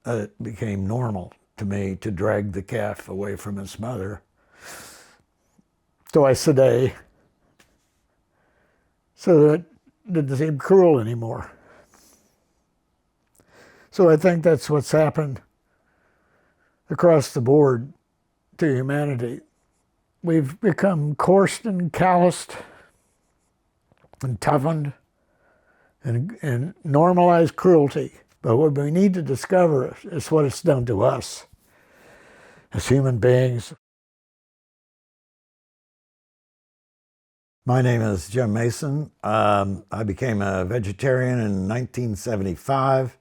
it became normal to me to drag the calf away from its mother twice a day so that it didn't seem cruel anymore. So I think that's what's happened across the board to humanity. We've become coarse and calloused and toughened and normalized cruelty. But what we need to discover is what it's done to us as human beings. My name is Jim Mason. I became a vegetarian in 1975,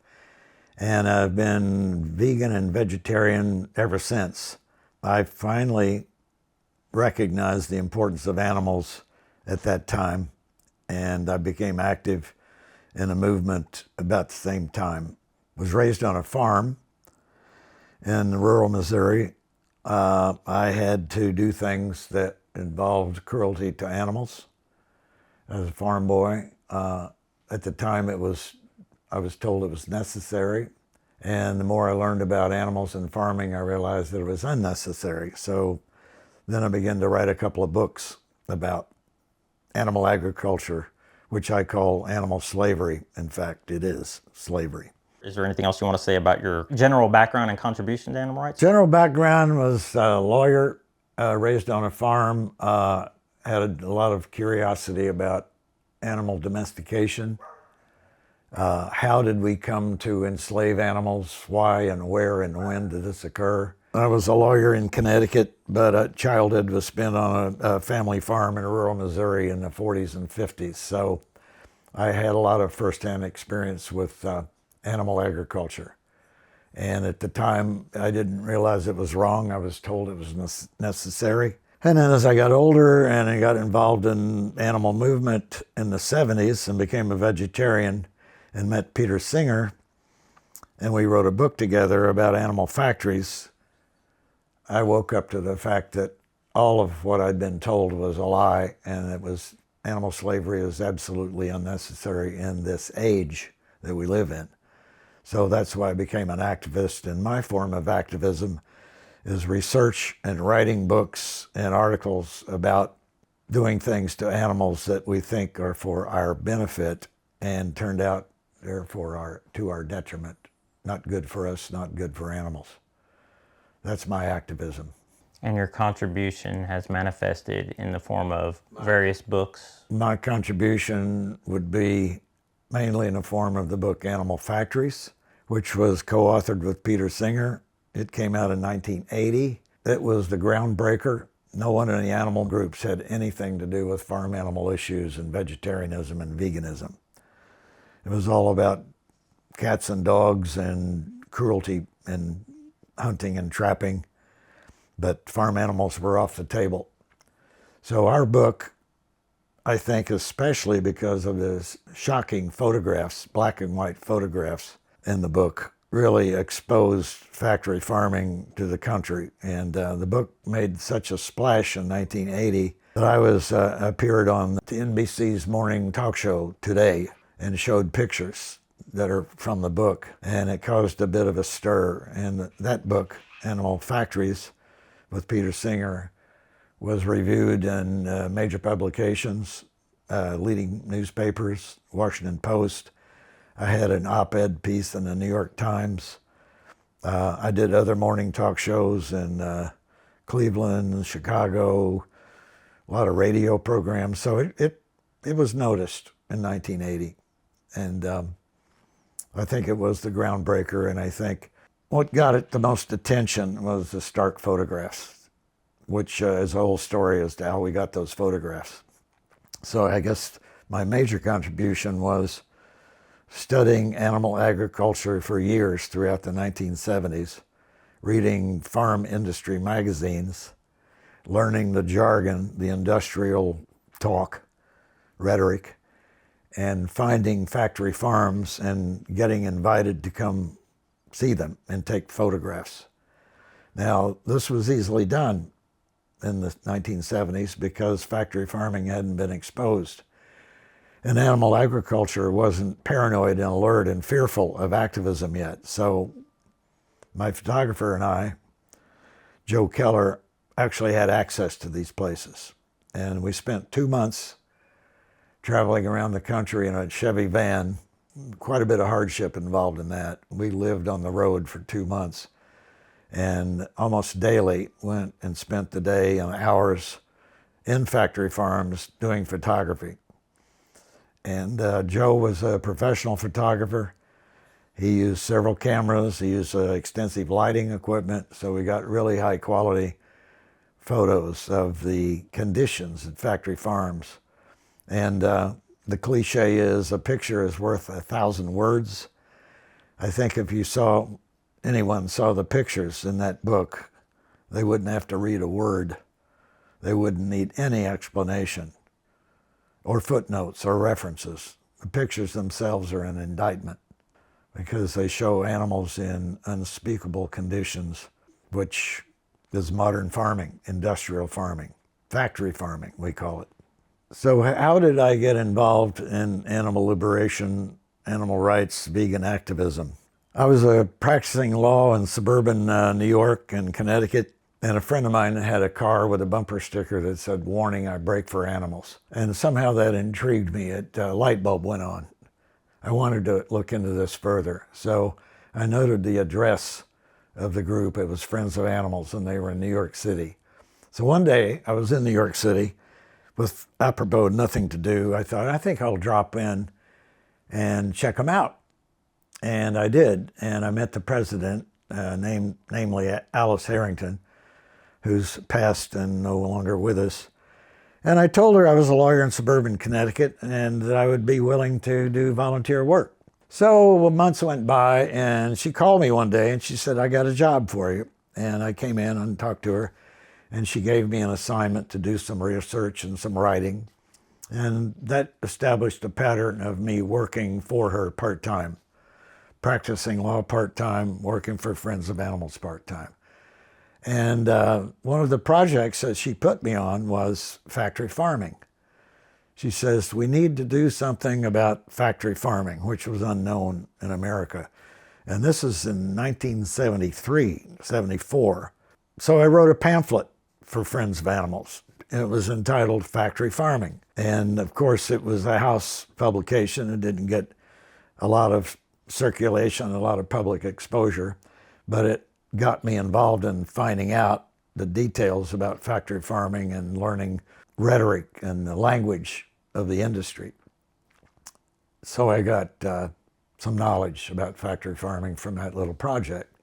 and I've been vegan and vegetarian ever since. I finally recognized the importance of animals at that time, and I became active in a movement about the same time. Was raised on a farm in rural Missouri. I had to do things that involved cruelty to animals as a farm boy. At the time, I was told it was necessary. And the more I learned about animals and farming, I realized that it was unnecessary. So then I began to write a couple of books about animal agriculture, which I call animal slavery. In fact, it is slavery. Is there anything else you want to say about your general background and contribution to animal rights? General background was a lawyer, raised on a farm, had a lot of curiosity about animal domestication. How did we come to enslave animals? Why and where and when did this occur? I was a lawyer in Connecticut, but childhood was spent on a family farm in rural Missouri in the 40s and 50s. So I had a lot of firsthand experience with animal agriculture. And at the time, I didn't realize it was wrong. I was told it was necessary. And then as I got older and I got involved in animal movement in the 70s and became a vegetarian and met Peter Singer, and we wrote a book together about animal factories, I woke up to the fact that all of what I'd been told was a lie, and it was animal slavery is absolutely unnecessary in this age that we live in. So that's why I became an activist, and my form of activism is research and writing books and articles about doing things to animals that we think are for our benefit and turned out they're to our detriment. Not good for us, not good for animals. That's my activism. And your contribution has manifested in the form of various books? My contribution would be mainly in the form of the book Animal Factories, which was co-authored with Peter Singer. It came out in 1980. It was the groundbreaker. No one in the animal groups had anything to do with farm animal issues and vegetarianism and veganism. It was all about cats and dogs and cruelty and hunting and trapping, but farm animals were off the table. So our book, I think, especially because of the shocking photographs, black and white photographs in the book, really exposed factory farming to the country. And the book made such a splash in 1980 that I appeared on NBC's morning talk show Today and showed pictures that are from the book. And it caused a bit of a stir. And that book, Animal Factories, with Peter Singer, was reviewed in major publications, leading newspapers, Washington Post. I had an op-ed piece in the New York Times. I did other morning talk shows in Cleveland, Chicago, a lot of radio programs. So it was noticed in 1980. And I think it was the groundbreaker. And I think what got it the most attention was the stark photographs, which is a whole story as to how we got those photographs. So I guess my major contribution was studying animal agriculture for years throughout the 1970s, reading farm industry magazines, learning the jargon, the industrial talk, rhetoric, and finding factory farms and getting invited to come see them and take photographs. Now, this was easily done in the 1970s because factory farming hadn't been exposed. And animal agriculture wasn't paranoid and alert and fearful of activism yet. So My photographer and I, Joe Keller, actually had access to these places. And we spent 2 months traveling around the country in a Chevy van. Quite a bit of hardship involved in that. We lived on the road for 2 months and almost daily went and spent the day and hours in factory farms doing photography. And Joe was a professional photographer. He used several cameras. He used extensive lighting equipment, so we got really high quality photos of the conditions at factory farms. And the cliche is, a picture is worth 1,000 words. I think if anyone saw the pictures in that book, they wouldn't have to read a word. They wouldn't need any explanation or footnotes or references. The pictures themselves are an indictment because they show animals in unspeakable conditions, which is modern farming, industrial farming, factory farming, we call it. So how did I get involved in animal liberation, animal rights, vegan activism? I was practicing law in suburban New York and Connecticut, and a friend of mine had a car with a bumper sticker that said, "Warning, I brake for animals." And somehow that intrigued me. A light bulb went on. I wanted to look into this further. So I noted the address of the group. It was Friends of Animals, and they were in New York City. So one day I was in New York City with apropos nothing to do. I thought, I think I'll drop in and check them out. And I did. And I met the president, namely Alice Harrington, who's passed and no longer with us. And I told her I was a lawyer in suburban Connecticut and that I would be willing to do volunteer work. So months went by, and she called me one day and she said, "I got a job for you." And I came in and talked to her, and she gave me an assignment to do some research and some writing. And that established a pattern of me working for her part-time, practicing law part-time, working for Friends of Animals part-time. And one of the projects that she put me on was factory farming. She says, "We need to do something about factory farming," which was unknown in America. And this is in 1973, 74. So I wrote a pamphlet for Friends of Animals. It was entitled Factory Farming. And of course, it was a house publication. It didn't get a lot of circulation, a lot of public exposure, but it got me involved in finding out the details about factory farming and learning rhetoric and the language of the industry. So I got some knowledge about factory farming from that little project.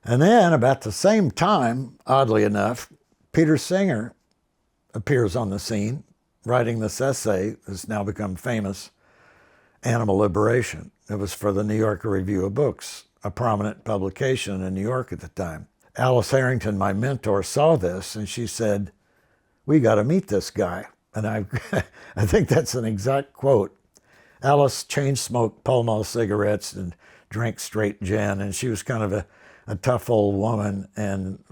And then about the same time, oddly enough, Peter Singer appears on the scene, writing this essay that's now become famous, Animal Liberation. It was for the New Yorker Review of Books, a prominent publication in New York at the time. Alice Harrington, my mentor, saw this and she said, "We got to meet this guy." And I think that's an exact quote. Alice chain-smoked Pall Mall cigarettes and drank straight gin, and she was kind of a tough old woman and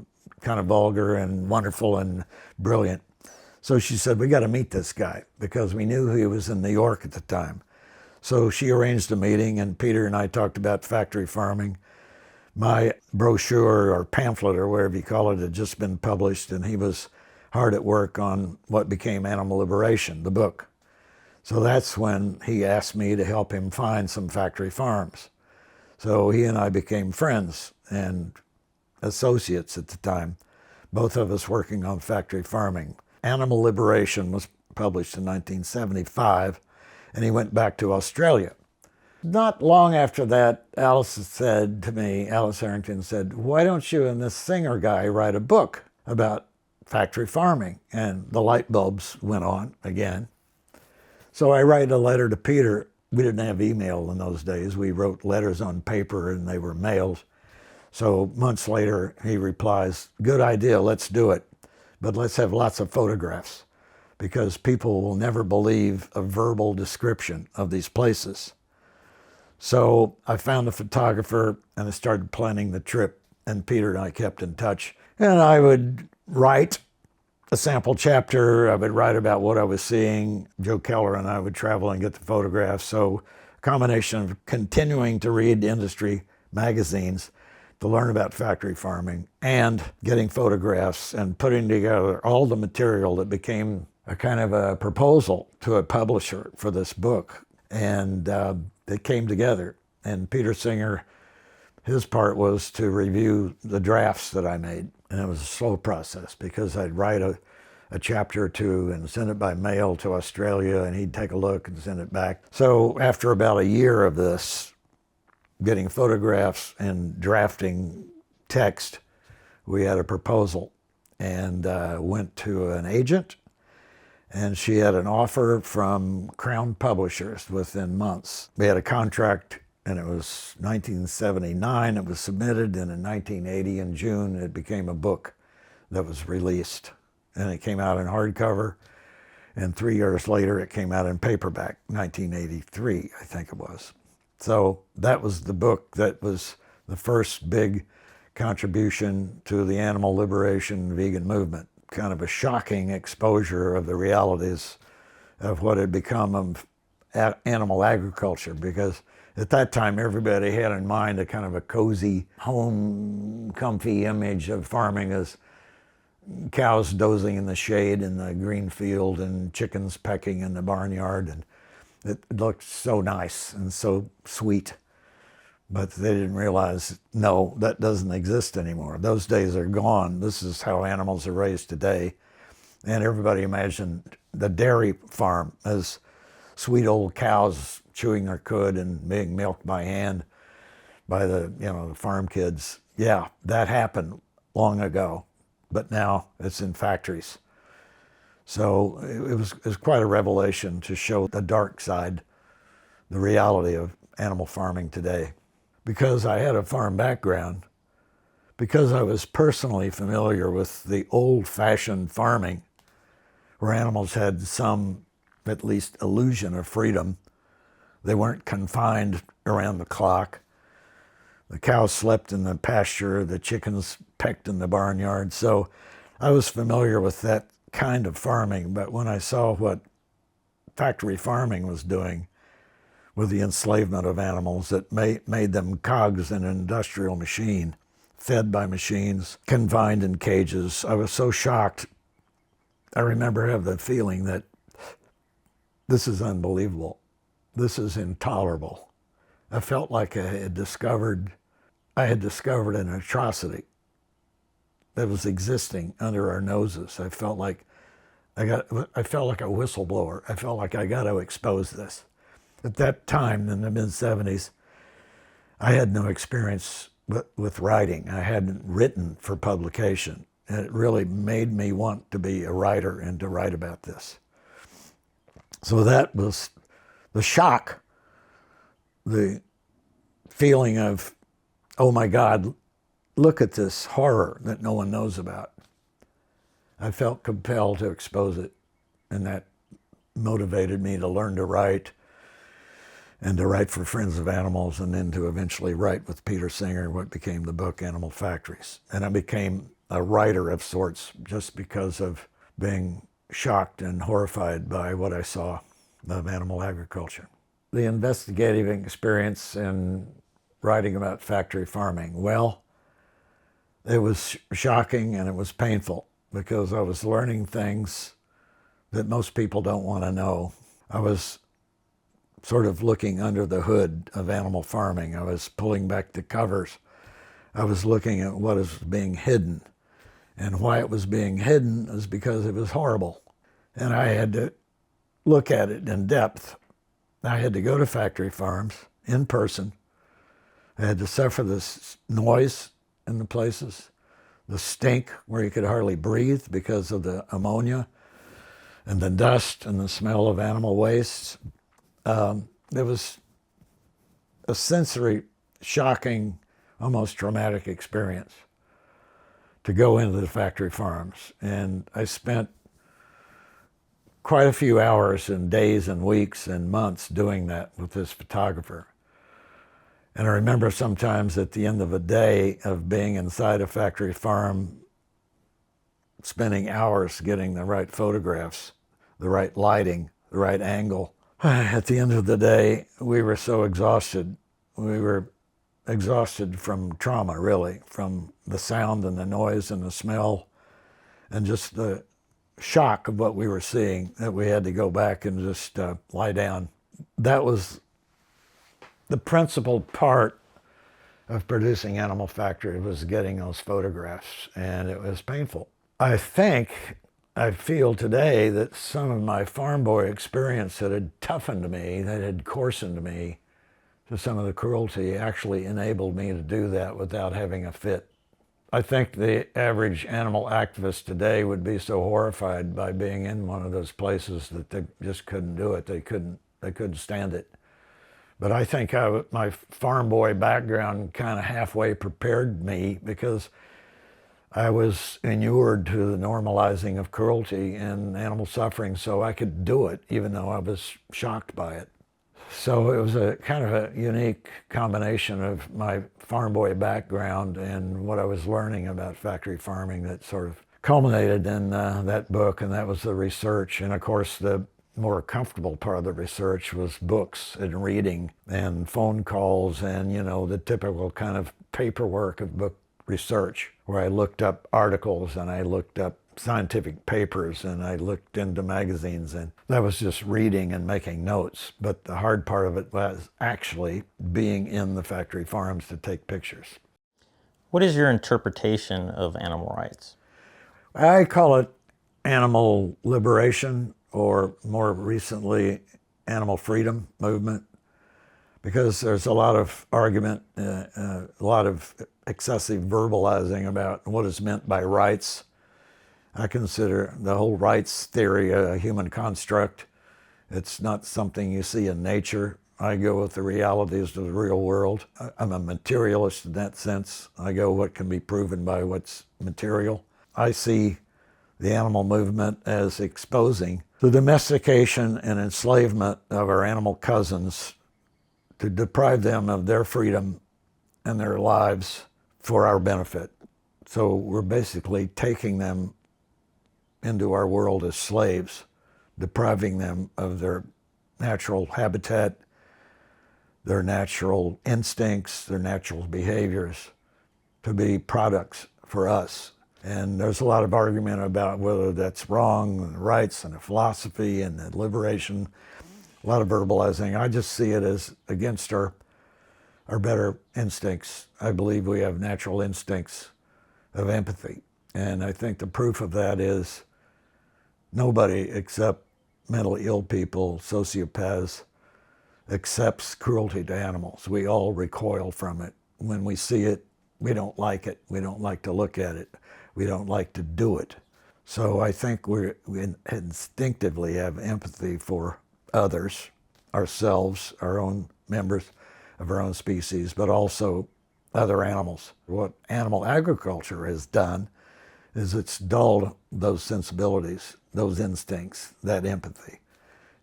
kind of vulgar and wonderful and brilliant. So she said, "We got to meet this guy," because we knew he was in New York at the time. So she arranged a meeting, and Peter and I talked about factory farming. My brochure or pamphlet or whatever you call it had just been published, and he was hard at work on what became Animal Liberation, the book. So that's when he asked me to help him find some factory farms. So he and I became friends and associates at the time, both of us working on factory farming. Animal Liberation was published in 1975, and he went back to Australia. Not long after that, Alice Harrington said, "Why don't you and this Singer guy write a book about factory farming?" And the light bulbs went on again. So I write a letter to Peter. We didn't have email in those days. We wrote letters on paper and they were mailed. So months later, he replies, "Good idea, let's do it. But let's have lots of photographs, because people will never believe a verbal description of these places." So I found a photographer and I started planning the trip, and Peter and I kept in touch. And I would write a sample chapter. I would write about what I was seeing. Joe Keller and I would travel and get the photographs. So a combination of continuing to read industry magazines, to learn about factory farming and getting photographs and putting together all the material that became a kind of a proposal to a publisher for this book. And it came together. And Peter Singer, his part was to review the drafts that I made. And it was a slow process because I'd write a chapter or two and send it by mail to Australia, and he'd take a look and send it back. So after about a year of this, getting photographs and drafting text, we had a proposal and went to an agent, and she had an offer from Crown Publishers within months. We had a contract, and it was 1979. It was submitted, and in 1980, in June, it became a book that was released. And it came out in hardcover, and 3 years later, it came out in paperback, 1983, I think it was. So that was the book that was the first big contribution to the animal liberation vegan movement. Kind of a shocking exposure of the realities of what had become of animal agriculture, because at that time everybody had in mind a kind of a cozy, home, comfy image of farming as cows dozing in the shade in the green field and chickens pecking in the barnyard, and it looked so nice and so sweet. But they didn't realize, no, that doesn't exist anymore. Those days are gone. This is how animals are raised today. And everybody imagined the dairy farm as sweet old cows chewing their cud and being milked by hand by the farm kids. Yeah, that happened long ago, but now it's in factories. So it was quite a revelation to show the dark side, the reality of animal farming today. Because I had a farm background, because I was personally familiar with the old-fashioned farming, where animals had some, at least, illusion of freedom. They weren't confined around the clock. The cows slept in the pasture, the chickens pecked in the barnyard. So I was familiar with that kind of farming, but when I saw what factory farming was doing with the enslavement of animals that made them cogs in an industrial machine, fed by machines, confined in cages, I was so shocked. I remember having the feeling that this is unbelievable. This is intolerable. I felt like I had discovered an atrocity that was existing under our noses. I felt like a whistleblower. I felt like I got to expose this. At that time, in the mid-70s, I had no experience with writing. I hadn't written for publication. And it really made me want to be a writer and to write about this. So that was the shock, the feeling of, oh my God, look at this horror that no one knows about. I felt compelled to expose it, and that motivated me to learn to write, and to write for Friends of Animals, and then to eventually write with Peter Singer what became the book Animal Factories. And I became a writer of sorts just because of being shocked and horrified by what I saw of animal agriculture. The investigative experience in writing about factory farming, well, it was shocking and it was painful because I was learning things that most people don't want to know. I was sort of looking under the hood of animal farming. I was pulling back the covers. I was looking at what is being hidden. And why it was being hidden is because it was horrible. And I had to look at it in depth. I had to go to factory farms in person. I had to suffer this noise in the places, the stink where you could hardly breathe because of the ammonia and the dust and the smell of animal waste. It was a sensory, shocking, almost traumatic experience to go into the factory farms. And I spent quite a few hours and days and weeks and months doing that with this photographer. And I remember sometimes at the end of a day of being inside a factory farm, spending hours getting the right photographs, the right lighting, the right angle. At the end of the day, we were so exhausted. We were exhausted from trauma, really, from the sound and the noise and the smell and just the shock of what we were seeing, that we had to go back and just lie down. That was the principal part of producing Animal Factory, was getting those photographs, and it was painful. I feel today that some of my farm boy experience that had toughened me, that had coarsened me to some of the cruelty, actually enabled me to do that without having a fit. I think the average animal activist today would be so horrified by being in one of those places that they just couldn't do it. They couldn't stand it. But I think my farm boy background kind of halfway prepared me, because I was inured to the normalizing of cruelty and animal suffering, so I could do it even though I was shocked by it. So it was a kind of a unique combination of my farm boy background and what I was learning about factory farming that sort of culminated in that book, and that was the research. And of course, the more comfortable part of the research was books and reading and phone calls and, you know, the typical kind of paperwork of book research, where I looked up articles and I looked up scientific papers and I looked into magazines, and that was just reading and making notes. But the hard part of it was actually being in the factory farms to take pictures. What is your interpretation of animal rights? I call it animal liberation, or more recently, animal freedom movement, because there's a lot of argument, a lot of excessive verbalizing about what is meant by rights. I consider the whole rights theory a human construct. It's not something you see in nature. I go with the realities of the real world. I'm a materialist in that sense. I go what can be proven by what's material. I see the animal movement as exposing the domestication and enslavement of our animal cousins, to deprive them of their freedom and their lives for our benefit. So we're basically taking them into our world as slaves, depriving them of their natural habitat, their natural instincts, their natural behaviors, to be products for us. And there's a lot of argument about whether that's wrong, and the rights and the philosophy and the liberation, a lot of verbalizing. I just see it as against our better instincts. I believe we have natural instincts of empathy. And I think the proof of that is nobody except mentally ill people, sociopaths, accepts cruelty to animals. We all recoil from it. When we see it, we don't like it. We don't like to look at it. We don't like to do it. So I think we instinctively have empathy for others, ourselves, our own members of our own species, but also other animals. What animal agriculture has done is it's dulled those sensibilities, those instincts, that empathy.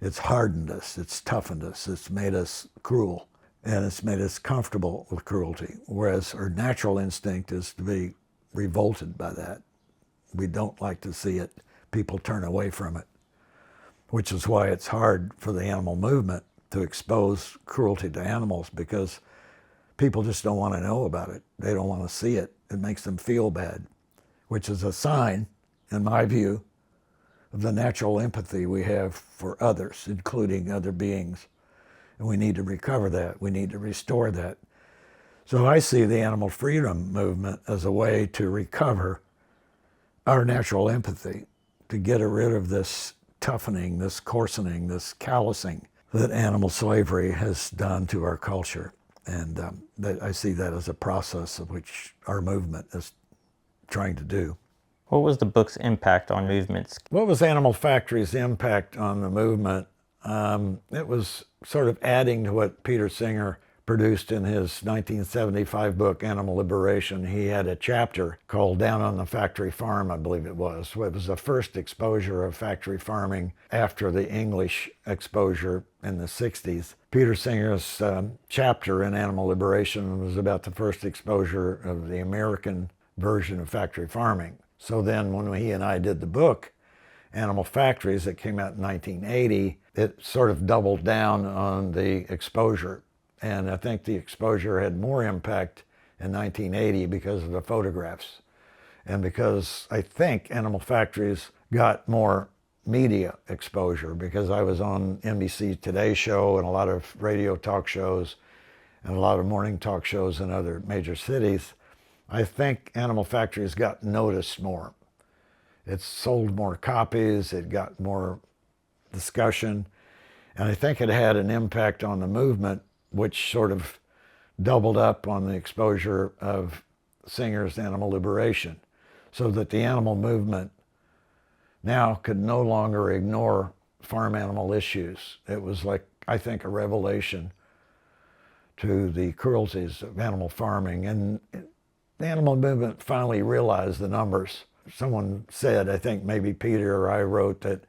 It's hardened us, it's toughened us, it's made us cruel, and it's made us comfortable with cruelty, whereas our natural instinct is to be revolted by that. We don't like to see it. People turn away from it, which is why it's hard for the animal movement to expose cruelty to animals, because people just don't want to know about it. They don't want to see it. It makes them feel bad, which is a sign, in my view, of the natural empathy we have for others, including other beings. And we need to recover that. We need to restore that. So I see the animal freedom movement as a way to recover our natural empathy, to get rid of this toughening, this coarsening, this callousing that animal slavery has done to our culture. And I see that as a process of which our movement is trying to do. What was the book's impact on movements? What was Animal Factory's impact on the movement? It was sort of adding to what Peter Singer produced in his 1975 book, Animal Liberation. He had a chapter called Down on the Factory Farm, I believe it was. It was the first exposure of factory farming after the English exposure in the 60s. Peter Singer's chapter in Animal Liberation was about the first exposure of the American version of factory farming. So then when he and I did the book, Animal Factories, that came out in 1980, it sort of doubled down on the exposure And I think the exposure had more impact in 1980 because of the photographs. And because I think Animal Factories got more media exposure, because I was on NBC Today Show and a lot of radio talk shows and a lot of morning talk shows in other major cities. I think Animal Factories got noticed more. It sold more copies, it got more discussion, and I think it had an impact on the movement, which sort of doubled up on the exposure of Singer's animal liberation, so that the animal movement now could no longer ignore farm animal issues. It was like, I think, a revelation to the cruelties of animal farming. And the animal movement finally realized the numbers. Someone said, I think maybe Peter or I wrote, that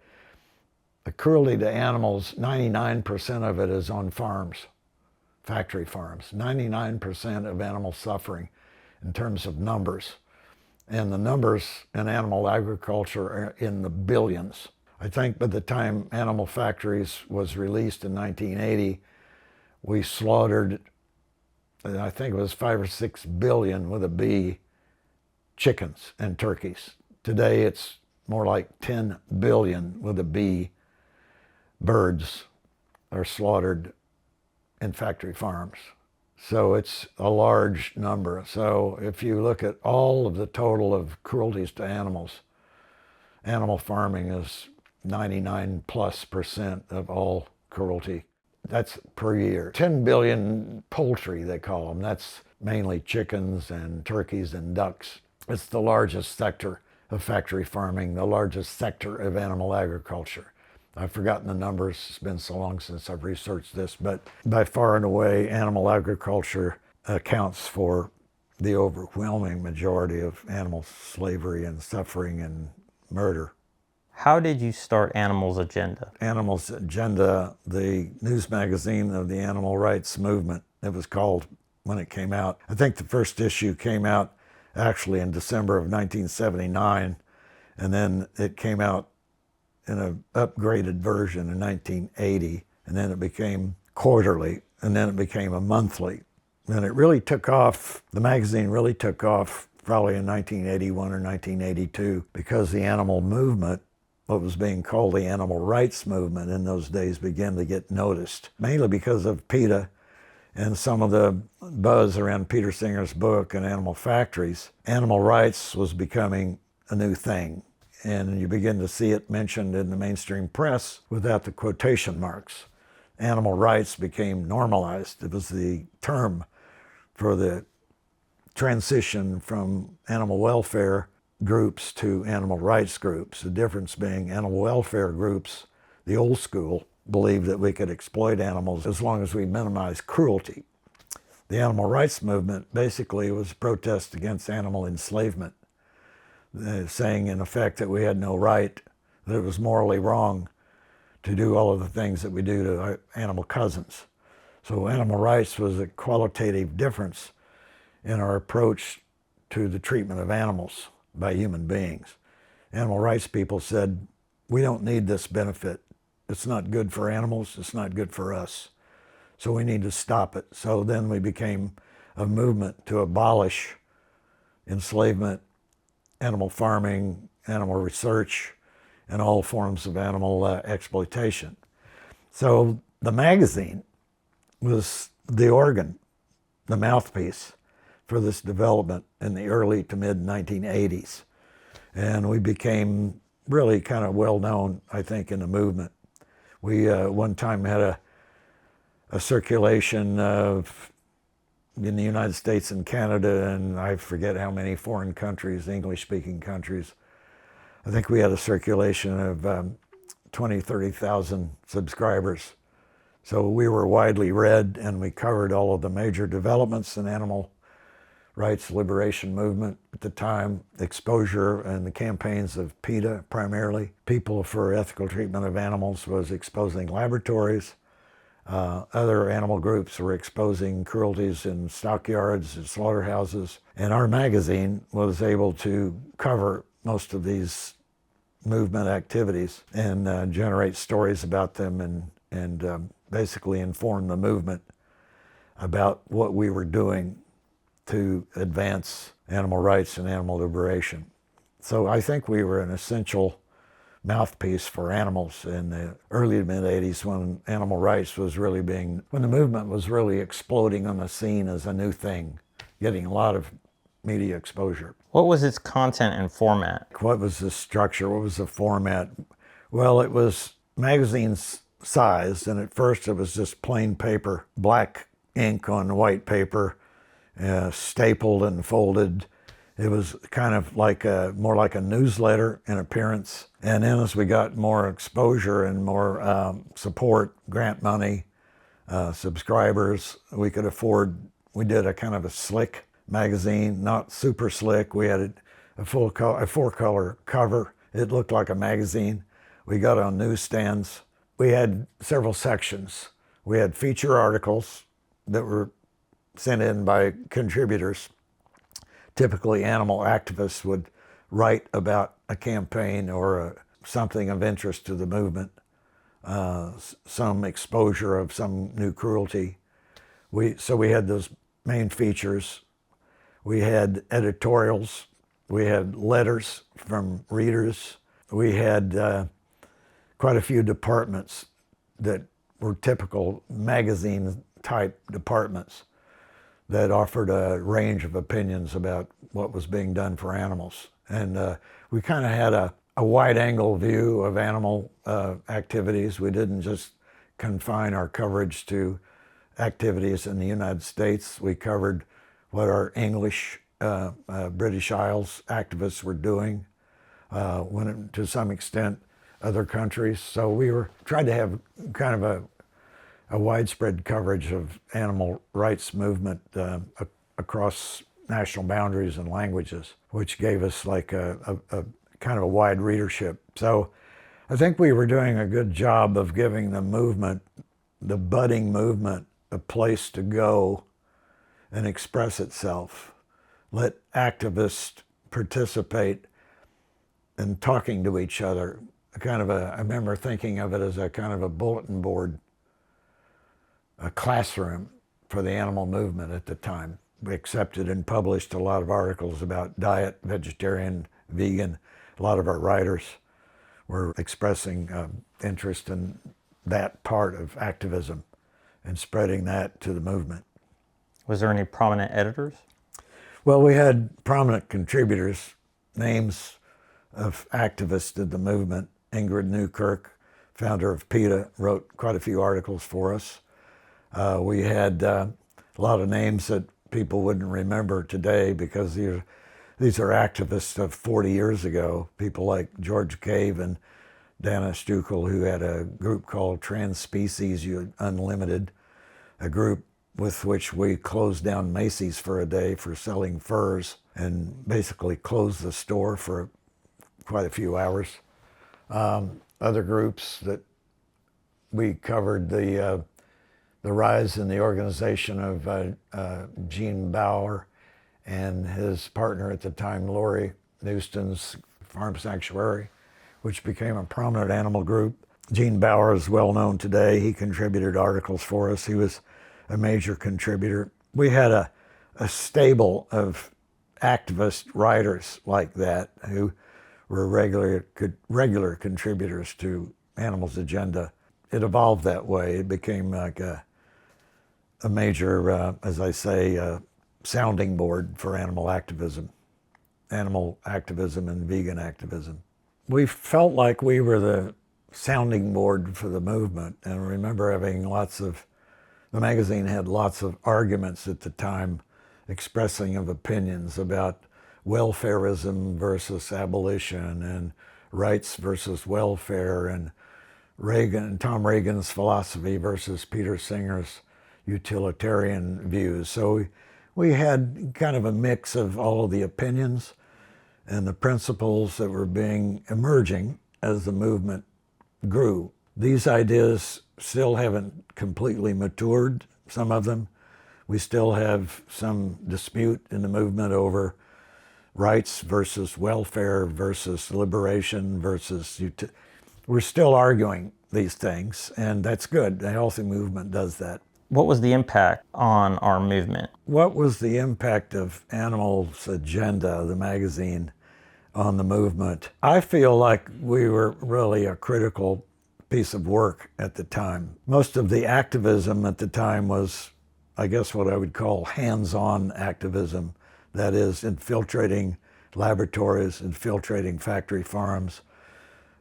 the cruelty to animals, 99% of it is on farms, factory farms. 99% of animal suffering in terms of numbers. And the numbers in animal agriculture are in the billions. I think by the time Animal Factories was released in 1980, we slaughtered, I think it was 5 or 6 billion with a B, chickens and turkeys. Today it's more like 10 billion with a B birds are slaughtered in factory farms. So it's a large number. So if you look at all of the total of cruelties to animals, animal farming is 99+% of all cruelty. That's per year. 10 billion poultry, they call them. That's mainly chickens and turkeys and ducks. It's the largest sector of factory farming, the largest sector of animal agriculture. I've forgotten the numbers, it's been so long since I've researched this, but by far and away, animal agriculture accounts for the overwhelming majority of animal slavery and suffering and murder. How did you start Animals Agenda? Animals Agenda, the news magazine of the animal rights movement, it was called when it came out. I think the first issue came out actually in December of 1979, and then it came out in an upgraded version in 1980, and then it became quarterly, and then it became a monthly. And it really took off, the magazine really took off probably in 1981 or 1982, because the animal movement, what was being called the animal rights movement in those days, began to get noticed, mainly because of PETA and some of the buzz around Peter Singer's book and Animal Factories. Animal rights was becoming a new thing. And you begin to see it mentioned in the mainstream press without the quotation marks. Animal rights became normalized. It was the term for the transition from animal welfare groups to animal rights groups. The difference being animal welfare groups, the old school, believed that we could exploit animals as long as we minimize cruelty. The animal rights movement basically was a protest against animal enslavement, saying in effect that we had no right, that it was morally wrong to do all of the things that we do to our animal cousins. So animal rights was a qualitative difference in our approach to the treatment of animals by human beings. Animal rights people said, we don't need this benefit. It's not good for animals, it's not good for us. So we need to stop it. So then we became a movement to abolish enslavement, animal farming, animal research, and all forms of animal exploitation. So the magazine was the organ, the mouthpiece for this development in the early to mid 1980s. And we became really kind of well known, I think, in the movement. We one time had a circulation of in the United States and Canada, and I forget how many foreign countries, English-speaking countries. I think we had a circulation of 20, 30,000 subscribers. So we were widely read, and we covered all of the major developments in animal rights liberation movement at the time, exposure and the campaigns of PETA primarily. People for Ethical Treatment of Animals was exposing laboratories. Other animal groups were exposing cruelties in stockyards and slaughterhouses. And our magazine was able to cover most of these movement activities and generate stories about them and basically inform the movement about what we were doing to advance animal rights and animal liberation. So I think we were an essential mouthpiece for animals in the early to mid-'80s when animal rights was really when the movement was really exploding on the scene as a new thing, getting a lot of media exposure. What was its content and format? What was the structure? What was the format? Well, it was magazines sized, and at first it was just plain paper, black ink on white paper, stapled and folded. It was kind of like more like a newsletter in appearance. And then as we got more exposure and more support, grant money, subscribers, we could afford, we did a kind of a slick magazine, not super slick. We had a four-color cover. It looked like a magazine. We got on newsstands. We had several sections. We had feature articles that were sent in by contributors. Typically, animal activists would write about a campaign or something of interest to the movement, some exposure of some new cruelty. So we had those main features. We had editorials. We had letters from readers. We had quite a few departments that were typical magazine-type departments that offered a range of opinions about what was being done for animals. And we kind of had a wide-angle view of animal activities. We didn't just confine our coverage to activities in the United States. We covered what our English, British Isles activists were doing, to some extent other countries. So we tried to have kind of a widespread coverage of animal rights movement across national boundaries and languages, which gave us like a kind of a wide readership. So I think we were doing a good job of giving the movement, the budding movement, a place to go and express itself. Let activists participate in talking to each other. I remember thinking of it as a kind of a bulletin board, a classroom for the animal movement at the time. We accepted and published a lot of articles about diet, vegetarian, vegan. A lot of our writers were expressing interest in that part of activism and spreading that to the movement. Was there any prominent editors? Well, we had prominent contributors, names of activists in the movement. Ingrid Newkirk, founder of PETA, wrote quite a few articles for us. We had a lot of names that people wouldn't remember today because these are activists of 40 years ago. People like George Cave and Dana Stuckel, who had a group called Trans Species Unlimited, a group with which we closed down Macy's for a day for selling furs and basically closed the store for quite a few hours. Other groups that we covered, the rise in the organization of Gene Bauer and his partner at the time, Lori Newston's Farm Sanctuary, which became a prominent animal group. Gene Bauer is well known today. He contributed articles for us. He was a major contributor. We had a stable of activist writers like that who were regular contributors to Animals Agenda. It evolved that way. It became like a major, as I say, sounding board for animal activism and vegan activism. We felt like we were the sounding board for the movement, and I remember having the magazine had lots of arguments at the time, expressing of opinions about welfarism versus abolition and rights versus welfare, and Tom Reagan's philosophy versus Peter Singer's utilitarian views. So we had kind of a mix of all of the opinions and the principles that were emerging as the movement grew. These ideas still haven't completely matured, some of them. We still have some dispute in the movement over rights versus welfare versus liberation versus we're still arguing these things, and that's good. The healthy movement does that. What was the impact on our movement? What was the impact of Animal's Agenda, the magazine, on the movement? I feel like we were really a critical piece of work at the time. Most of the activism at the time was, I guess, what I would call hands-on activism. That is, infiltrating laboratories, infiltrating factory farms,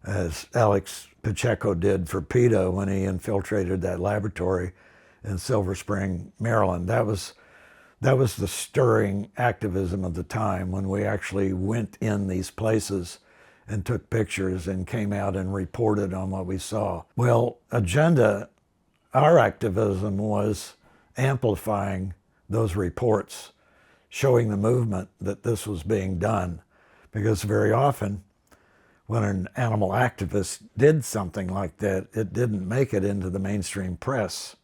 as Alex Pacheco did for PETA when he infiltrated that laboratory in Silver Spring, Maryland. That was the stirring activism of the time, when we actually went in these places and took pictures and came out and reported on what we saw. Well, Agenda, our activism was amplifying those reports, showing the movement that this was being done. Because very often, when an animal activist did something like that, it didn't make it into the mainstream press.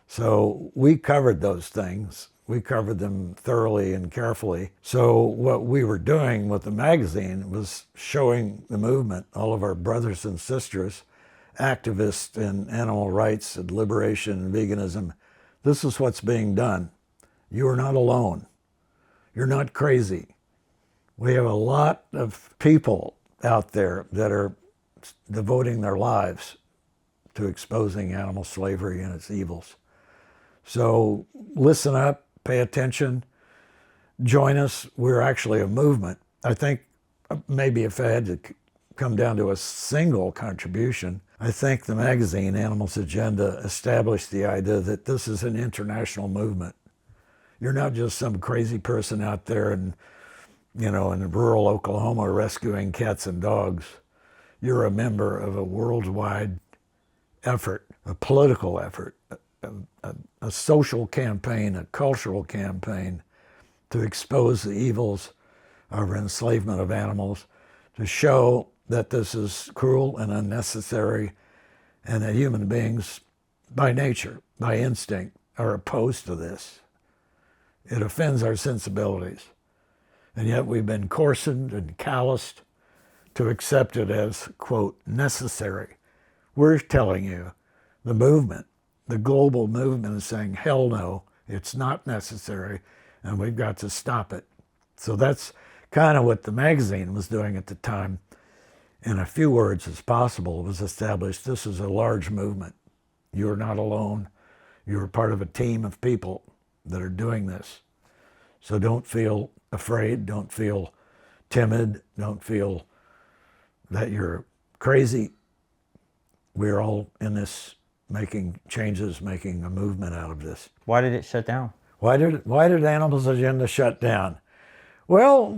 So we covered those things. We covered them thoroughly and carefully. So what we were doing with the magazine was showing the movement, all of our brothers and sisters, activists in animal rights and liberation and veganism. This is what's being done. You are not alone. You're not crazy. We have a lot of people out there that are devoting their lives to exposing animal slavery and its evils. So listen up, pay attention, join us. We're actually a movement. I think maybe if I had to come down to a single contribution, I think the magazine, Animal's Agenda, established the idea that this is an international movement. You're not just some crazy person out there in rural Oklahoma rescuing cats and dogs. You're a member of a worldwide effort, a political effort, a social campaign, a cultural campaign to expose the evils of enslavement of animals, to show that this is cruel and unnecessary, and that human beings, by nature, by instinct, are opposed to this. It offends our sensibilities. And yet we've been coarsened and calloused to accept it as, quote, necessary. We're telling you, the movement, the global movement is saying, hell no, it's not necessary, and we've got to stop it. So that's kind of what the magazine was doing at the time. In a few words as possible, it was established this is a large movement. You're not alone. You're part of a team of people that are doing this. So don't feel afraid, don't feel timid, don't feel that you're crazy. We're all in this making changes, making a movement out of this. Why did it shut down? Why did Animal's Agenda shut down? Well,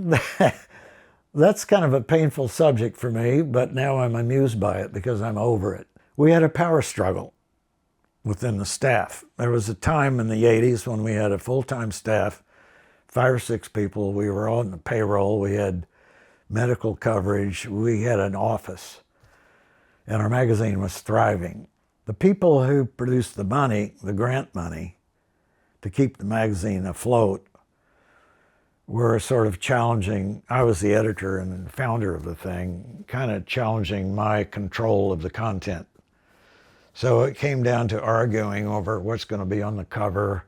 that's kind of a painful subject for me, but now I'm amused by it because I'm over it. We had a power struggle within the staff. There was a time in the 80s when we had a full-time staff, 5 or 6 people. We were on the payroll. We had medical coverage. We had an office. And our magazine was thriving. The people who produced the money, the grant money, to keep the magazine afloat were sort of challenging. I was the editor and founder of the thing, kind of challenging my control of the content. So it came down to arguing over what's going to be on the cover,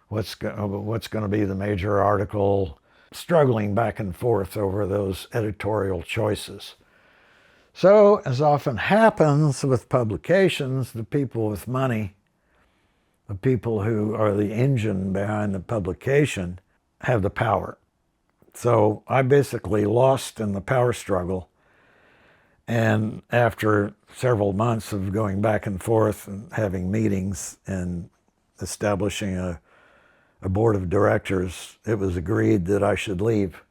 what's going to be the major article, struggling back and forth over those editorial choices. So, as often happens with publications, the people with money, the people who are the engine behind the publication, have the power. So I basically lost in the power struggle. And after several months of going back and forth and having meetings and establishing a board of directors, it was agreed that I should leave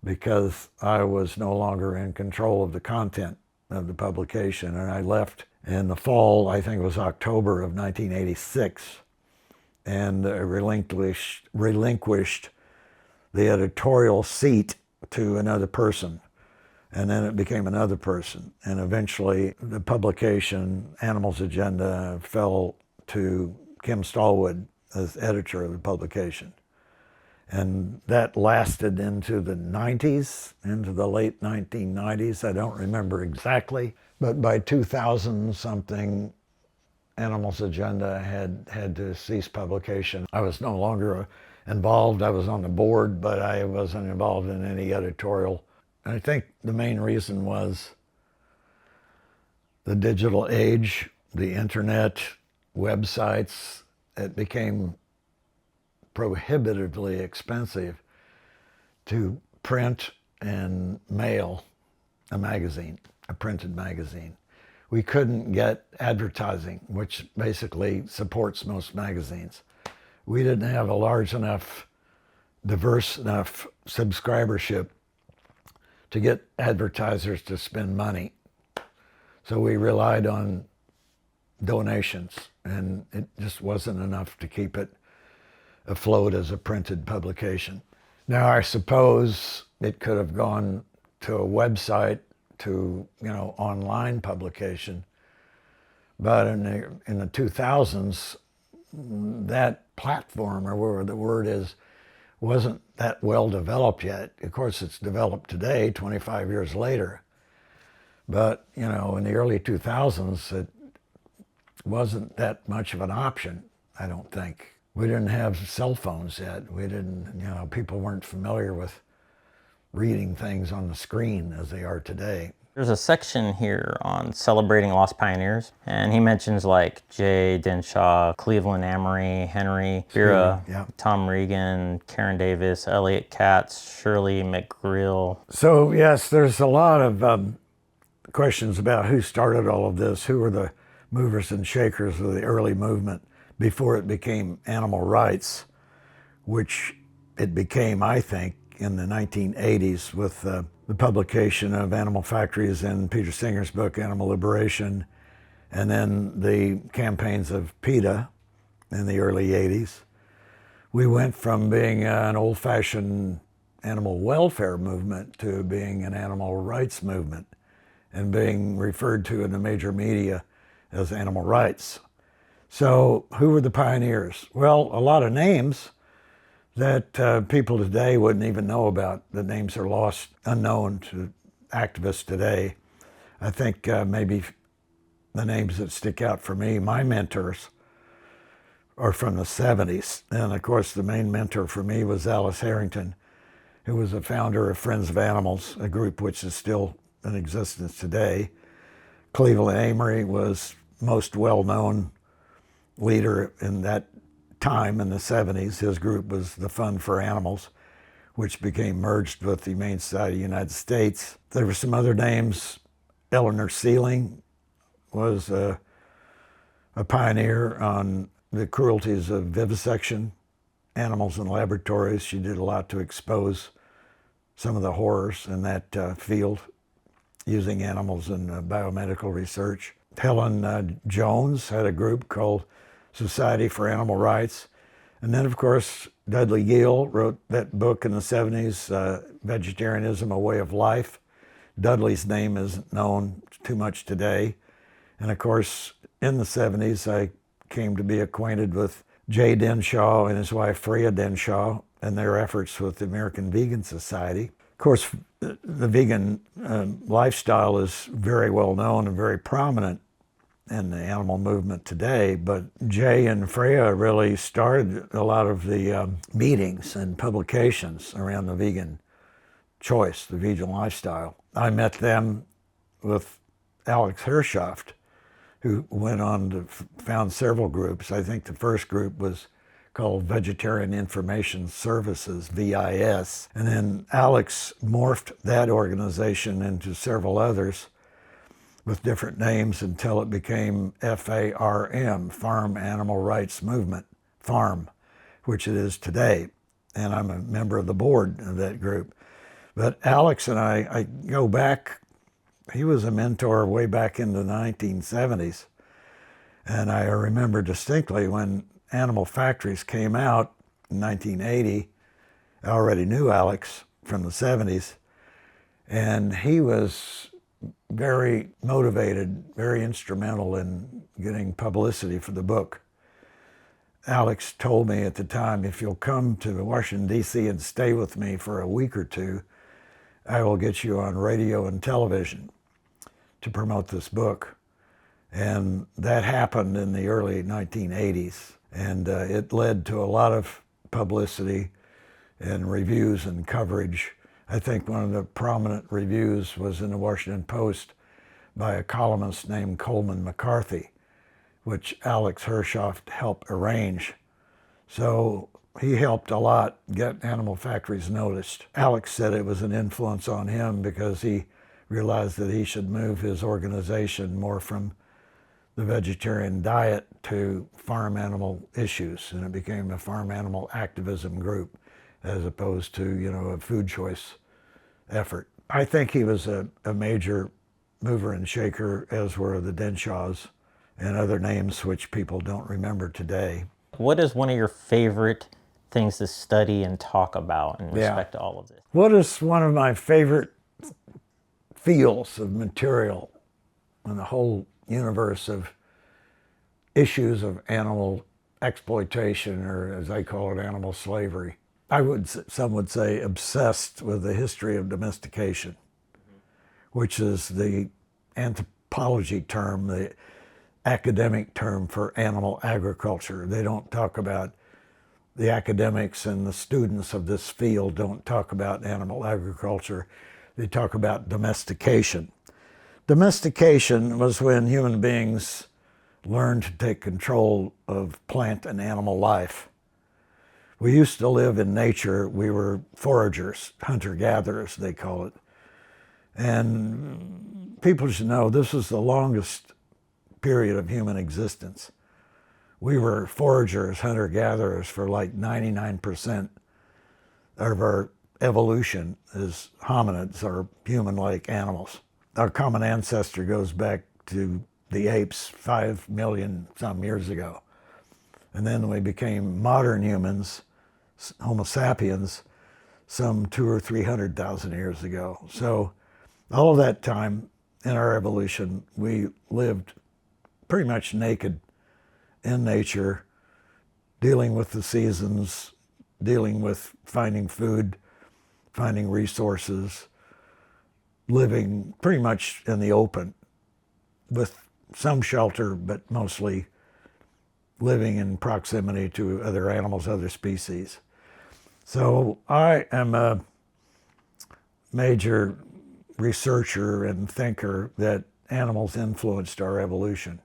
because I was no longer in control of the content of the publication. And I left in the fall, I think it was October of 1986, and relinquished the editorial seat to another person. And then it became another person. And eventually the publication, Animal's Agenda, fell to Kim Stallwood as editor of the publication. And that lasted into the 90s, into the late 1990s. I don't remember exactly. But by 2000 something, Animals Agenda had to cease publication. I was no longer involved. I was on the board, but I wasn't involved in any editorial. And I think the main reason was the digital age, the internet, websites. It became prohibitively expensive to print and mail a magazine, a printed magazine. We couldn't get advertising, which basically supports most magazines. We didn't have a large enough, diverse enough subscribership to get advertisers to spend money. So we relied on donations, and it just wasn't enough to keep it afloat as a printed publication. Now, I suppose it could have gone to a website, to online publication, but in the 2000s, that platform, or whatever the word is, wasn't that well developed yet. Of course, it's developed today, 25 years later. But, in the early 2000s, it wasn't that much of an option, I don't think. We didn't have cell phones yet. We didn't, people weren't familiar with reading things on the screen as they are today. There's a section here on celebrating lost pioneers, and he mentions like Jay Denshaw, Cleveland Amory, Henry Vera, Yeah. Tom Regan, Karen Davis, Elliot Katz, Shirley McGreal. So yes, there's a lot of questions about who started all of this, who were the movers and shakers of the early movement before it became animal rights, which it became, I think, in the 1980s with the publication of Animal Factories and Peter Singer's book, Animal Liberation, and then the campaigns of PETA in the early 80s. We went from being an old-fashioned animal welfare movement to being an animal rights movement and being referred to in the major media as animal rights. So who were the pioneers? Well, a lot of names that people today wouldn't even know about. The names are lost, unknown to activists today. I think maybe the names that stick out for me, my mentors, are from the 70s. And of course, the main mentor for me was Alice Harrington, who was a founder of Friends of Animals, a group which is still in existence today. Cleveland Amory was most well-known leader in that time in the 70s. His group was the Fund for Animals, which became merged with the Humane Society of the United States. There were some other names. Eleanor Sealing was a pioneer on the cruelties of vivisection, animals in laboratories. She did a lot to expose some of the horrors in that field, using animals in biomedical research. Helen Jones had a group called Society for Animal Rights. And then, of course, Dudley Gill wrote that book in the 70s, Vegetarianism, A Way of Life. Dudley's name isn't known too much today. And of course, in the 70s, I came to be acquainted with Jay Denshaw and his wife Freya Denshaw and their efforts with the American Vegan Society. Of course, the vegan lifestyle is very well known and very prominent in the animal movement today, but Jay and Freya really started a lot of the meetings and publications around the vegan choice, the vegan lifestyle. I met them with Alex Hershoft, who went on to found several groups. I think the first group was called Vegetarian Information Services, VIS. And then Alex morphed that organization into several others with different names until it became FARM, Farm Animal Rights Movement, FARM, which it is today. And I'm a member of the board of that group. But Alex and I go back, he was a mentor way back in the 1970s. And I remember distinctly when Animal Factories came out in 1980, I already knew Alex from the 70s, and he was very motivated, very instrumental in getting publicity for the book. Alex told me at the time, if you'll come to Washington, D.C. and stay with me for a week or two, I will get you on radio and television to promote this book. And that happened in the early 1980s. And it led to a lot of publicity and reviews and coverage. I think one of the prominent reviews was in the Washington Post by a columnist named Coleman McCarthy, which Alex Hershoft helped arrange. So he helped a lot get Animal Factories noticed. Alex said it was an influence on him because he realized that he should move his organization more from the vegetarian diet to farm animal issues, and it became a farm animal activism group as opposed to, a food choice effort. I think he was a major mover and shaker, as were the Denshaws and other names which people don't remember today. What is one of your favorite things to study and talk about in respect to all of this? What is one of my favorite fields of material in the whole universe of issues of animal exploitation, or as I call it, animal slavery? Some would say obsessed with the history of domestication, which is the anthropology term, the academic term for animal agriculture. They don't talk about, the academics and the students of this field don't talk about animal agriculture. They talk about domestication. Domestication was when human beings learned to take control of plant and animal life. We used to live in nature. We were foragers, hunter-gatherers, they call it. And people should know this is the longest period of human existence. We were foragers, hunter-gatherers for like 99% of our evolution as hominids, or human-like animals. Our common ancestor goes back to the apes 5 million some years ago. And then we became modern humans, Homo sapiens, some 200,000 or 300,000 years ago. So all of that time in our evolution, we lived pretty much naked in nature, dealing with the seasons, dealing with finding food, finding resources, living pretty much in the open with some shelter, but mostly living in proximity to other animals, other species. So I am a major researcher and thinker that animals influenced our evolution.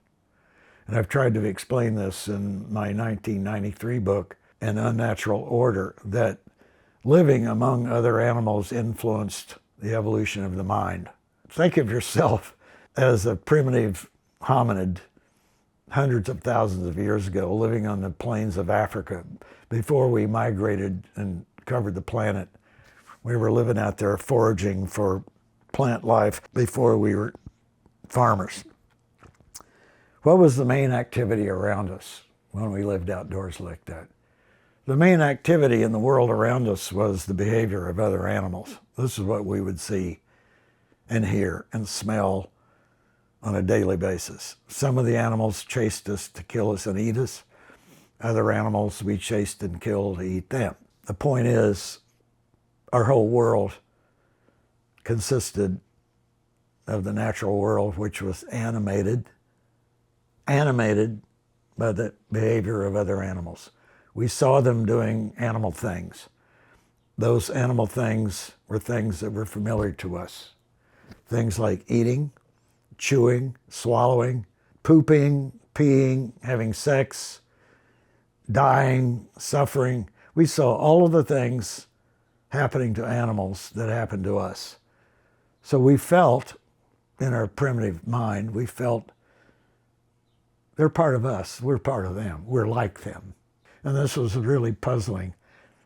And I've tried to explain this in my 1993 book, An Unnatural Order, that living among other animals influenced the evolution of the mind. Think of yourself as a primitive hominid hundreds of thousands of years ago, living on the plains of Africa. Before we migrated and covered the planet, we were living out there foraging for plant life before we were farmers. What was the main activity around us when we lived outdoors like that? The main activity in the world around us was the behavior of other animals. This is what we would see and hear and smell on a daily basis. Some of the animals chased us to kill us and eat us. Other animals we chased and killed to eat them. The point is, our whole world consisted of the natural world, which was animated by the behavior of other animals. We saw them doing animal things. Those animal things were things that were familiar to us. Things like eating, chewing, swallowing, pooping, peeing, having sex, dying, suffering. We saw all of the things happening to animals that happened to us. So we felt, in our primitive mind, we felt they're part of us, we're part of them, we're like them. And this was really puzzling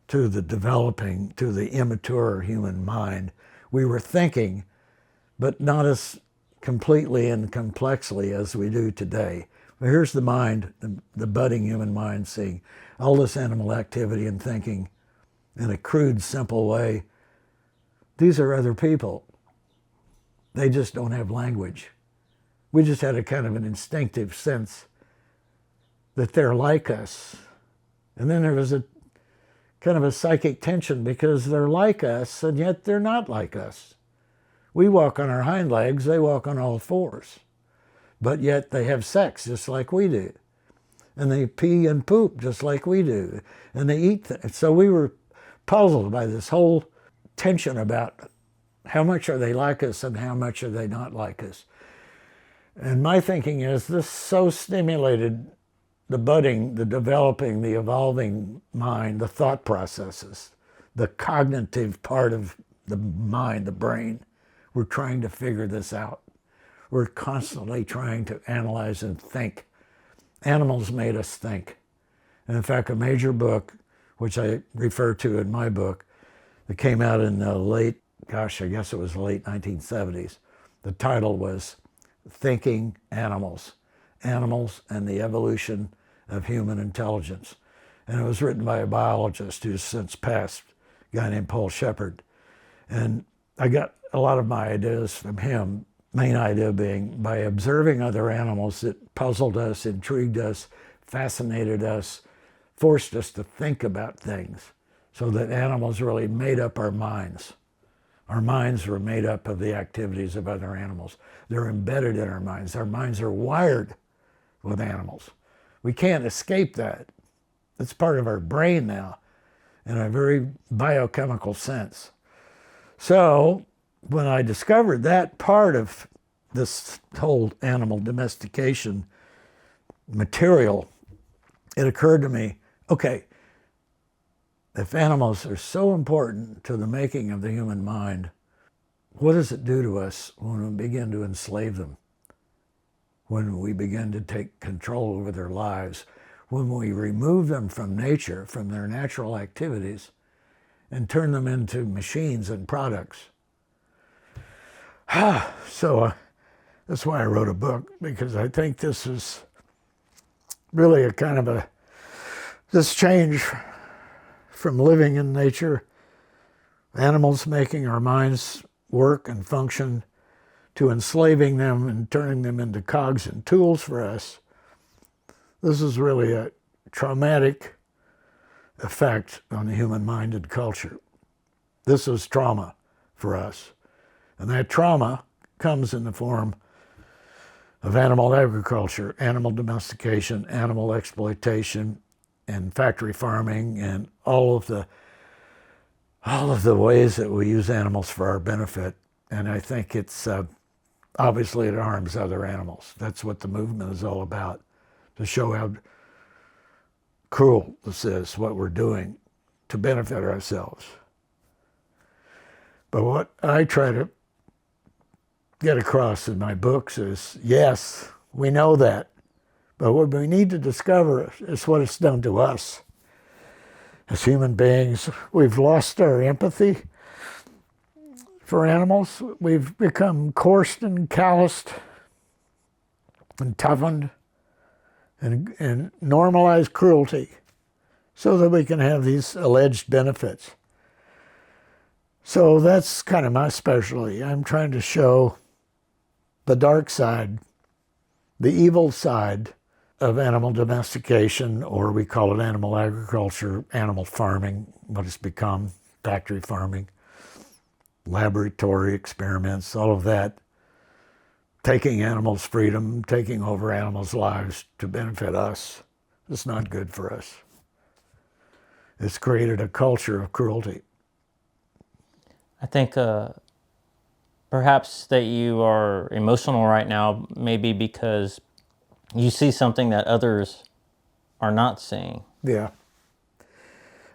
to the immature human mind. We were thinking, but not as completely and complexly as we do today. But here's the mind, the budding human mind, seeing all this animal activity and thinking in a crude, simple way, these are other people. They just don't have language. We just had a kind of an instinctive sense that they're like us. And then there was a kind of a psychic tension because they're like us and yet they're not like us. We walk on our hind legs, they walk on all fours. but yet they have sex just like we do. And they pee and poop just like we do. And they eat things. So we were puzzled by this whole tension about how much are they like us and how much are they not like us. And my thinking is this so stimulated the budding, the developing, the evolving mind, the thought processes, the cognitive part of the mind, the brain. We're trying to figure this out. We're constantly trying to analyze and think. Animals made us think. And in fact, a major book, which I refer to in my book, that came out in the late, I guess it was the late 1970s. The title was Thinking Animals, Animals and the Evolution of Human Intelligence. And it was written by a biologist who's since passed, a guy named Paul Shepard. And I got a lot of my ideas from him, main idea being by observing other animals that puzzled us, intrigued us, fascinated us, forced us to think about things, so that animals really made up our minds. Our minds were made up of the activities of other animals. They're embedded in our minds. Our minds are wired with animals. We can't escape that. It's part of our brain now in a very biochemical sense. So when I discovered that part of this whole animal domestication material, it occurred to me, okay, if animals are so important to the making of the human mind, what does it do to us when we begin to enslave them? When we begin to take control over their lives? When we remove them from nature, from their natural activities, and turn them into machines and products? So that's why I wrote a book, because I think this is really a kind of this change from living in nature, animals making our minds work and function, to enslaving them and turning them into cogs and tools for us. This is really a traumatic effect on the human mind and culture. This is trauma for us. And that trauma comes in the form of animal agriculture, animal domestication, animal exploitation, and factory farming, and all of the ways that we use animals for our benefit. And I think it's obviously it harms other animals. That's what the movement is all about, to show how cruel this is, what we're doing to benefit ourselves. But what I try to get across in my books is, yes, we know that, but what we need to discover is what it's done to us. As human beings, we've lost our empathy for animals. We've become coarse and calloused and toughened and normalized cruelty so that we can have these alleged benefits. So that's kind of my specialty. I'm trying to show the dark side, the evil side of animal domestication, or we call it animal agriculture, animal farming, what it's become, factory farming, laboratory experiments, all of that, taking animals' freedom, taking over animals' lives to benefit us. It's not good for us. It's created a culture of cruelty. I think perhaps that you are emotional right now, maybe because you see something that others are not seeing. Yeah.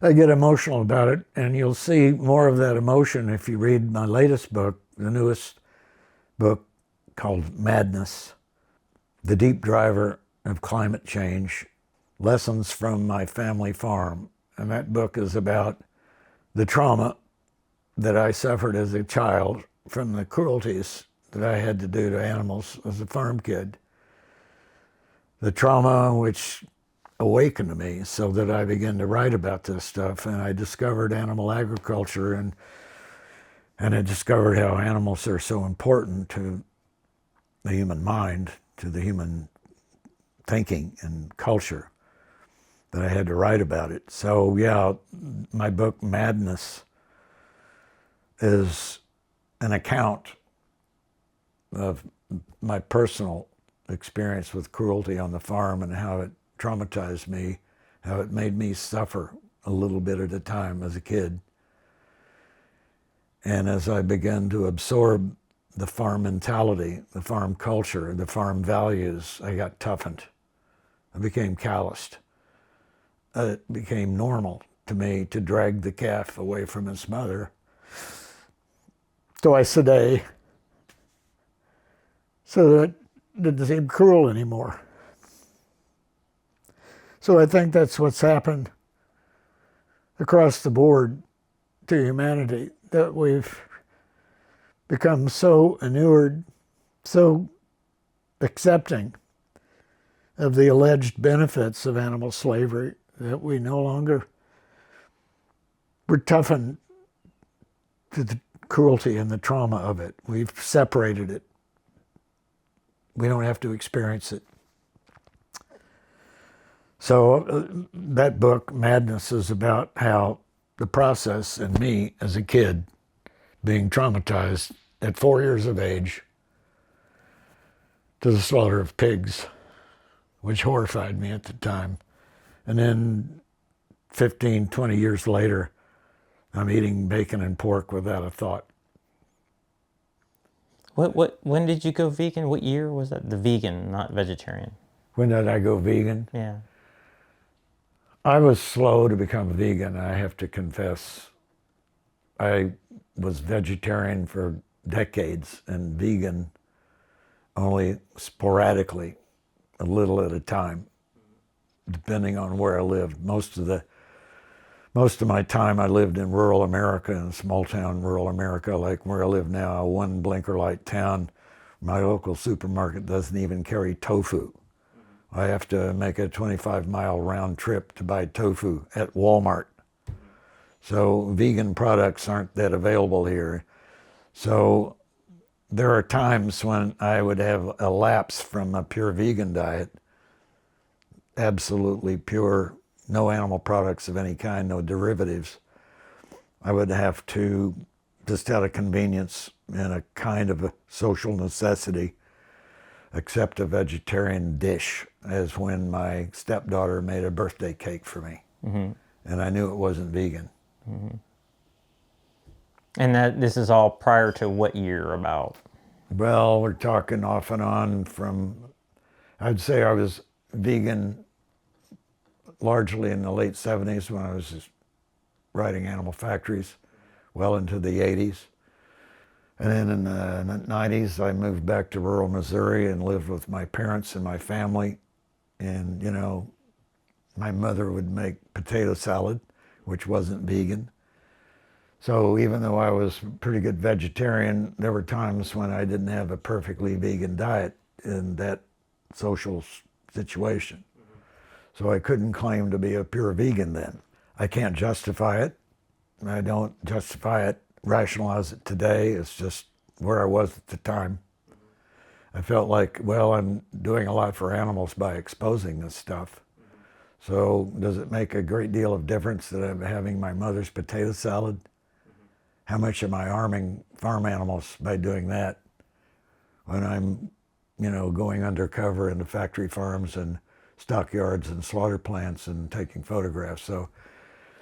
I get emotional about it, and you'll see more of that emotion if you read my latest book, the newest book called Madness, The Deep Driver of Climate Change, Lessons from My Family Farm. And that book is about the trauma that I suffered as a child from the cruelties that I had to do to animals as a farm kid. The trauma which awakened me so that I began to write about this stuff, and I discovered animal agriculture, and I discovered how animals are so important to the human mind, to the human thinking and culture, that I had to write about it. So yeah, my book Madness is an account of my personal experience with cruelty on the farm and how it traumatized me, how it made me suffer a little bit at a time as a kid. And as I began to absorb the farm mentality, the farm culture, the farm values, I got toughened. I became calloused. It became normal to me to drag the calf away from its mother twice a day so that it didn't seem cruel anymore. So I think that's what's happened across the board to humanity, that we've become so inured, so accepting of the alleged benefits of animal slavery that we no longer, we're toughened to the cruelty and the trauma of it. We've separated it. We don't have to experience it. So that book, Madness, is about how the process in me as a kid being traumatized at 4 years of age to the slaughter of pigs, which horrified me at the time. And then 15, 20 years later, I'm eating bacon and pork without a thought. When did you go vegan? What year was that? The vegan, not vegetarian. When did I go vegan? Yeah. I was slow to become vegan, I have to confess. I was vegetarian for decades and vegan only sporadically, a little at a time, depending on where I lived. Most of my time I lived in rural America, in small town rural America, like where I live now, a one blinker light town. My local supermarket doesn't even carry tofu. I have to make a 25-mile round trip to buy tofu at Walmart. So vegan products aren't that available here. So there are times when I would have a lapse from a pure vegan diet, absolutely pure, no animal products of any kind, no derivatives. I would have to, just out of convenience and a kind of a social necessity, accept a vegetarian dish, as when my stepdaughter made a birthday cake for me. Mm-hmm. And I knew it wasn't vegan. Mm-hmm. And this is all prior to what year about? Well, we're talking off and on from, I'd say I was vegan largely in the late 70s when I was writing Animal Factories, well into the 80s. And then in the 90s, I moved back to rural Missouri and lived with my parents and my family. And, you know, my mother would make potato salad, which wasn't vegan. So even though I was a pretty good vegetarian, there were times when I didn't have a perfectly vegan diet in that social situation. So I couldn't claim to be a pure vegan then. I can't justify it. I don't justify it, rationalize it today. It's just where I was at the time. I felt like, well, I'm doing a lot for animals by exposing this stuff. So does it make a great deal of difference that I'm having my mother's potato salad? How much am I harming farm animals by doing that when I'm, you know, going undercover into factory farms and stockyards and slaughter plants and taking photographs?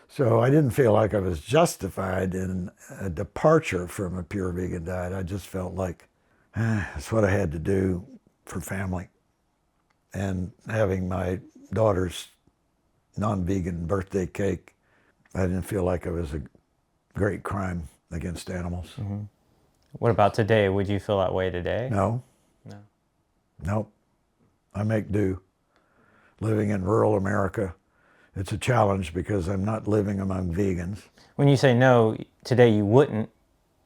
So I didn't feel like I was justified in a departure from a pure vegan diet. I just felt like it's what I had to do for family. And having my daughter's non-vegan birthday cake, I didn't feel like it was a great crime against animals. Mm-hmm. What about today? Would you feel that way today? No. No. Nope. I make do. Living in rural America, it's a challenge because I'm not living among vegans. When you say no, today you wouldn't,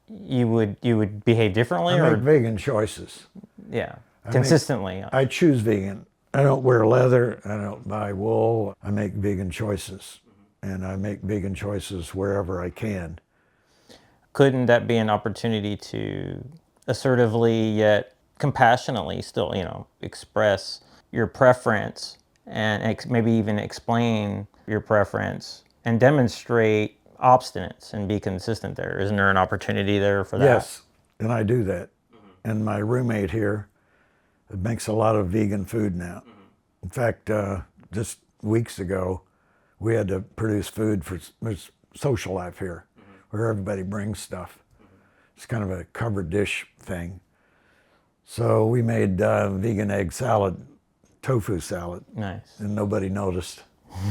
you would behave differently? I make vegan choices. Yeah, consistently. I choose vegan. I don't wear leather. I don't buy wool. I make vegan choices. And I make vegan choices wherever I can. Couldn't that be an opportunity to assertively yet compassionately still, you know, express your preference and maybe even explain your preference and demonstrate obstinance and be consistent there? Isn't there an opportunity there for that? Yes, and I do that. And my roommate here, makes a lot of vegan food now. In fact, just weeks ago, we had to produce food for there's social life here, where everybody brings stuff. It's kind of a covered dish thing. So we made vegan egg salad, tofu salad. Nice. And nobody noticed.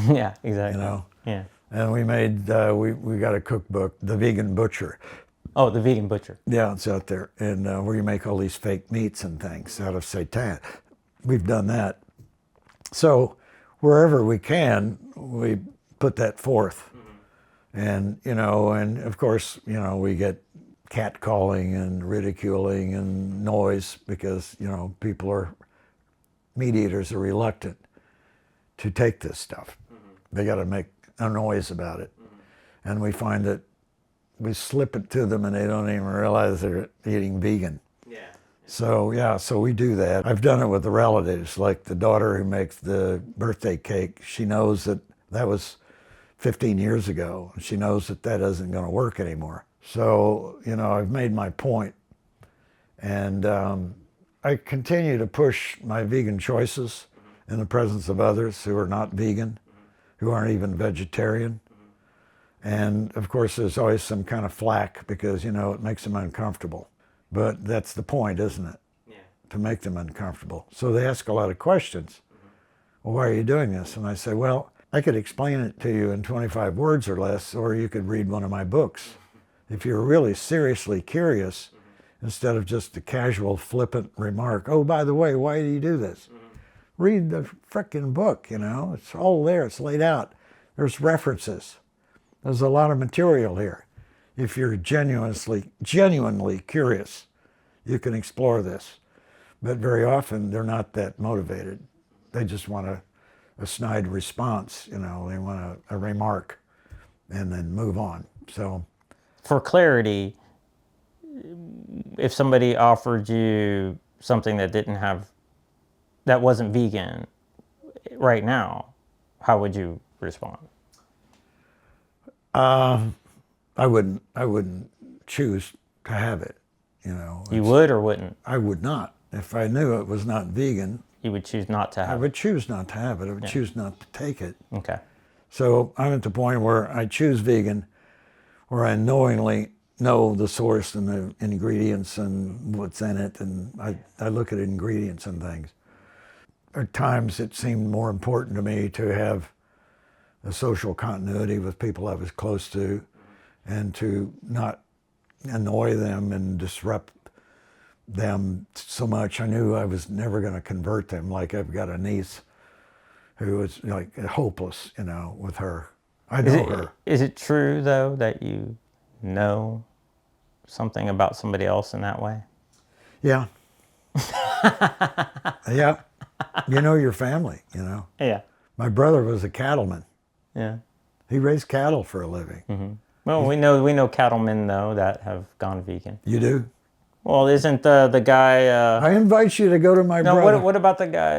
Yeah, exactly. You know? Yeah. And we made, we got a cookbook, The Vegan Butcher. Oh, The Vegan Butcher. Yeah, it's out there. And where you make all these fake meats and things out of seitan. We've done that. So wherever we can, we put that forth. And, you know, and of course, you know, we get catcalling and ridiculing and noise because, you know, meat eaters are reluctant to take this stuff. They got to make a noise about it. And we find that we slip it to them and they don't even realize they're eating vegan. Yeah. So, yeah, so we do that. I've done it with the relatives, like the daughter who makes the birthday cake. She knows that that was 15 years ago. She knows that that isn't going to work anymore. So, you know, I've made my point. And I continue to push my vegan choices in the presence of others who are not vegan, who aren't even vegetarian. And of course, there's always some kind of flack because, you know, it makes them uncomfortable. But that's the point, isn't it? Yeah. To make them uncomfortable. So they ask a lot of questions. Well, why are you doing this? And I say, well, I could explain it to you in 25 words or less, or you could read one of my books. If you're really seriously curious, instead of just a casual, flippant remark, oh, by the way, why do you do this? Read the frickin' book, you know. It's all there. It's laid out. There's references. There's a lot of material here. If you're genuinely curious, you can explore this. But very often, they're not that motivated. They just want a snide response, you know. They want a remark and then move on. So, for clarity, if somebody offered you something that wasn't vegan right now, how would you respond? I wouldn't choose to have it, you know. You would or wouldn't? I would not. If I knew it was not vegan, you would choose not to have it? I would choose not to have it. I would choose not to take it. Okay. So I'm at the point where I choose vegan, where I knowingly know the source and the ingredients and what's in it, and I look at ingredients and things. At times it seemed more important to me to have a social continuity with people I was close to and to not annoy them and disrupt them so much. I knew I was never going to convert them. Like I've got a niece who is like hopeless, you know, with her. I know her. Is it true though that you know something about somebody else in that way? Yeah. Yeah. You know your family, you know. Yeah. My brother was a cattleman. Yeah. He raised cattle for a living. Mm-hmm. Well, we know cattlemen though that have gone vegan. You do? Well, isn't the guy? I invite you to go to my brother. What about the guy?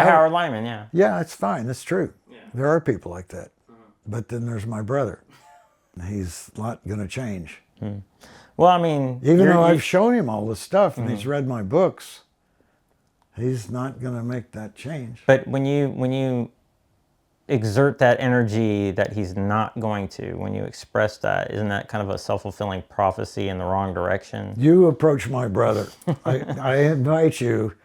Howard Lyman. Yeah. Yeah, it's fine. It's true. Yeah. There are people like that. But then there's my brother. He's not going to change. Well, I mean, even though I've shown him all this stuff and he's read my books, he's not going to make that change. But when you exert that energy that he's not going to, when you express that, isn't that kind of a self-fulfilling prophecy in the wrong direction? You approach my brother. I invite you,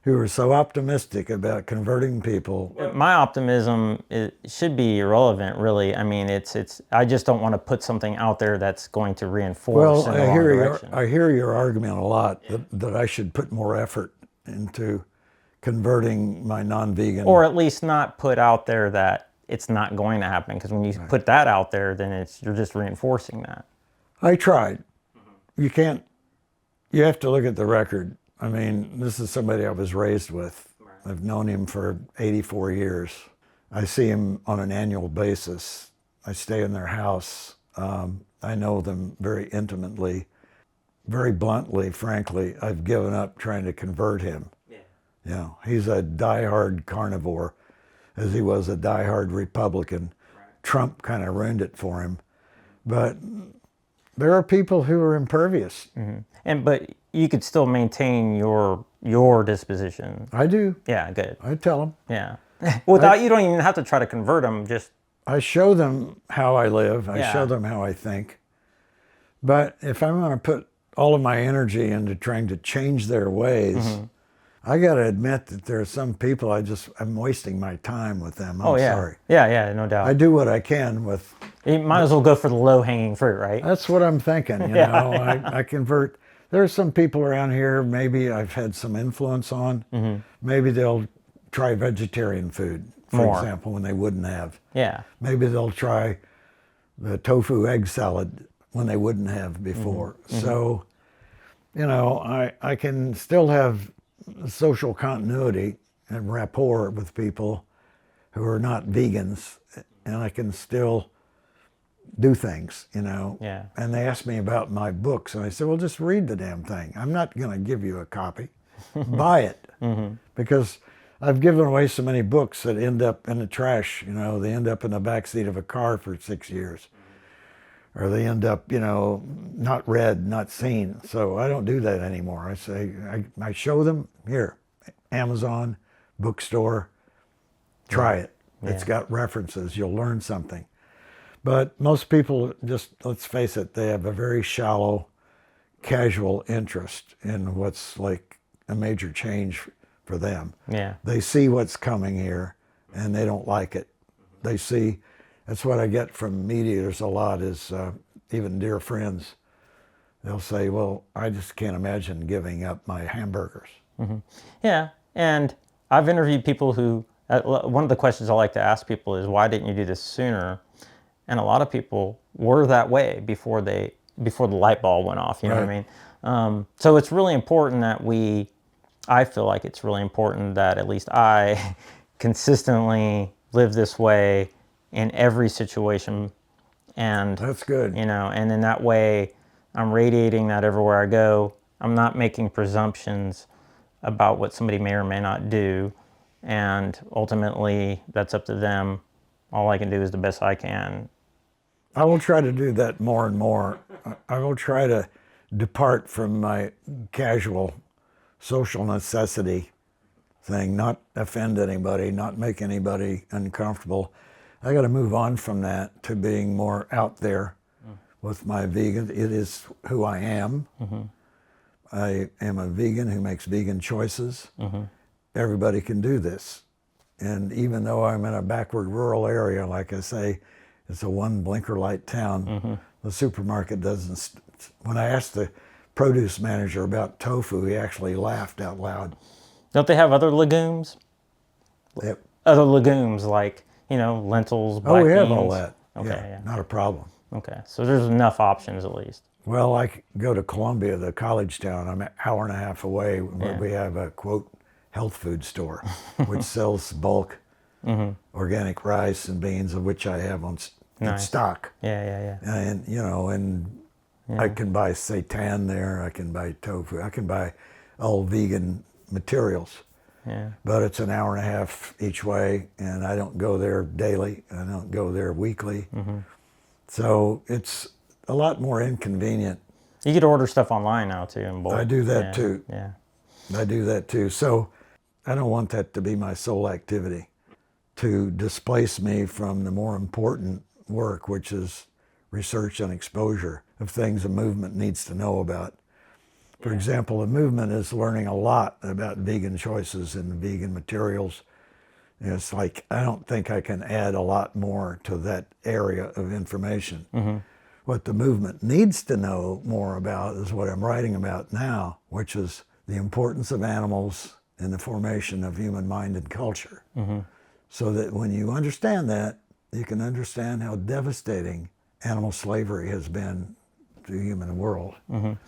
who are so optimistic about converting people. My optimism should be irrelevant, really. I mean, I just don't want to put something out there that's going to reinforce in the wrong direction. I hear your argument a lot that I should put more effort into converting my non-vegan. Or at least not put out there that it's not going to happen, because when you put that out there, then you're just reinforcing that. I tried. You have to look at the record. I mean, this is somebody I was raised with. I've known him for 84 years. I see him on an annual basis. I stay in their house. I know them very intimately. Very bluntly, frankly, I've given up trying to convert him. Yeah, he's a diehard carnivore, as he was a diehard Republican. Right. Trump kind of ruined it for him. But there are people who are impervious. But you could still maintain your disposition. I do. Yeah, good. I tell them. Yeah. Without you don't even have to try to convert them. Just I show them how I live. I Yeah. show them how I think. But if I'm going to put all of my energy into trying to change their ways, I got to admit that there are some people I'm wasting my time with them. I'm yeah, sorry. yeah, no doubt. I do what I can with. You might as well go for the low hanging fruit, right? That's what I'm thinking. You know, I convert. There are some people around here. Maybe I've had some influence on. Maybe they'll try vegetarian food, for example, when they wouldn't have. Yeah. Maybe they'll try the tofu egg salad when they wouldn't have before. So, you know, I can still have social continuity and rapport with people who are not vegans, and I can still do things, you know. Yeah. And they ask me about my books, and I say, well, just read the damn thing. I'm not going to give you a copy. Buy it. Because I've given away so many books that end up in the trash, you know. They end up in the backseat of a car for 6 years. Or they end up, you know, not read, not seen. So I don't do that anymore. I say, I show them, here, Amazon, bookstore, try it. It's got references. You'll learn something. But most people just, let's face it, they have a very shallow, casual interest in what's like a major change for them. Yeah. They see what's coming here and they don't like it. They see, that's what I get from mediators a lot is even dear friends. They'll say, well, I just can't imagine giving up my hamburgers. Yeah. And I've interviewed people who, one of the questions I like to ask people is, why didn't you do this sooner? And a lot of people were that way before the light bulb went off, you know what I mean? So it's really important that I feel like it's really important that at least I consistently live this way in every situation. And That's good. you know, and in that way I'm radiating that everywhere I go. I'm not making presumptions about what somebody may or may not do, and ultimately that's up to them. All I can do is the best I can. I will try to do that more and more. I will try to depart from my casual social necessity thing, not offend anybody, not make anybody uncomfortable. I got to move on from that to being more out there with my vegan. It is who I am. I am a vegan who makes vegan choices. Everybody can do this. And even though I'm in a backward rural area, like I say, it's a one blinker light town, the supermarket doesn't, when I asked the produce manager about tofu, he actually laughed out loud. Don't they have other legumes? Yep. Other legumes like, you know, lentils, black We have beans? all that. Okay, Yeah, not a problem. Okay, so there's enough options at least. Well, I go to Columbia, the college town. I'm an hour and a half away where we have a, quote, health food store, which sells bulk organic rice and beans, of which I have on in stock. Yeah. And, you know, and I can buy seitan there. I can buy tofu. I can buy all vegan materials. Yeah. But it's an hour and a half each way, and I don't go there daily. I don't go there weekly. So it's a lot more inconvenient. You could order stuff online now too in bulk. I do that too. Yeah. I do that too. So I don't want that to be my sole activity, to displace me from the more important work, which is research and exposure of things a movement needs to know about. For example, a movement is learning a lot about vegan choices and vegan materials. And it's like, I don't think I can add a lot more to that area of information. What the movement needs to know more about is what I'm writing about now, which is the importance of animals in the formation of human mind and culture. So that when you understand that, you can understand how devastating animal slavery has been to the human world. And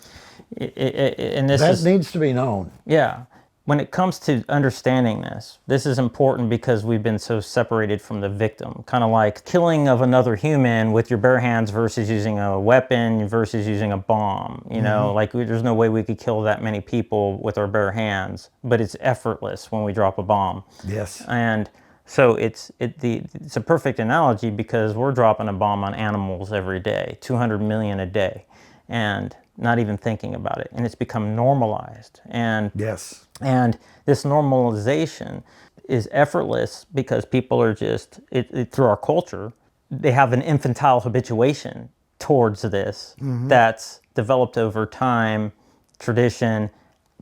this That needs to be known. Yeah. When it comes to understanding this is important because we've been so separated from the victim. Kind of like killing of another human with your bare hands versus using a weapon versus using a bomb. You know, like there's no way we could kill that many people with our bare hands, but it's effortless when we drop a bomb. Yes. And So it's a perfect analogy because we're dropping a bomb on animals every day, 200 million a day, and not even thinking about it. And it's become normalized. And Yes. and this normalization is effortless because people are just, through our culture, they have an infantile habituation towards this that's developed over time, tradition,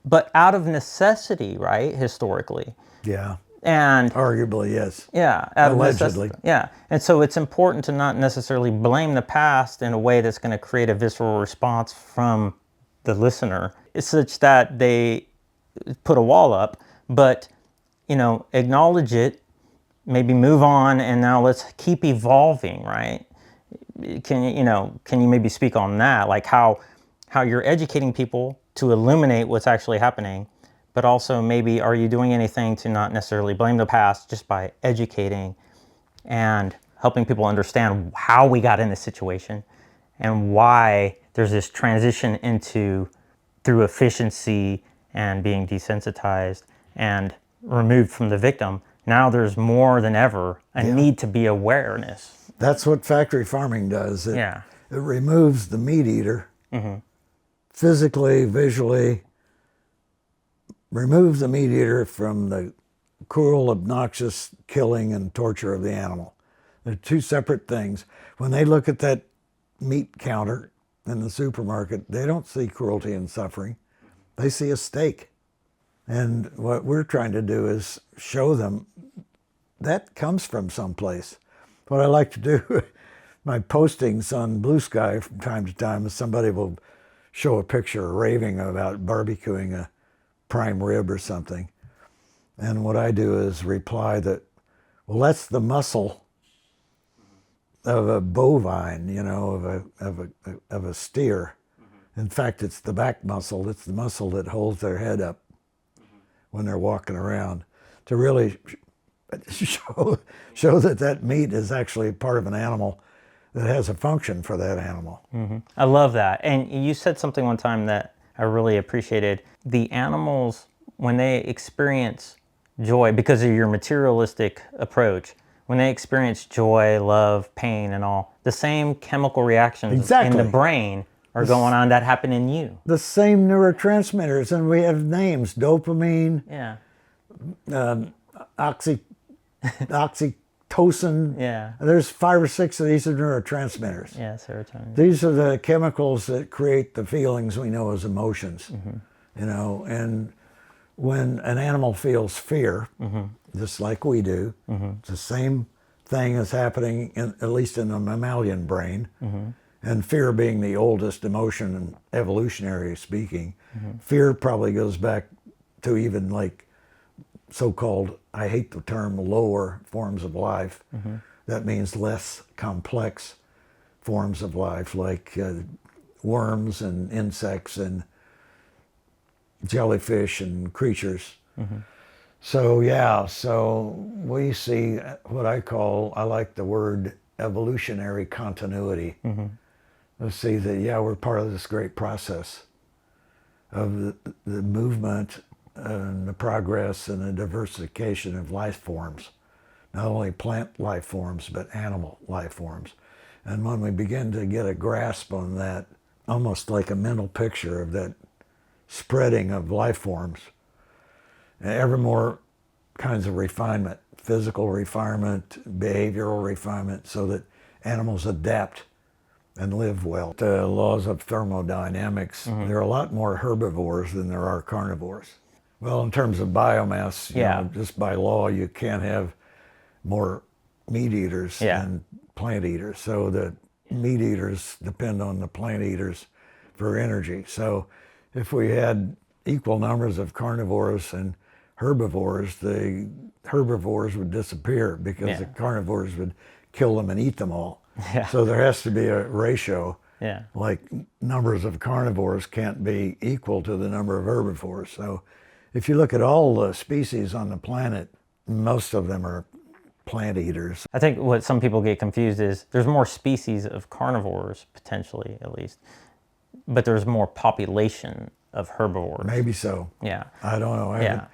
but out of necessity, right? Historically. Yeah. And Arguably, yes. yeah, out of Allegedly. necessity. Yeah. And so it's important to not necessarily blame the past in a way that's going to create a visceral response from the listener. It's such that they put a wall up, but, acknowledge it, maybe move on, and now let's keep evolving, right? Can you maybe speak on that? Like how you're educating people to illuminate what's actually happening, but also maybe are you doing anything to not necessarily blame the past just by educating and helping people understand how we got in this situation and why there's this transition into through efficiency and being desensitized and removed from the victim. Now there's more than ever a need to be awareness. That's what factory farming does. It removes the meat eater physically, visually, removes the meat eater from the cruel, obnoxious killing and torture of the animal. They're two separate things. When they look at that meat counter in the supermarket, they don't see cruelty and suffering. They see a steak. And what we're trying to do is show them that comes from someplace. What I like to do, my postings on Blue Sky from time to time, is somebody will show a picture raving about barbecuing a prime rib or something. And what I do is reply that, well, that's the muscle of a bovine, of a steer. In fact, it's the back muscle. It's the muscle that holds their head up when they're walking around, to really show that meat is actually part of an animal that has a function for that animal. I love that. And you said something one time that I really appreciated. The animals, when they experience joy, because of your materialistic approach, when they experience joy, love, pain, and all, the same chemical reactions in the brain are going on that happen in you. The same neurotransmitters, and we have names: dopamine, oxytocin. Yeah. There's 5 or 6 of these are neurotransmitters. Yeah, serotonin. These are the chemicals that create the feelings we know as emotions. And when an animal feels fear, just like we do, it's the same thing is happening, at least in the mammalian brain. And fear being the oldest emotion, and evolutionary speaking, fear probably goes back to even like so-called, I hate the term, lower forms of life. That means less complex forms of life, like worms and insects and jellyfish and creatures. So we see what I like the word evolutionary continuity. Let's see that, we're part of this great process of the movement and the progress and the diversification of life forms, not only plant life forms, but animal life forms. And when we begin to get a grasp on that, almost like a mental picture of that spreading of life forms, and ever more kinds of refinement, physical refinement, behavioral refinement, so that animals adapt and live well. The laws of thermodynamics, there are a lot more herbivores than there are carnivores. Well, in terms of biomass, just by law, you can't have more meat eaters than plant eaters. So the meat eaters depend on the plant eaters for energy. So if we had equal numbers of carnivores and herbivores, the herbivores would disappear because the carnivores would kill them and eat them all. So there has to be a ratio. Like numbers of carnivores can't be equal to the number of herbivores. So if you look at all the species on the planet, most of them are plant eaters. I think what some people get confused is there's more species of carnivores, potentially at least, but there's more population of herbivores. Maybe so. Yeah. I don't know.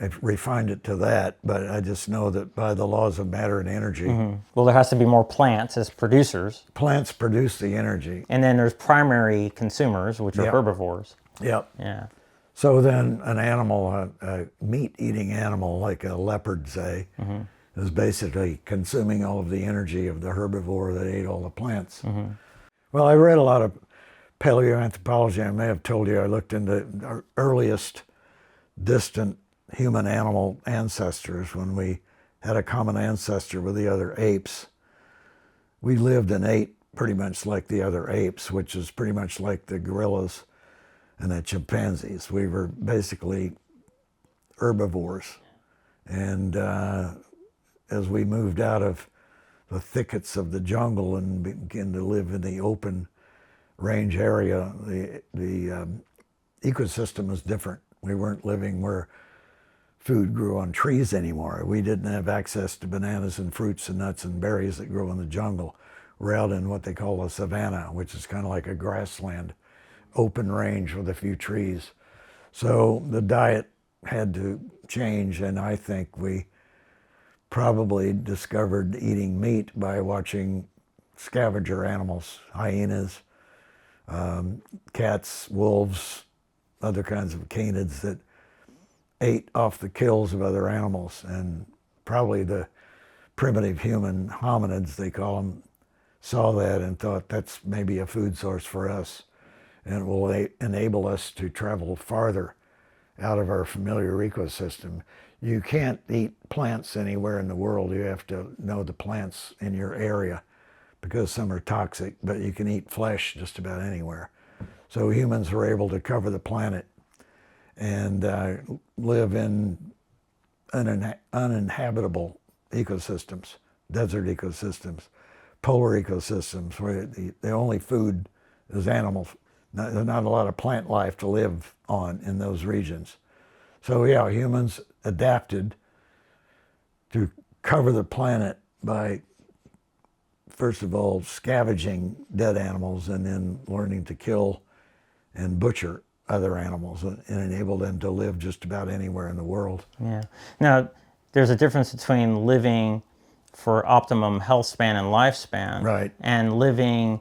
I've refined it to that, but I just know that by the laws of matter and energy, Well, there has to be more plants as producers, plants produce the energy. and then there's primary consumers, which are Yep. herbivores. Yep. Yeah. So then an animal, a meat-eating animal like a leopard, say, is basically consuming all of the energy of the herbivore that ate all the plants. Well, I read a lot of paleoanthropology. I may have told you I looked into our earliest distant human-animal ancestors when we had a common ancestor with the other apes. We lived and ate pretty much like the other apes, which is pretty much like the gorillas and the chimpanzees. We were basically herbivores. And as we moved out of the thickets of the jungle and began to live in the open range area, the ecosystem was different. We weren't living where food grew on trees anymore. We didn't have access to bananas and fruits and nuts and berries that grow in the jungle. We're out in what they call a savanna, which is kind of like a grassland, open range with a few trees. So the diet had to change, and I think we probably discovered eating meat by watching scavenger animals, hyenas, cats, wolves, other kinds of canids that ate off the kills of other animals. And probably the primitive human hominids, they call them, saw that and thought that's maybe a food source for us, and it will enable us to travel farther out of our familiar ecosystem. You can't eat plants anywhere in the world. You have to know the plants in your area because some are toxic, but you can eat flesh just about anywhere. So humans were able to cover the planet and live in uninhabitable ecosystems, desert ecosystems, polar ecosystems, where the only food is animals. There's not a lot of plant life to live on in those regions. So yeah, humans adapted to cover the planet by, first of all, scavenging dead animals and then learning to kill and butcher other animals and enable them to live just about anywhere in the world. Yeah. Now, there's a difference between living for optimum health span and lifespan, Right. and living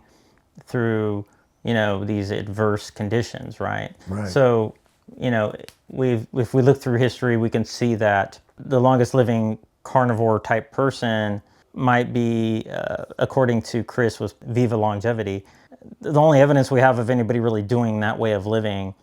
through, these adverse conditions, right? Right. So, if we look through history, we can see that the longest living carnivore type person might be, according to Chris, was Viva Longevity. The only evidence we have of anybody really doing that way of living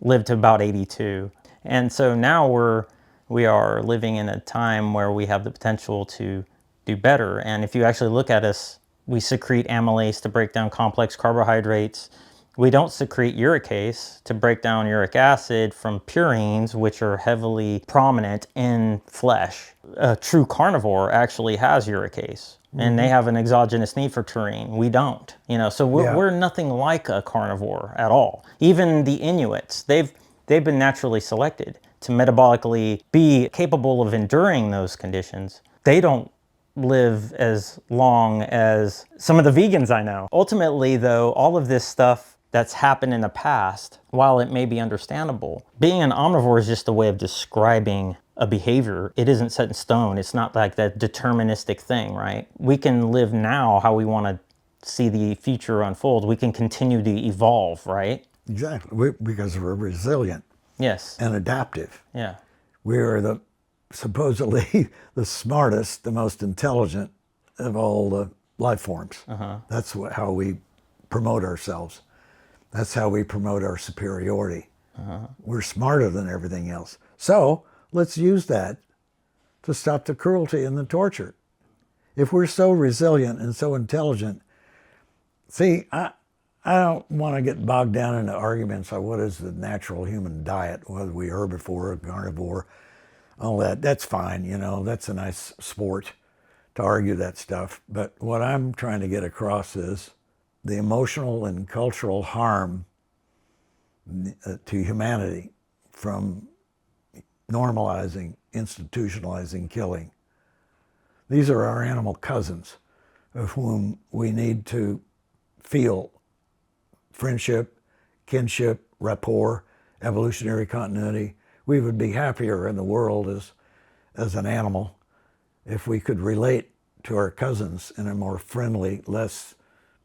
lived to about 82. And so now we are living in a time where we have the potential to do better. And if you actually look at us, we secrete amylase to break down complex carbohydrates. We don't secrete uricase to break down uric acid from purines, which are heavily prominent in flesh. A true carnivore actually has uricase, and they have an exogenous need for taurine. We don't. So we're nothing like a carnivore at all. Even the Inuits, they've been naturally selected to metabolically be capable of enduring those conditions. They don't live as long as some of the vegans I know. Ultimately, though, all of this stuff that's happened in the past, while it may be understandable, being an omnivore is just a way of describing a behavior. It isn't set in stone. It's not like that deterministic thing, right? We can live now how we want to see the future unfold. We can continue to evolve, right? Exactly, because we're resilient Yes. and adaptive. Yeah. We are supposedly the smartest, the most intelligent of all the life forms. That's how we promote ourselves. That's how we promote our superiority. We're smarter than everything else. So let's use that to stop the cruelty and the torture. If we're so resilient and so intelligent, see, I don't want to get bogged down into arguments on what is the natural human diet, whether we herbivore or carnivore, all that. That's fine, that's a nice sport to argue that stuff. But what I'm trying to get across is the emotional and cultural harm to humanity from normalizing, institutionalizing killing. These are our animal cousins of whom we need to feel friendship, kinship, rapport, evolutionary continuity. we would be happier in the world as an animal if we could relate to our cousins in a more friendly, less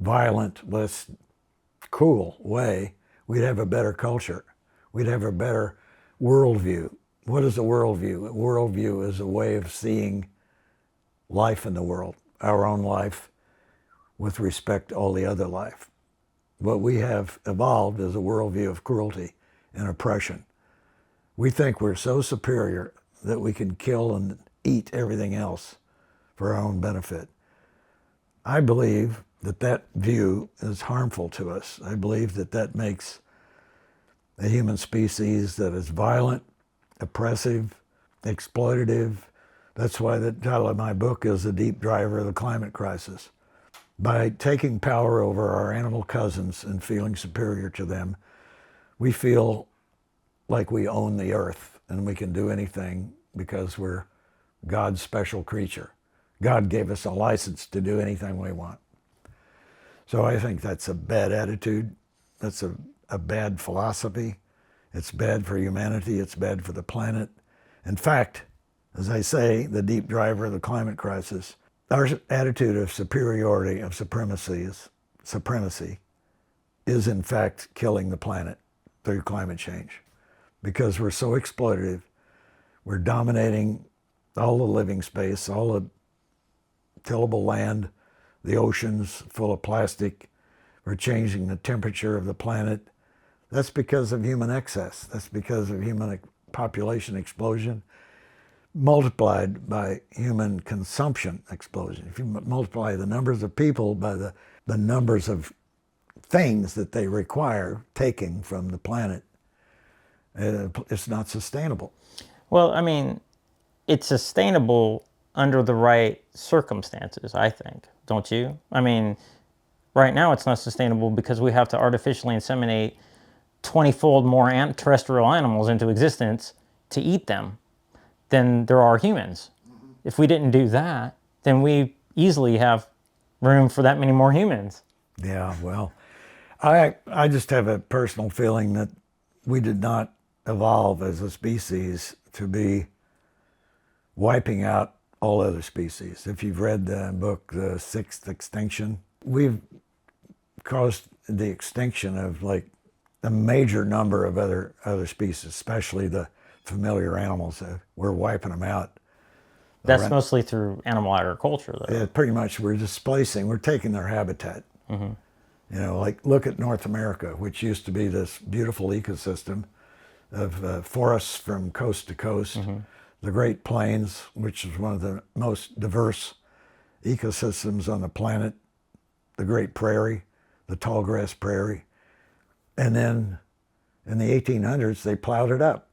violent, less cruel way. We'd have a better culture. We'd have a better worldview. What is a worldview? A worldview is a way of seeing life in the world, our own life, with respect to all the other life. What we have evolved is a worldview of cruelty and oppression. We think we're so superior that we can kill and eat everything else for our own benefit. I believe that that view is harmful to us. I believe that that makes a human species that is violent, oppressive, exploitative. That's why the title of my book is The Deep Driver of the Climate Crisis. By taking power over our animal cousins and feeling superior to them, we feel like we own the earth and we can do anything because we're God's special creature. God gave us a license to do anything we want. So I think that's a bad attitude. That's a bad philosophy. It's bad for humanity. It's bad for the planet. In fact, as I say, the deep driver of the climate crisis, our attitude of superiority, of supremacy is in fact killing the planet through climate change. Because we're so exploitative, we're dominating all the living space, all the tillable land, the oceans full of plastic. We're changing the temperature of the planet. That's because of human excess. That's because of human population explosion multiplied by human consumption explosion. If you multiply the numbers of people by the numbers of things that they require taking from the planet, it's not sustainable. Well, I mean, it's sustainable under the right circumstances, I think, don't you? I mean, right now it's not sustainable because we have to artificially inseminate 20-fold more terrestrial animals into existence to eat them than there are humans. If we didn't do that, then we easily have room for that many more humans. Yeah, well, I just have a personal feeling that we did not evolve as a species to be wiping out all other species. If you've read the book, The Sixth Extinction, we've caused the extinction of like a major number of other species, especially the familiar animals. We're wiping them out. That's mostly through animal agriculture, though. Yeah, pretty much we're taking their habitat. Mm-hmm. You know, like look at North America, which used to be this beautiful ecosystem of forests from coast to coast, mm-hmm. the Great Plains, which is one of the most diverse ecosystems on the planet, the Great Prairie, the tall grass prairie. And then in the 1800s, they plowed it up.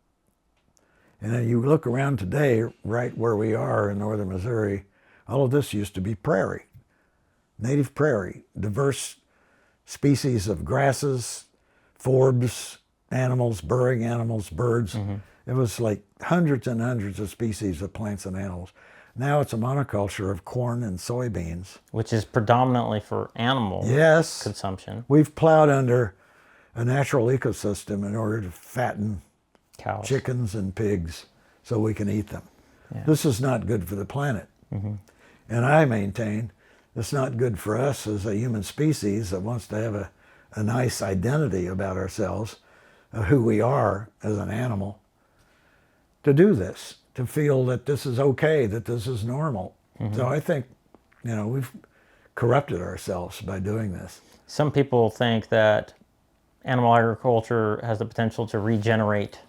And then you look around today, right where we are in northern Missouri, all of this used to be prairie, native prairie, diverse species of grasses, forbs, animals, burrowing animals, birds. Mm-hmm. It was like hundreds and hundreds of species of plants and animals. Now it's a monoculture of corn and soybeans. Which is predominantly for animal consumption. We've plowed under a natural ecosystem in order to fatten cows, chickens and pigs so we can eat them. Yeah. This is not good for the planet. Mm-hmm. And I maintain it's not good for us as a human species that wants to have a nice identity about ourselves, of who we are as an animal, to do this, to feel that this is okay, that this is normal. Mm-hmm. So I think, we've corrupted ourselves by doing this. Some people think that animal agriculture has the potential to regenerate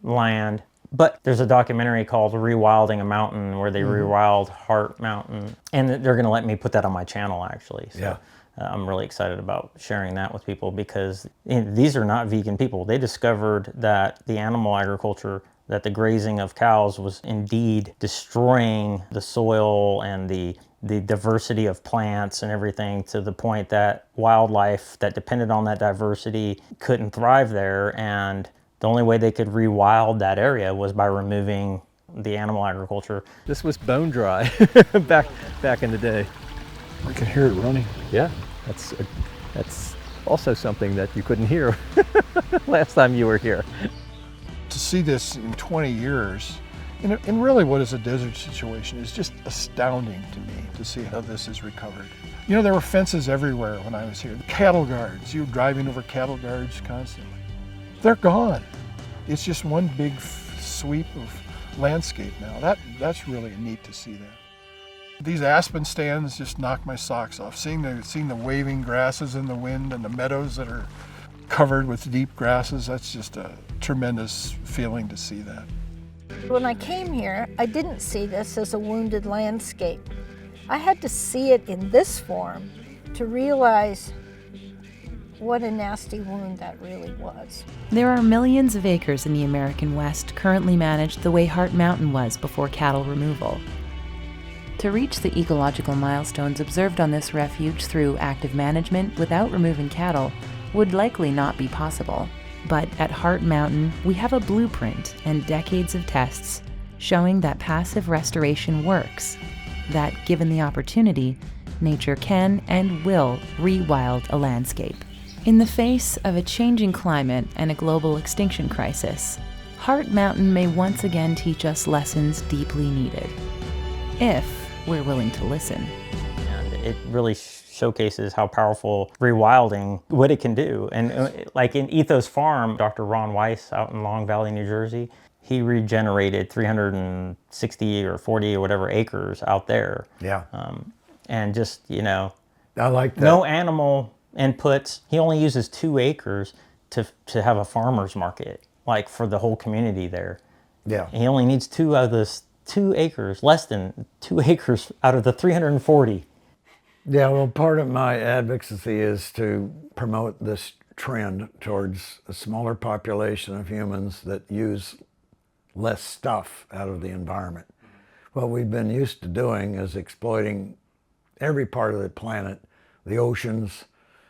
land, but there's a documentary called Rewilding a Mountain where they rewild Hart Mountain, and they're going to let me put that on my channel, actually. So, yeah. I'm really excited about sharing that with people because these are not vegan people. They discovered that the animal agriculture, that the grazing of cows was indeed destroying the soil and the diversity of plants and everything, to the point that wildlife that depended on that diversity couldn't thrive there. And the only way they could rewild that area was by removing the animal agriculture. This was bone dry back in the day. I can hear it running. Yeah, that's also something that you couldn't hear last time you were here. To see this in 20 years. And really what is a desert situation is just astounding to me to see how this is recovered. You know, there were fences everywhere when I was here. Cattle guards, you were driving over cattle guards constantly. They're gone. It's just one big sweep of landscape now. That's really neat to see that. These aspen stands just knock my socks off. Seeing the waving grasses in the wind and the meadows that are covered with deep grasses, that's just a tremendous feeling to see that. When I came here, I didn't see this as a wounded landscape. I had to see it in this form to realize what a nasty wound that really was. There are millions of acres in the American West currently managed the way Heart Mountain was before cattle removal. To reach the ecological milestones observed on this refuge through active management without removing cattle would likely not be possible. But at Heart Mountain, we have a blueprint and decades of tests showing that passive restoration works, that given the opportunity, nature can and will rewild a landscape. In the face of a changing climate and a global extinction crisis, Heart Mountain may once again teach us lessons deeply needed, if we're willing to listen. And it really showcases how powerful rewilding, what it can do. And like in Ethos Farm, Dr. Ron Weiss out in Long Valley, New Jersey, he regenerated 360 or 40 or whatever acres out there. Yeah. And just, you know, I like that. no animal inputs. He only uses 2 acres to have a farmer's market, like for the whole community there. Yeah. And he only needs 2 out of this 2 acres, less than 2 acres out of the 340. Yeah, well, part of my advocacy is to promote this trend towards a smaller population of humans that use less stuff out of the environment. What we've been used to doing is exploiting every part of the planet, the oceans,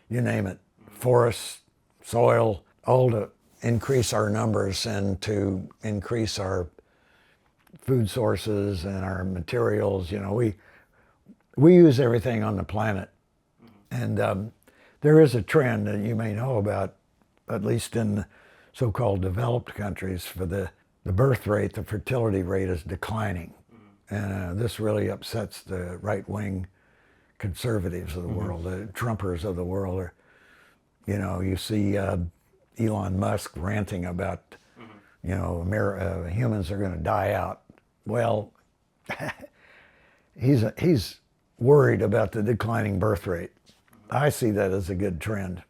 you name it, forests, soil, all to increase our numbers and to increase our food sources and our materials. You know, we use everything on the planet. And there is a trend that you may know about, at least in the so-called developed countries, for the birth rate, the fertility rate is declining. And this really upsets the right-wing conservatives of the world, the Trumpers of the world. Or, you know, you see Elon Musk ranting about, you know, humans are going to die out. Well, he's worried about the declining birth rate. I see that as a good trend.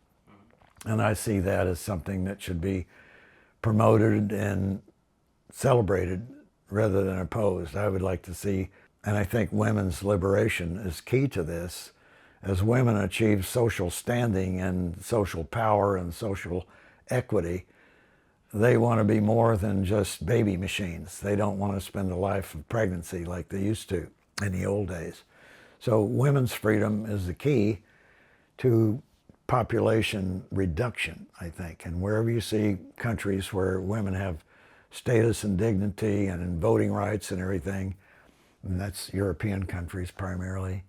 And I see that as something that should be promoted and celebrated rather than opposed. I would like to see, and I think women's liberation is key to this. As women achieve social standing and social power and social equity, they want to be more than just baby machines. They don't want to spend a life of pregnancy like they used to in the old days. So women's freedom is the key to population reduction, I think. And wherever you see countries where women have status and dignity and voting rights and everything, and that's European countries primarily,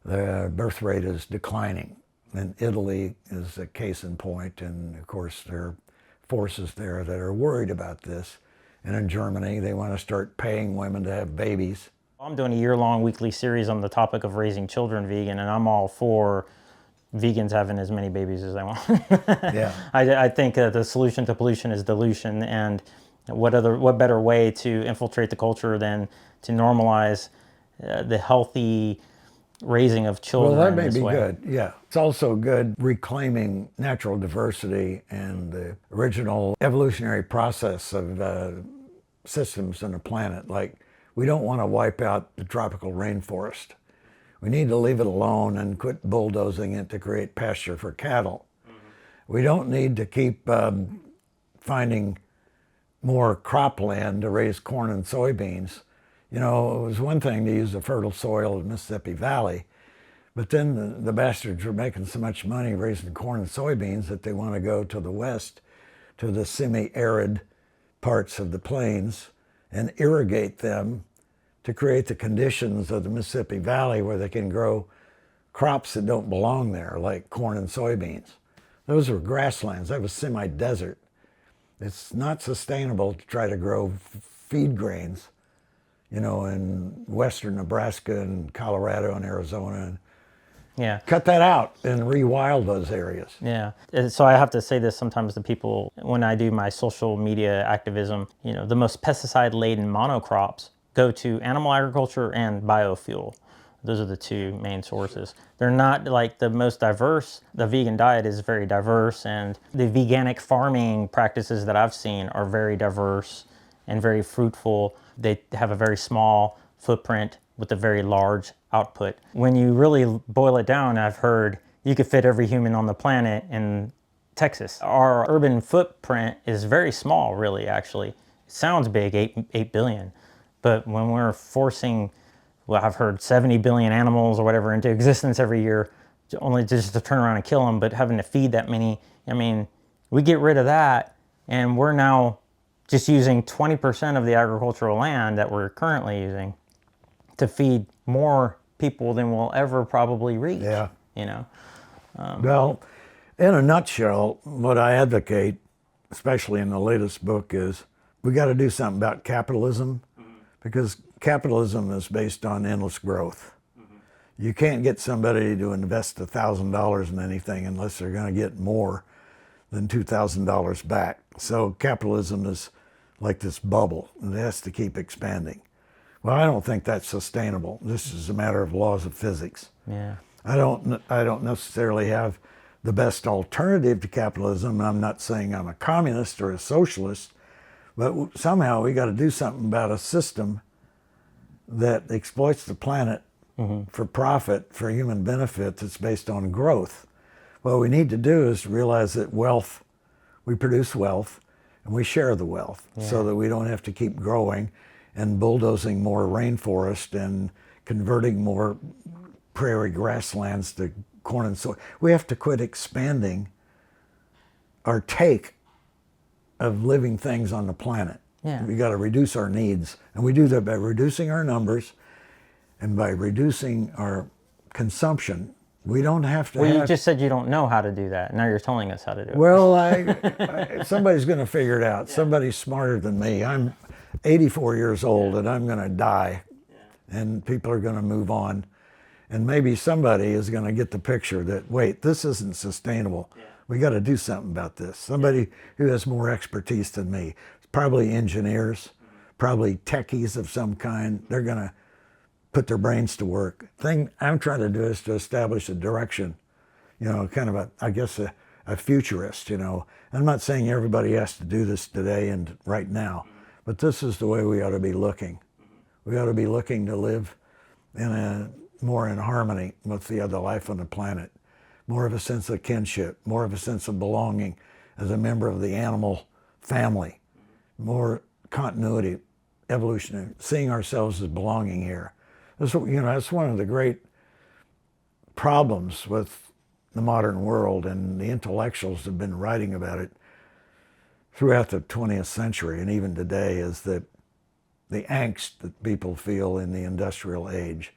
the birth rate is declining. And Italy is a case in point, and of course there are forces there that are worried about this. And in Germany, they want to start paying women to have babies. I'm doing a year-long weekly series on the topic of raising children vegan, and I'm all for vegans having as many babies as they want. Yeah. I think the solution to pollution is dilution, and what better way to infiltrate the culture than to normalize the healthy raising of children. Well, that may this be way. good, yeah. It's also good reclaiming natural diversity and the original evolutionary process of systems on the planet. Like, we don't want to wipe out the tropical rainforest. We need to leave it alone and quit bulldozing it to create pasture for cattle. We don't need to keep finding more cropland to raise corn and soybeans. You know, it was one thing to use the fertile soil of the Mississippi Valley, but then the bastards were making so much money raising corn and soybeans that they want to go to the west, to the semi-arid parts of the plains, and irrigate them to create the conditions of the Mississippi Valley where they can grow crops that don't belong there, like corn and soybeans. Those were grasslands. That was semi-desert. It's not sustainable to try to grow feed grains, you know, in western Nebraska and Colorado and Arizona. Yeah. Cut that out and rewild those areas. Yeah. So I have to say this sometimes to people when I do my social media activism, you know, the most pesticide-laden monocrops go to animal agriculture and biofuel. Those are the two main sources. They're not like the most diverse. The vegan diet is very diverse, and the veganic farming practices that I've seen are very diverse and very fruitful. They have a very small footprint with a very large output. When you really boil it down, I've heard you could fit every human on the planet in Texas. Our urban footprint is very small, really, actually. It sounds big, 8 billion. But when we're forcing, well, I've heard 70 billion animals or whatever into existence every year, only just to turn around and kill them, but having to feed that many, I mean, we get rid of that, and we're now just using 20% of the agricultural land that we're currently using to feed more people than we'll ever probably reach. Yeah. You know? Well, in a nutshell, what I advocate, especially in the latest book, is we got to do something about capitalism, because capitalism is based on endless growth. You can't get somebody to invest $1,000 in anything unless they're going to get more than $2,000 back. So capitalism is like this bubble, and it has to keep expanding. Well, I don't think that's sustainable. This is a matter of laws of physics. Yeah. I don't necessarily have the best alternative to capitalism. I'm not saying I'm a communist or a socialist, but somehow we got to do something about a system that exploits the planet for profit, for human benefit, that's based on growth. What we need to do is realize that wealth, we produce wealth, and we share the wealth, so that we don't have to keep growing and bulldozing more rainforest and converting more prairie grasslands to corn and soy. We have to quit expanding our take of living things on the planet. Yeah. We got to reduce our needs, and we do that by reducing our numbers and by reducing our consumption. We don't have to Well, have... you just said you don't know how to do that. Now you're telling us how to do it. Well, somebody's going to figure it out. Somebody smarter than me. I'm 84 years old, and I'm going to die, and people are going to move on. And maybe somebody is going to get the picture that, wait, this isn't sustainable. We got to do something about this. Somebody who has more expertise than me. Probably engineers, probably techies of some kind. They're going to put their brains to work. Thing I'm trying to do is to establish a direction, you know, kind of a futurist, you know. I'm not saying everybody has to do this today and right now, but this is the way we ought to be looking. We ought to be looking to live more in harmony with the other life on the planet, more of a sense of kinship, more of a sense of belonging as a member of the animal family, more continuity, evolutionary, seeing ourselves as belonging here. That's one of the great problems with the modern world, and the intellectuals have been writing about it throughout the 20th century and even today, is that the angst that people feel in the industrial age.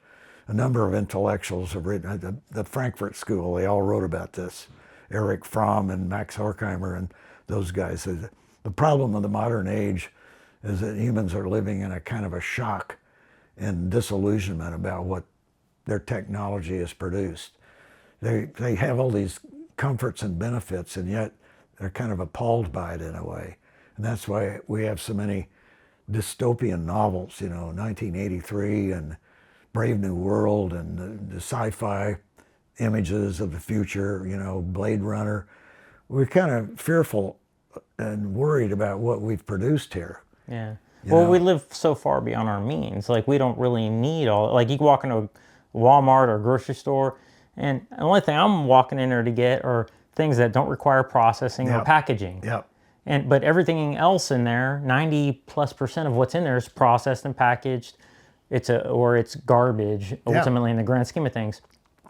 A number of intellectuals have written, the Frankfurt School, they all wrote about this. Erich Fromm and Max Horkheimer and those guys. The problem of the modern age is that humans are living in a kind of a shock and disillusionment about what their technology has produced. They have all these comforts and benefits, and yet they're kind of appalled by it in a way. And that's why we have so many dystopian novels, you know, 1983 and Brave New World, and the sci-fi images of the future, you know, Blade Runner. We're kind of fearful and worried about what we've produced here. Yeah. You Well, know? we live so far beyond our means. Like, we don't really need all, like, you can walk into a Walmart or a grocery store, and the only thing I'm walking in there to get are things that don't require processing or Yep. packaging. Yep. But everything else in there, 90+% of what's in there is processed and packaged. Or it's garbage, ultimately, in the grand scheme of things.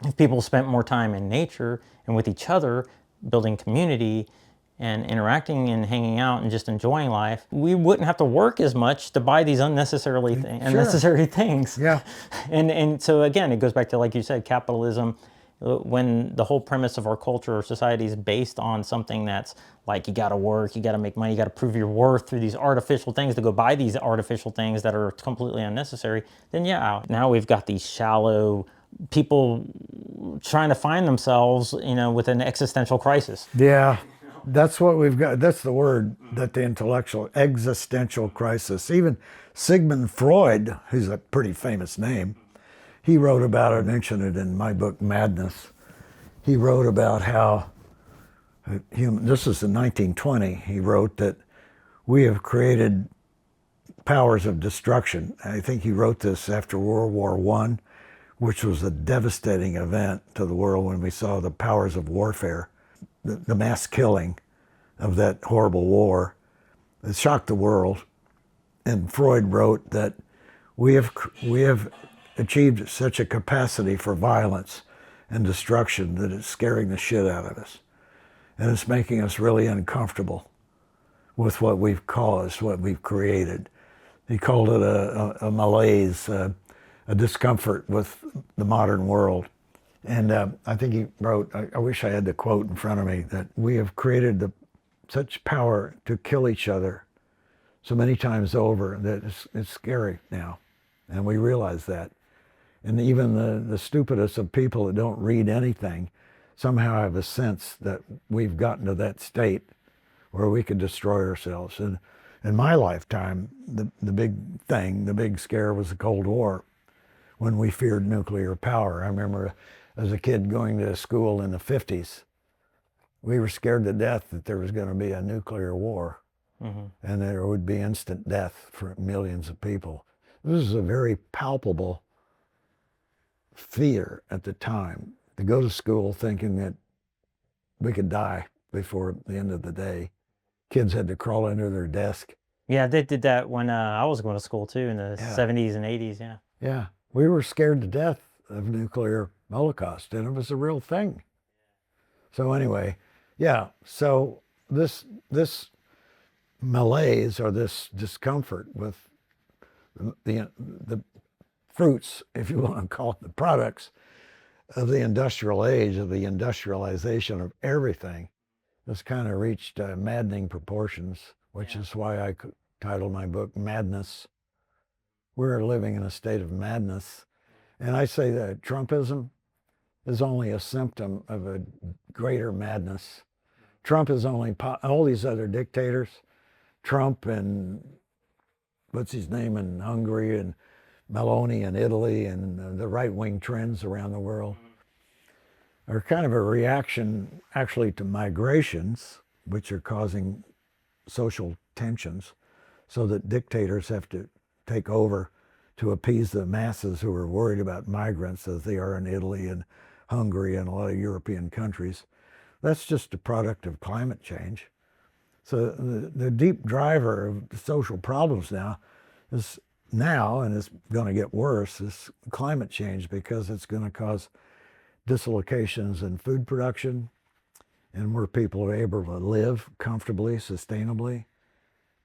If people spent more time in nature and with each other, building community and interacting and hanging out and just enjoying life, we wouldn't have to work as much to buy these unnecessary things. Sure. Yeah. And so again, it goes back to, like you said, capitalism When the whole premise of our culture or society is based on something that's like, you gotta work, you gotta make money, you gotta prove your worth through these artificial things to go buy these artificial things that are completely unnecessary, then yeah, now we've got these shallow people trying to find themselves, with an existential crisis. Yeah, that's what we've got. That's the word that the intellectual existential crisis. Even Sigmund Freud, who's a pretty famous name, he wrote about it, I mentioned it in my book, Madness. He wrote about how, this is in 1920, he wrote that we have created powers of destruction. I think he wrote this after World War I, which was a devastating event to the world when we saw the powers of warfare, the mass killing of that horrible war. It shocked the world. And Freud wrote that we have achieved such a capacity for violence and destruction that it's scaring the shit out of us. And it's making us really uncomfortable with what we've caused, what we've created. He called it a malaise, a discomfort with the modern world. And I think he wrote, I wish I had the quote in front of me, that we have created such power to kill each other so many times over that it's scary now. And we realize that. And even the stupidest of people that don't read anything somehow have a sense that we've gotten to that state where we could destroy ourselves. And in my lifetime, the big thing, the big scare was the Cold War, when we feared nuclear power. I remember as a kid going to school in the 50s, we were scared to death that there was going to be a nuclear war, and there would be instant death for millions of people. This is a very palpable fear at the time, to go to school thinking that we could die before the end of the day. Kids had to crawl under their desk. Yeah, they did that when I was going to school too, in the 70s and 80s, yeah. Yeah, we were scared to death of nuclear holocaust, and it was a real thing. So anyway, yeah, so this malaise or this discomfort with the fruits, if you want to call it the products, of the industrial age, of the industrialization of everything, has kind of reached maddening proportions, which is why I titled my book Madness. We're living in a state of madness. And I say that Trumpism is only a symptom of a greater madness. Trump is only, all these other dictators, Trump and what's his name in Hungary, and Meloni in Italy, and the right-wing trends around the world, are kind of a reaction actually to migrations, which are causing social tensions, so that dictators have to take over to appease the masses who are worried about migrants, as they are in Italy and Hungary and a lot of European countries. That's just a product of climate change. So the deep driver of the social problems now, and it's going to get worse, is climate change, because it's going to cause dislocations in food production and where people are able to live comfortably, sustainably.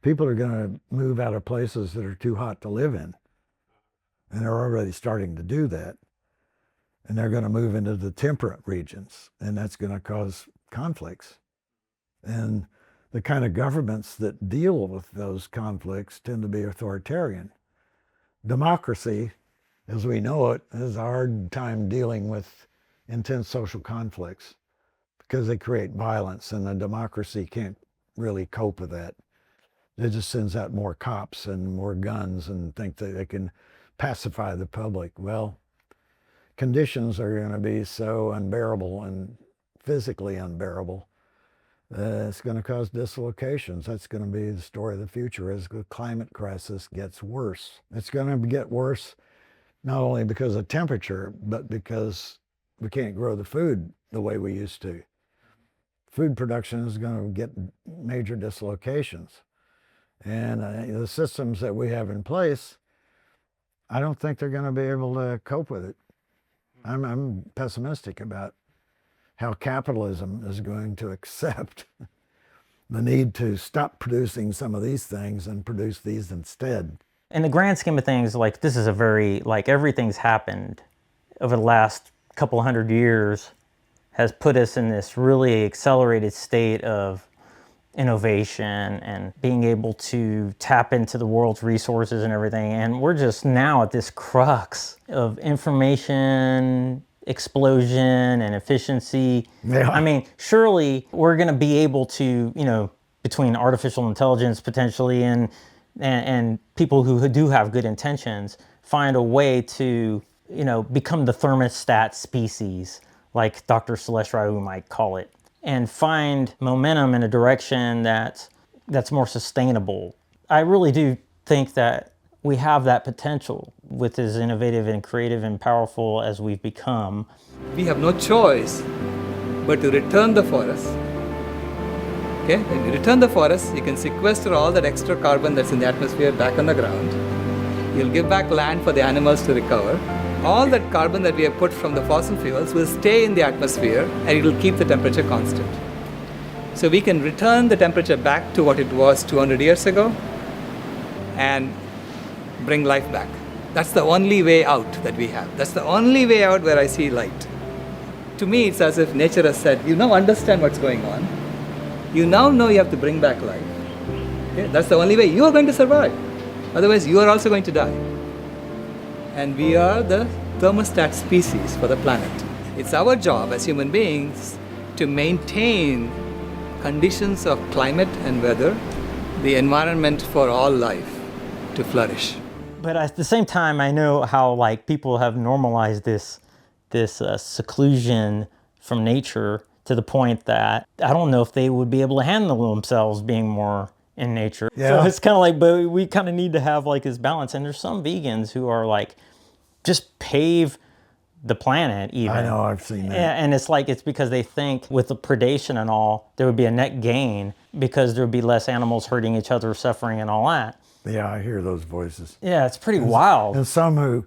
People are going to move out of places that are too hot to live in, and they're already starting to do that. And they're going to move into the temperate regions, and that's going to cause conflicts. And the kind of governments that deal with those conflicts tend to be authoritarian. Democracy, as we know it, has a hard time dealing with intense social conflicts because they create violence, and a democracy can't really cope with that. It just sends out more cops and more guns and think that they can pacify the public. Well, conditions are going to be so unbearable and physically unbearable, it's going to cause dislocations. That's going to be the story of the future as the climate crisis gets worse. It's going to get worse not only because of temperature, but because we can't grow the food the way we used to. Food production is going to get major dislocations. And the systems that we have in place, I don't think they're going to be able to cope with it. I'm pessimistic about how capitalism is going to accept the need to stop producing some of these things and produce these instead. In the grand scheme of things, like, this is a very, like, everything's happened over the last couple hundred years has put us in this really accelerated state of innovation and being able to tap into the world's resources and everything. And we're just now at this crux of information explosion and efficiency. Yeah. I mean, surely we're going to be able to, between artificial intelligence potentially and people who do have good intentions, find a way to, become the thermostat species, like Dr. Celeste Ryu might call it, and find momentum in a direction that's more sustainable. I really do think that we have that potential with as innovative and creative and powerful as we've become. We have no choice but to return the forest. Okay? When you return the forest, you can sequester all that extra carbon that's in the atmosphere back on the ground. You'll give back land for the animals to recover. All that carbon that we have put from the fossil fuels will stay in the atmosphere and it will keep the temperature constant. So we can return the temperature back to what it was 200 years ago and bring life back. That's the only way out that we have. That's the only way out where I see light. To me, it's as if nature has said, you now understand what's going on. You now know you have to bring back life. Okay? That's the only way you are going to survive. Otherwise, you are also going to die. And we are the thermostat species for the planet. It's our job as human beings to maintain conditions of climate and weather, the environment for all life to flourish. But at the same time, I know how people have normalized this seclusion from nature to the point that I don't know if they would be able to handle themselves being more in nature. Yeah. So it's kind of but we kind of need to have this balance. And there's some vegans who are just pave the planet even. I know, I've seen that. And it's because they think with the predation and all, there would be a net gain because there would be less animals hurting each other, suffering and all that. Yeah, I hear those voices. Yeah, it's pretty wild. And some who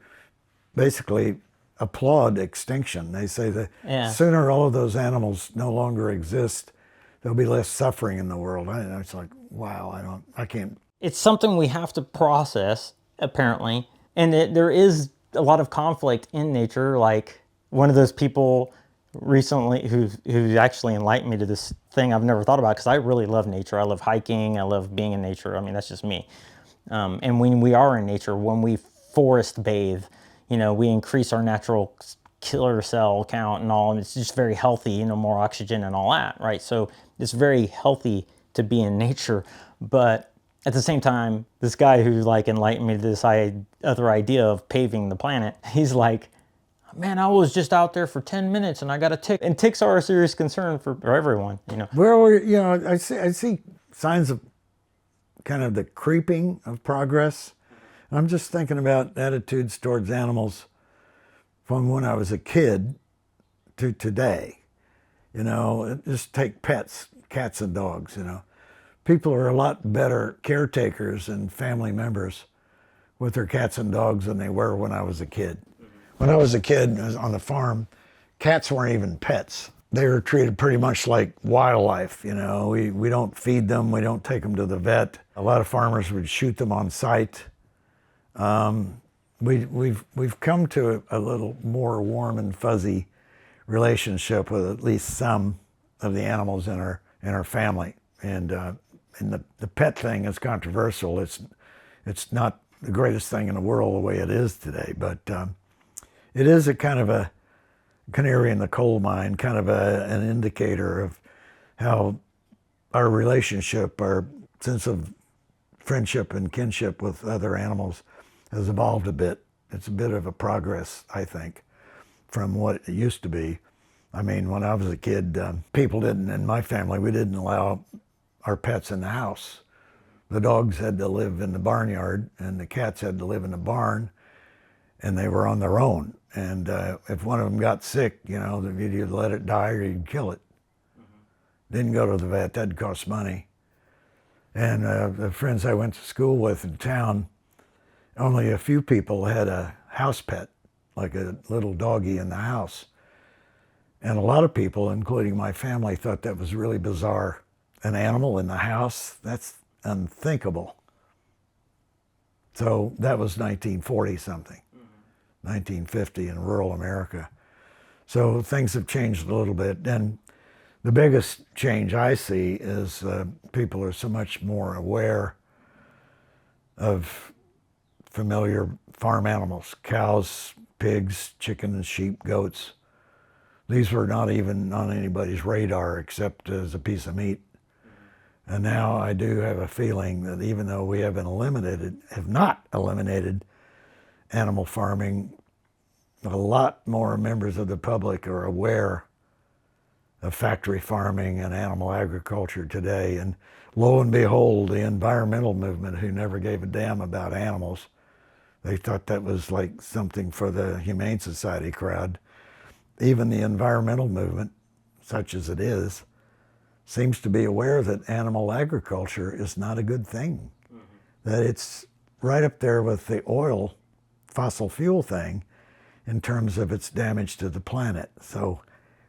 basically applaud extinction. They say that sooner all of those animals no longer exist, there'll be less suffering in the world. It's like, wow, I can't. It's something we have to process, apparently. And there is a lot of conflict in nature. Like one of those people recently who actually enlightened me to this thing I've never thought about, because I really love nature. I love hiking. I love being in nature. I mean, that's just me. And when we are in nature, when we forest bathe, we increase our natural killer cell count and all, and it's just very healthy, more oxygen and all that, right? So it's very healthy to be in nature. But at the same time, this guy who enlightened me to this other idea of paving the planet, he's like, man, I was just out there for 10 minutes and I got a tick. And ticks are a serious concern for everyone, Well, I see signs of kind of the creeping of progress. I'm just thinking about attitudes towards animals from when I was a kid to today. Just take pets, cats and dogs, People are a lot better caretakers and family members with their cats and dogs than they were when I was a kid. When I was a kid on the farm, cats weren't even pets. They were treated pretty much like wildlife, We don't feed them, we don't take them to the vet. A lot of farmers would shoot them on sight. We've come to a little more warm and fuzzy relationship with at least some of the animals in our family. And the pet thing is controversial. It's not the greatest thing in the world the way it is today, but it is a kind of a canary in the coal mine, kind of an indicator of how our relationship, our sense of friendship and kinship with other animals has evolved a bit. It's a bit of a progress, I think, from what it used to be. I mean, when I was a kid, people didn't, in my family, we didn't allow our pets in the house. The dogs had to live in the barnyard and the cats had to live in the barn, and they were on their own. And if one of them got sick, you'd let it die or you'd kill it. Didn't go to the vet, that'd cost money. And the friends I went to school with in town, only a few people had a house pet, like a little doggy in the house. And a lot of people, including my family, thought that was really bizarre. An animal in the house, that's unthinkable. So that was 1940 something, 1950 in rural America. So things have changed a little bit. And the biggest change I see is people are so much more aware of familiar farm animals, cows, pigs, chickens, sheep, goats. These were not even on anybody's radar except as a piece of meat. And now I do have a feeling that even though we have not eliminated animal farming, a lot more members of the public are aware of factory farming and animal agriculture today. And lo and behold, the environmental movement, who never gave a damn about animals, they thought that was like something for the Humane Society crowd. Even the environmental movement, such as it is, seems to be aware that animal agriculture is not a good thing. That it's right up there with the oil, fossil fuel thing in terms of its damage to the planet. So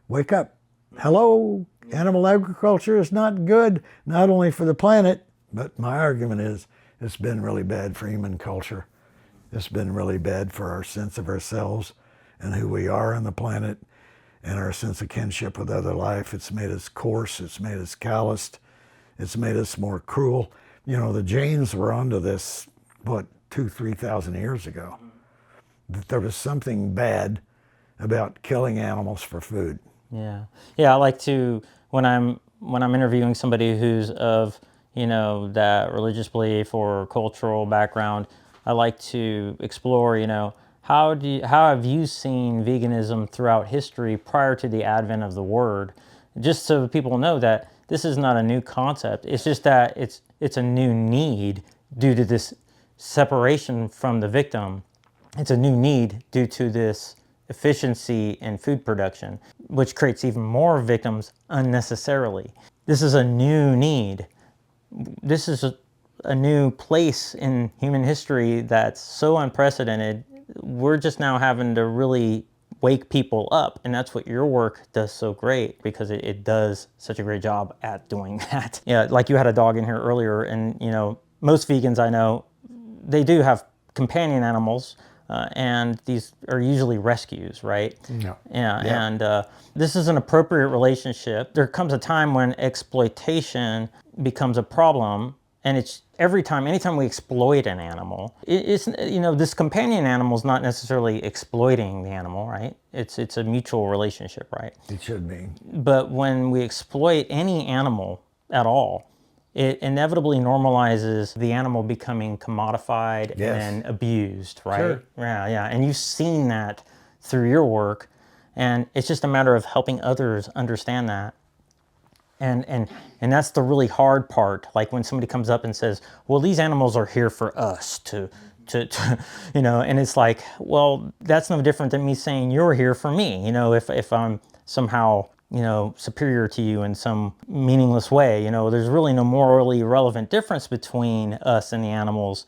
wake up. Hello, animal agriculture is not good, not only for the planet, but my argument is it's been really bad for human culture. It's been really bad for our sense of ourselves and who we are on the planet and our sense of kinship with other life. It's made us coarse, it's made us calloused, it's made us more cruel. You know, the Jains were onto this, 2,000-3,000 years ago, that there was something bad about killing animals for food. Yeah, I like to, when I'm interviewing somebody who's of, that religious belief or cultural background, I like to explore, how have you seen veganism throughout history prior to the advent of the word? Just so people know that this is not a new concept. It's just that it's a new need due to this separation from the victim. It's a new need due to this efficiency in food production, which creates even more victims unnecessarily. This is a new need. This is a new place in human history that's so unprecedented. We're just now having to really wake people up, and that's what your work does so great, because it does such a great job at doing that. Yeah, like you had a dog in here earlier, and most vegans I know, they do have companion animals, and these are usually rescues, right? Yeah. And this is an appropriate relationship. There comes a time when exploitation becomes a problem, and it's anytime we exploit an animal, it's this companion animal is not necessarily exploiting the animal, right? It's a mutual relationship, right? It should be. But when we exploit any animal at all, it inevitably normalizes the animal becoming commodified and abused, right? Sure. Yeah. And you've seen that through your work, and it's just a matter of helping others understand that. And that's the really hard part. Like when somebody comes up and says, well, these animals are here for us to and it's like, well, that's no different than me saying you're here for me. If I'm somehow, superior to you in some meaningless way, there's really no morally relevant difference between us and the animals.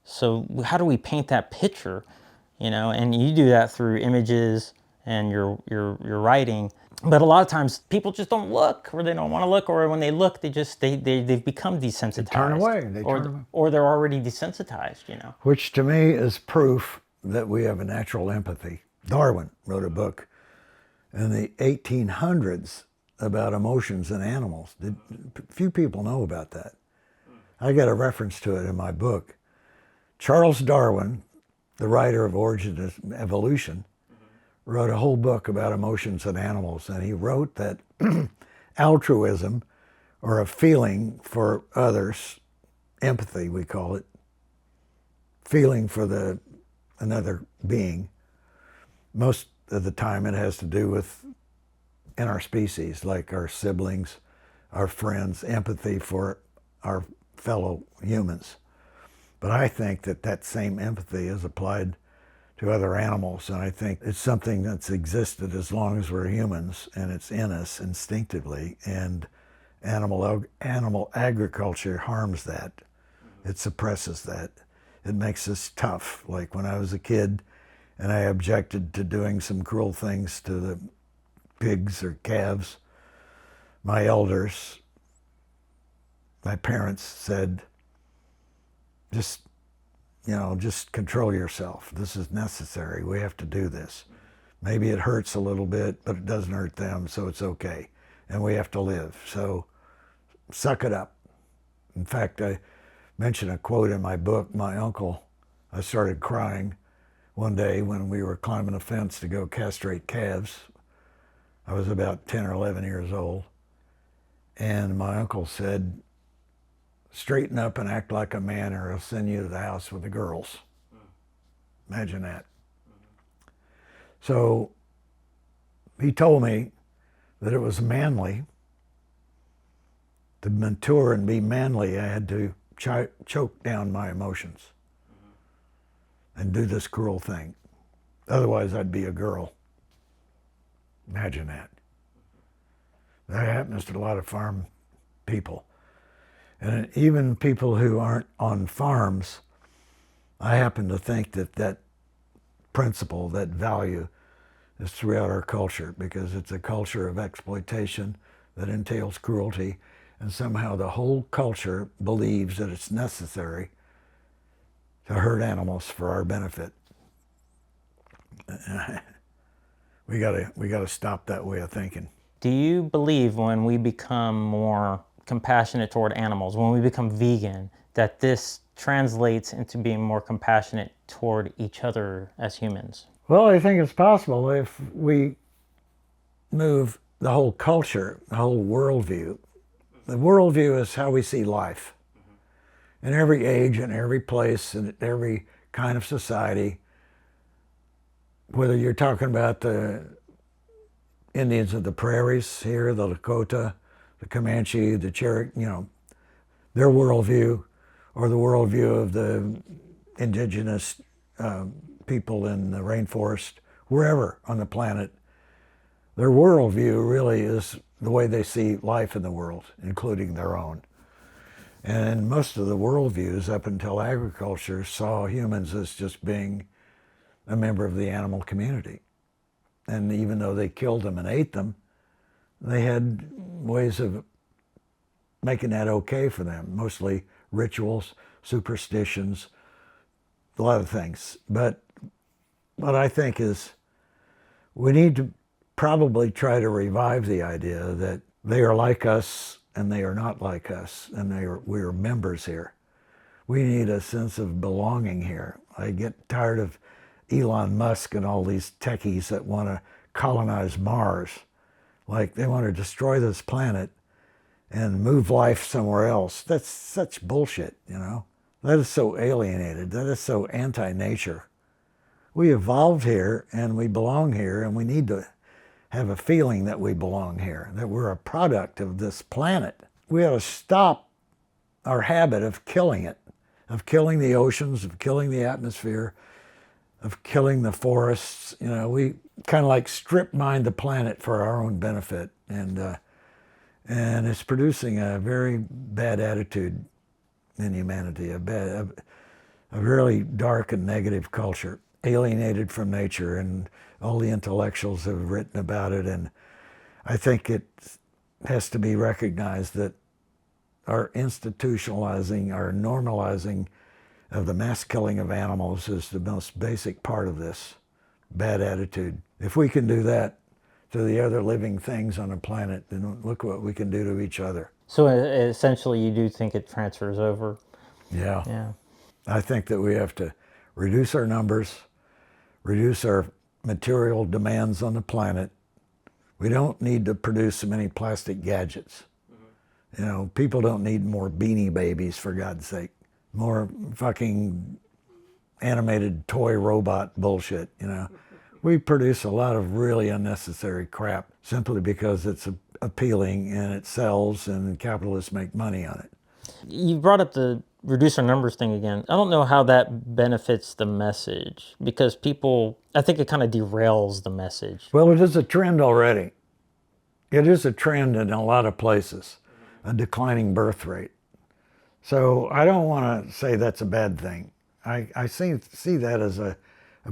So how do we paint that picture? And you do that through images and your writing. But a lot of times people just don't look, or they don't want to look, or when they look, they've become desensitized. They turn away. Or they're already desensitized, Which to me is proof that we have a natural empathy. Darwin wrote a book in the 1800s about emotions in animals. Few people know about that. I got a reference to it in my book. Charles Darwin, the writer of Origin of Evolution, wrote a whole book about emotions in animals, and he wrote that altruism, or a feeling for others, empathy we call it, feeling for another being, most of the time it has to do with, in our species, like our siblings, our friends, empathy for our fellow humans. But I think that same empathy is applied to other animals, and I think it's something that's existed as long as we're humans, and it's in us instinctively, and animal agriculture harms that. It suppresses that. It makes us tough. Like when I was a kid and I objected to doing some cruel things to the pigs or calves, my elders, my parents said, just control yourself. This is necessary. We have to do this. Maybe it hurts a little bit, but it doesn't hurt them, so it's okay. And we have to live, so suck it up. In fact, I mentioned a quote in my book. My uncle, I started crying one day when we were climbing a fence to go castrate calves. I was about 10 or 11 years old. And my uncle said, straighten up and act like a man or I'll send you to the house with the girls. Imagine that. So he told me that it was manly. To mature and be manly, I had to choke down my emotions and do this cruel thing. Otherwise, I'd be a girl. Imagine that. That happens to a lot of farm people. And even people who aren't on farms, I happen to think that that principle, that value, is throughout our culture, because it's a culture of exploitation that entails cruelty, and somehow the whole culture believes that it's necessary to hurt animals for our benefit. We gotta stop that way of thinking. Do you believe when we become more compassionate toward animals, when we become vegan, that this translates into being more compassionate toward each other as humans? Well, I think it's possible if we move the whole culture, the whole worldview. The worldview is how we see life. In every age, in every place, in every kind of society, whether you're talking about the Indians of the prairies here, the Lakota, the Comanche, the Cherokee, their worldview, or the worldview of the indigenous people in the rainforest, wherever on the planet, their worldview really is the way they see life in the world, including their own. And most of the worldviews up until agriculture saw humans as just being a member of the animal community. And even though they killed them and ate them, they had ways of making that okay for them, mostly rituals, superstitions, a lot of things. But what I think is we need to probably try to revive the idea that they are like us and they are not like us, and we are members here. We need a sense of belonging here. I get tired of Elon Musk and all these techies that want to colonize Mars. Like they want to destroy this planet and move life somewhere else. That's such bullshit, That is so alienated. That is so anti-nature. We evolved here and we belong here, and we need to have a feeling that we belong here, that we're a product of this planet. We ought to stop our habit of killing it, of killing the oceans, of killing the atmosphere, of killing the forests. We kind of like strip mine the planet for our own benefit, and it's producing a very bad attitude in humanity, a really dark and negative culture, alienated from nature, and all the intellectuals have written about it. And I think it has to be recognized that our institutionalizing, our normalizing of the mass killing of animals is the most basic part of this bad attitude. If we can do that to the other living things on the planet, then look what we can do to each other. So essentially you do think it transfers over? Yeah. Yeah. I think that we have to reduce our numbers, reduce our material demands on the planet. We don't need to produce so many plastic gadgets. People don't need more Beanie Babies, for God's sake. More fucking animated toy robot bullshit, We produce a lot of really unnecessary crap simply because it's appealing and it sells and capitalists make money on it. You brought up the reduce our numbers thing again. I don't know how that benefits the message, because I think it kind of derails the message. Well, it is a trend already. It is a trend in a lot of places, a declining birth rate. So I don't want to say that's a bad thing. I see that as a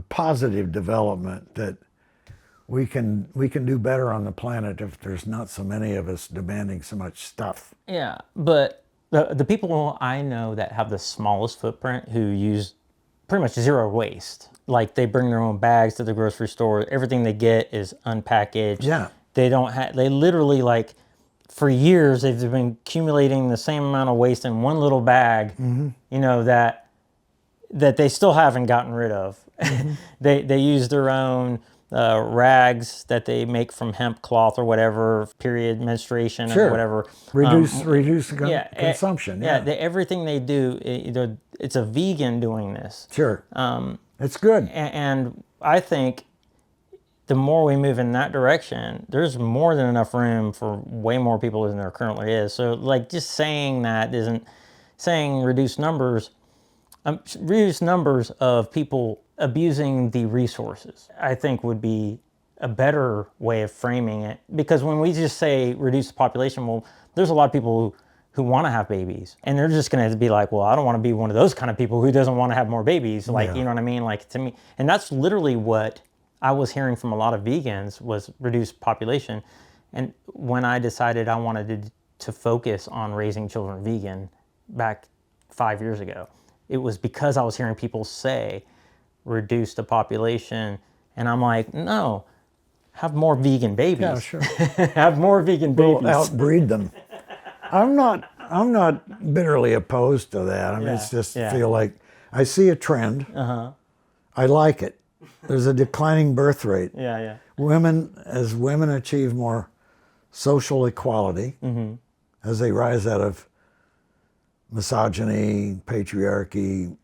positive development, that we can do better on the planet if there's not so many of us demanding so much stuff. Yeah, but the people I know that have the smallest footprint, who use pretty much zero waste. Like they bring their own bags to the grocery store. Everything they get is unpackaged. Yeah. They don't have, they literally like, for years they've been accumulating the same amount of waste in one little bag, you know, that they still haven't gotten rid of. They use their own rags that they make from hemp cloth or whatever, period menstruation Sure. or whatever. Reduce the consumption. Everything they do, it's a vegan doing this. Sure. It's good. And I think the more we move in that direction, there's more than enough room for way more people than there currently is. So like just saying that isn't saying reduce numbers of people abusing the resources, I think would be a better way of framing it. Because when we just say reduce the population, well, there's a lot of people who want to have babies, and they're just going to be like, well, I don't want to be one of those kind of people who doesn't want to have more babies. Like, you know what I mean? Like, to me, and that's literally what I was hearing from a lot of vegans was reduce population. And when I decided I wanted to focus on raising children vegan back 5 years ago, it was because I was hearing people say reduce the population, and I'm like, no, have more vegan babies. Yeah, sure. Have more vegan babies. We'll outbreed them. I'm not bitterly opposed to that. I mean, it's just feel like I see a trend. I like it. There's a declining birth rate. Yeah. As women achieve more social equality, as they rise out of misogyny, patriarchy,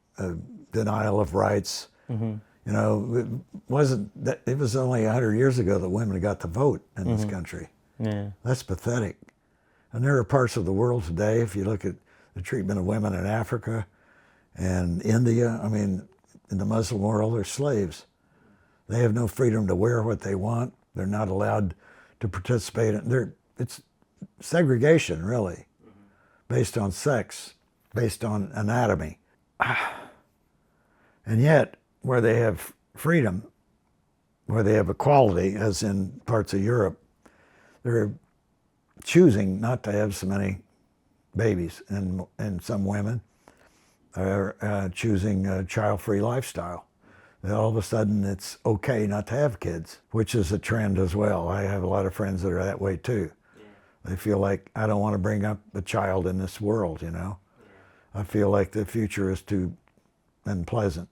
denial of rights. You know, it was only 100 years ago that women got to vote in this country. Yeah. That's pathetic. And there are parts of the world today, if you look at the treatment of women in Africa and India, I mean, in the Muslim world, they're slaves. They have no freedom to wear what they want. They're not allowed to participate. It's segregation, really, based on sex, based on anatomy. And yet, where they have freedom, where they have equality, as in parts of Europe, they're choosing not to have so many babies, and some women are choosing a child-free lifestyle. And all of a sudden, it's okay not to have kids, which is a trend as well. I have a lot of friends that are that way too. They feel like, I don't want to bring up a child in this world, you know. I feel like the future is too unpleasant.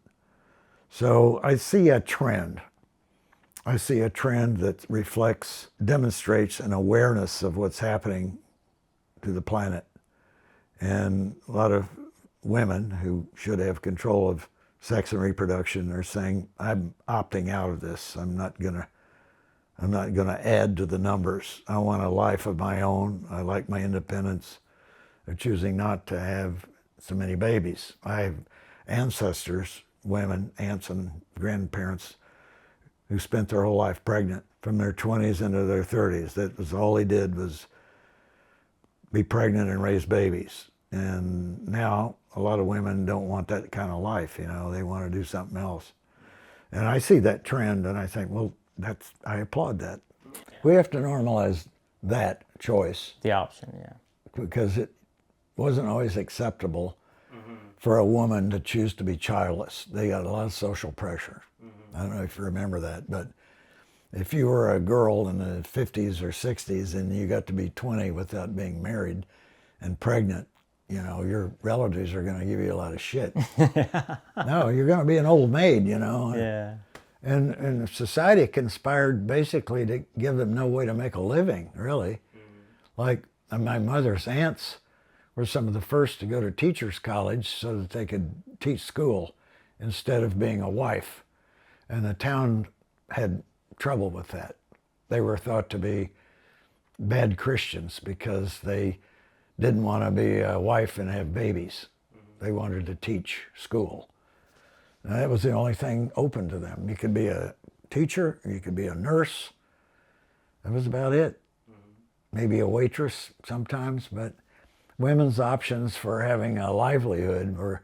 So I see a trend. I see a trend that demonstrates an awareness of what's happening to the planet. And a lot of women who should have control of sex and reproduction are saying, I'm opting out of this. I'm not gonna add to the numbers. I want a life of my own. I like my independence. They're choosing not to have so many babies. I have ancestors, women, aunts and grandparents who spent their whole life pregnant from their 20s into their 30s. That was all they did, was be pregnant and raise babies. And now a lot of women don't want that kind of life, you know, they want to do something else. And I see that trend and I think, well, I applaud that. We have to normalize that choice. The option, yeah. Because it wasn't always acceptable for a woman to choose to be childless. They got a lot of social pressure. I don't know if you remember that, but if you were a girl in the 50s or 60s and you got to be 20 without being married and pregnant, you know, your relatives are going to give you a lot of shit. No, you're going to be an old maid, you know. Yeah. And society conspired basically to give them no way to make a living, really. Like my mother's aunts were some of the first to go to teachers' college so that they could teach school instead of being a wife. And the town had trouble with that. They were thought to be bad Christians because they didn't want to be a wife and have babies. They wanted to teach school. And that was the only thing open to them. You could be a teacher, or you could be a nurse. That was about it. Maybe a waitress sometimes, but women's options for having a livelihood were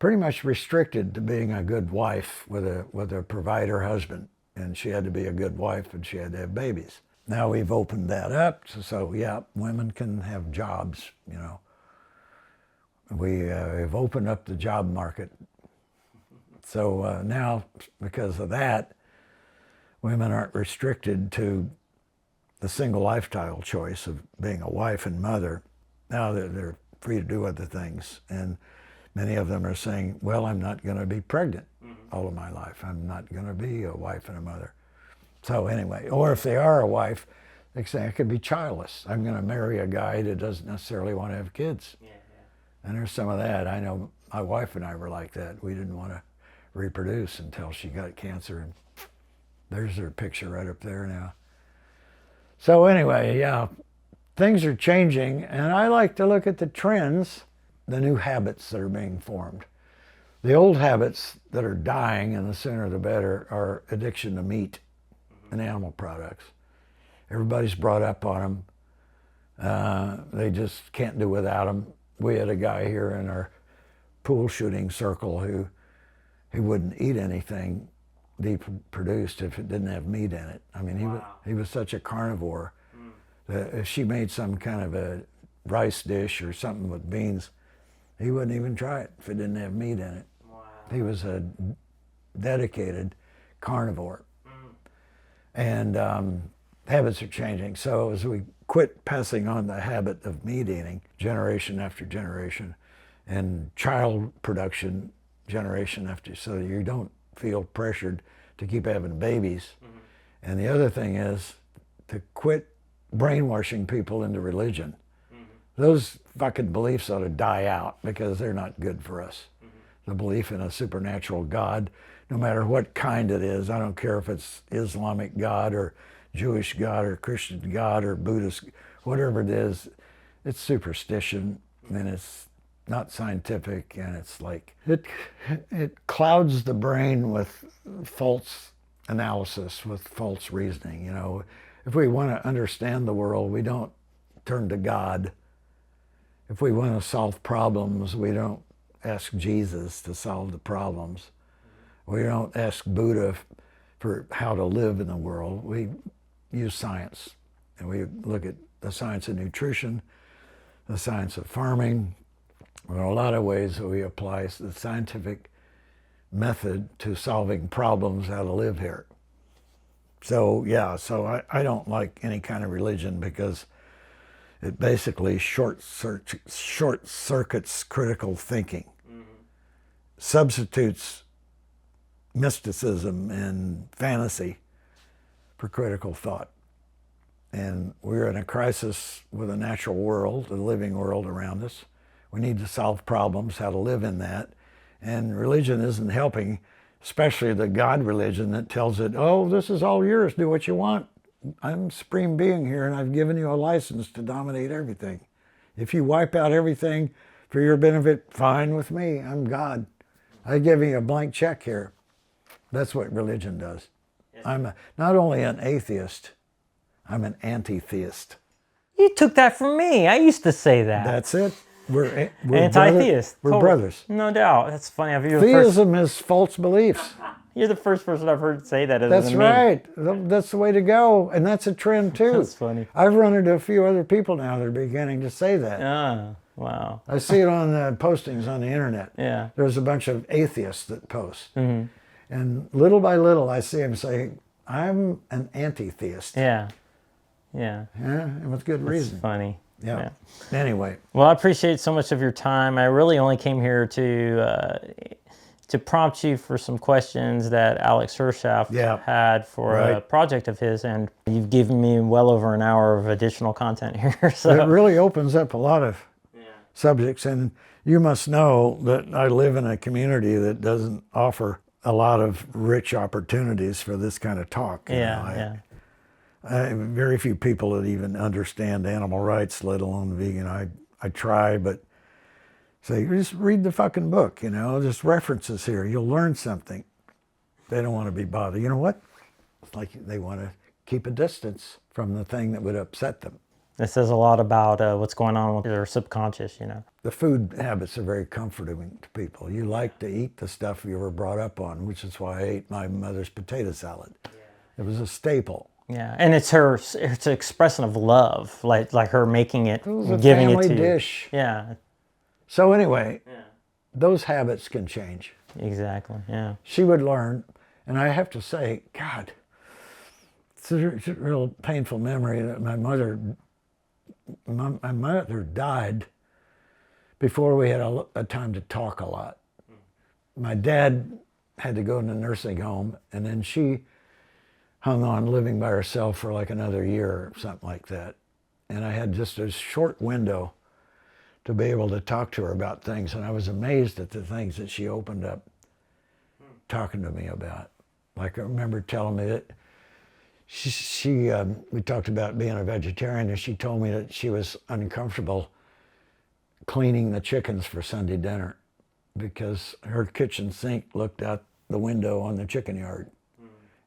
pretty much restricted to being a good wife with a provider husband. And she had to be a good wife and she had to have babies. Now we've opened that up, so yeah, women can have jobs, you know. We've opened up the job market So now, because of that, women aren't restricted to the single lifestyle choice of being a wife and mother. Now they're free to do other things. And many of them are saying, well, I'm not going to be pregnant all of my life. I'm not going to be a wife and a mother. So anyway, or if they are a wife, they say, I could be childless. I'm going to marry a guy that doesn't necessarily want to have kids. And there's some of that. I know my wife and I were like that. We didn't want to reproduce until she got cancer. And there's her picture right up there now. So anyway, yeah, things are changing, and I like to look at the trends, the new habits that are being formed. The old habits that are dying, and the sooner the better, are addiction to meat and animal products. Everybody's brought up on them. They just can't do without them. We had a guy here in our pool shooting circle who wouldn't eat anything deep produced if it didn't have meat in it. I mean, he was such a carnivore that if she made some kind of a rice dish or something with beans, he wouldn't even try it if it didn't have meat in it. He was a dedicated carnivore. And habits are changing. So as we quit passing on the habit of meat eating generation after generation, and child production generation after, so you don't feel pressured to keep having babies. And the other thing is to quit brainwashing people into religion. Those fucking beliefs ought to die out because they're not good for us. The belief in a supernatural God, no matter what kind it is, I don't care if it's Islamic God or Jewish God or Christian God or Buddhist, whatever it is, it's superstition and it's not scientific, and it's like, it clouds the brain with false analysis, with false reasoning. You know, if we want to understand the world, we don't turn to God. If we want to solve problems, we don't ask Jesus to solve the problems. We don't ask Buddha for how to live in the world. We use science, and we look at the science of nutrition, the science of farming. There are a lot of ways that we apply the scientific method to solving problems, how to live here. So yeah, so I don't like any kind of religion because it basically short circuits critical thinking, substitutes mysticism and fantasy for critical thought. And we're in a crisis with a natural world, a living world around us. We need to solve problems, how to live in that. And religion isn't helping, especially the God religion that tells it, oh, this is all yours, do what you want. I'm supreme being here and I've given you a license to dominate everything. If you wipe out everything for your benefit, fine with me, I'm God. I give you a blank check here. That's what religion does. I'm not only an atheist, I'm an anti-theist. You took that from me. I used to say that. That's it. We're anti-theist. We're brothers. No doubt. That's funny. Theism is false beliefs. You're the first person I've heard say that. That's right. That's the way to go. And that's a trend too. That's funny. I've run into a few other people now that are beginning to say that. Ah, wow. I see it on the postings on the internet. Yeah. There's a bunch of atheists that post. And little by little I see them say, I'm an anti-theist. Yeah. Yeah. Yeah, and with good reason. That's funny. Yeah. Anyway. Well, I appreciate so much of your time. I really only came here to prompt you for some questions that Alex Hershaft had for a project of his, and you've given me well over an hour of additional content here. So it really opens up a lot of subjects, and you must know that I live in a community that doesn't offer a lot of rich opportunities for this kind of talk. Very few people that even understand animal rights, let alone vegan. I try, but say, just read the fucking book, you know, just references here. You'll learn something. They don't want to be bothered. You know what? It's like they want to keep a distance from the thing that would upset them. It says a lot about what's going on with their subconscious, you know. The food habits are very comforting to people. You like to eat the stuff you were brought up on, which is why I ate my mother's potato salad. It was a staple. Yeah, and it's an expression of love, like her making it, giving it to you. Dish. Yeah. So anyway, those habits can change. Exactly, yeah. She would learn, and I have to say, God, it's a real painful memory that my mother died before we had a time to talk a lot. My dad had to go in a nursing home, and then she hung on living by herself for like another year or something like that. And I had just a short window to be able to talk to her about things, and I was amazed at the things that she opened up talking to me about. Like I remember telling me that we talked about being a vegetarian, and she told me that she was uncomfortable cleaning the chickens for Sunday dinner because her kitchen sink looked out the window on the chicken yard.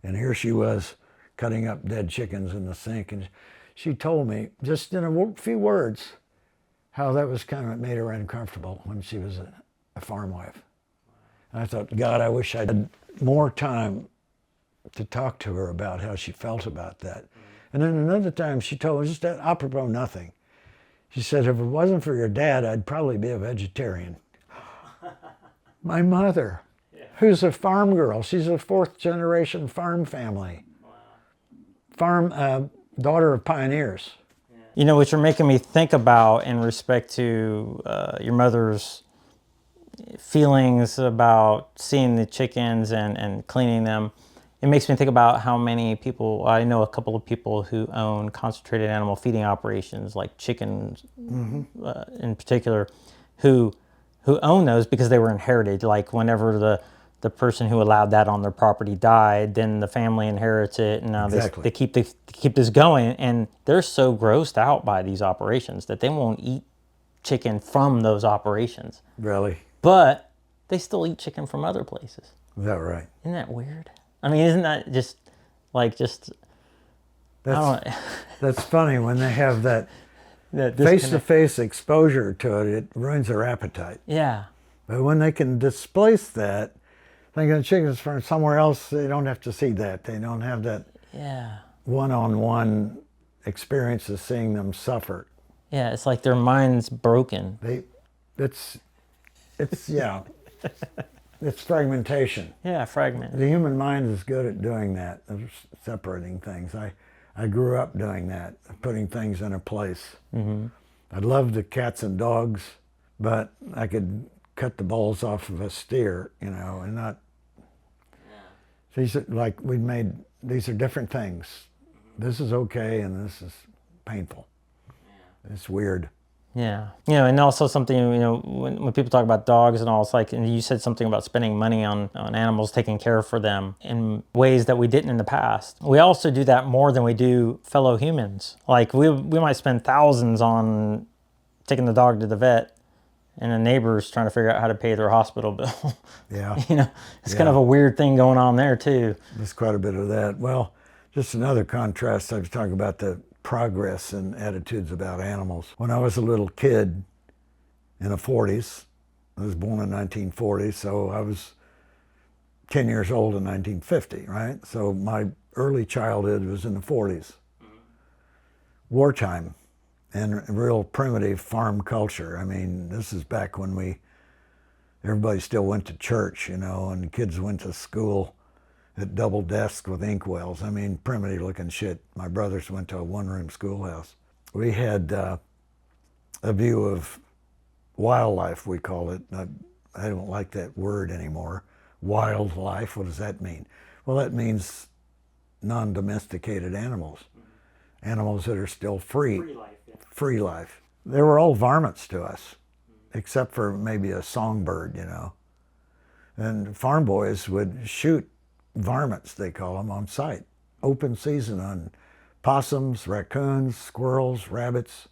And here she was cutting up dead chickens in the sink, and she told me just in a few words how that was kind of made her uncomfortable when she was a farm wife. And I thought, God, I wish I had more time to talk to her about how she felt about that. And then another time she told me, just apropos nothing, she said, if it wasn't for your dad, I'd probably be a vegetarian. My mother, who's a farm girl, she's a fourth generation farm family. Farm, daughter of pioneers. You know, what you're making me think about in respect to your mother's feelings about seeing the chickens and cleaning them, it makes me think about how many people, I know a couple of people who own concentrated animal feeding operations, like chickens in particular, who own those because they were inherited. Like whenever the person who allowed that on their property died, then the family inherits it, and now Exactly. they keep this going, and they're so grossed out by these operations that they won't eat chicken from those operations. Really? But they still eat chicken from other places. Is that right? Isn't that weird? I mean, isn't that just I don't That's funny when they have that that disconnect. face-to-face exposure to it, it ruins their appetite. Yeah. But when they can displace that, thinking of chickens from somewhere else, they don't have to see that. They don't have that Yeah. one-on-one experience of seeing them suffer. Yeah, it's like their mind's broken. It's yeah, it's fragmentation. Yeah, fragmented. The human mind is good at doing that, of separating things. I grew up doing that, putting things in a place. Mm-hmm. I loved the cats and dogs, but I could cut the balls off of a steer, you know, and not. These are like these are different things. This is okay, and this is painful. It's weird. Yeah. You know, and also something, you know, when people talk about dogs and all, it's like, and you said something about spending money on animals, taking care for them in ways that we didn't in the past. We also do that more than we do fellow humans. Like we might spend thousands on taking the dog to the vet, and the neighbor's trying to figure out how to pay their hospital bill. Yeah. You know, it's kind of a weird thing going on there too. There's quite a bit of that. Well, just another contrast, I was talking about the progress and attitudes about animals. When I was a little kid in the 40s, I was born in 1940, so I was 10 years old in 1950, right? So my early childhood was in the 40s. Wartime and real primitive farm culture. I mean, this is back when everybody still went to church, you know, and kids went to school at double desks with inkwells. I mean, primitive looking shit. My brothers went to a one-room schoolhouse. We had a view of wildlife, we call it. I don't like that word anymore. Wildlife, what does that mean? Well, that means non-domesticated animals. Animals that are still free. Free life, yeah. Free life. They were all varmints to us, except for maybe a songbird, you know. And farm boys would shoot varmints, they call them, on sight. Open season on possums, raccoons, squirrels, rabbits.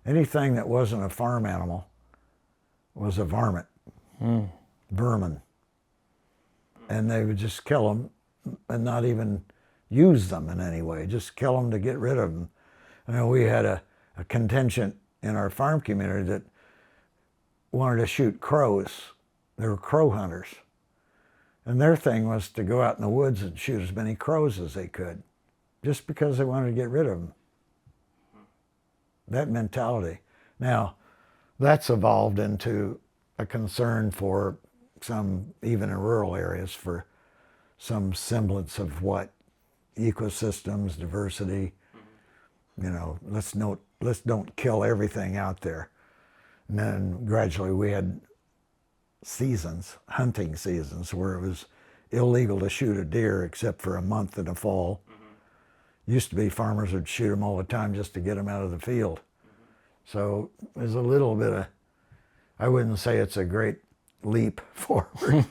Anything that wasn't a farm animal was a varmint, vermin. And they would just kill them and not even use them in any way, just kill them to get rid of them. I mean, we had a contingent in our farm community that wanted to shoot crows. They were crow hunters. And their thing was to go out in the woods and shoot as many crows as they could, just because they wanted to get rid of them. That mentality. Now, that's evolved into a concern for some even in rural areas, for some semblance of what ecosystems, diversity. You know, let's don't kill everything out there. And then gradually we had seasons, hunting seasons, where it was illegal to shoot a deer except for a month in the fall. Used to be farmers would shoot them all the time just to get them out of the field. So there's a little bit of, I wouldn't say it's a great leap forward,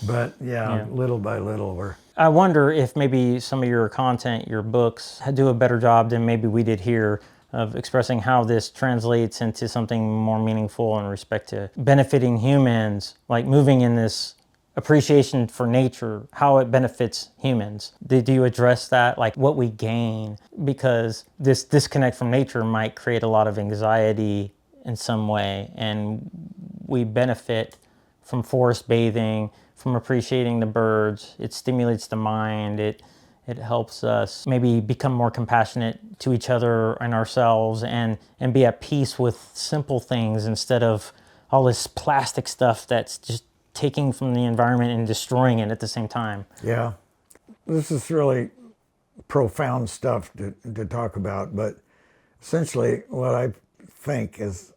but yeah, little by little we're. I wonder if maybe some of your content, your books, do a better job than maybe we did here of expressing how this translates into something more meaningful in respect to benefiting humans, like moving in this appreciation for nature, how it benefits humans. Did you address that, like what we gain? Because this disconnect from nature might create a lot of anxiety in some way, and we benefit from forest bathing, from appreciating the birds. It stimulates the mind. It helps us maybe become more compassionate to each other and ourselves, and be at peace with simple things instead of all this plastic stuff that's just taking from the environment and destroying it at the same time. Yeah, this is really profound stuff to talk about, but essentially what I think is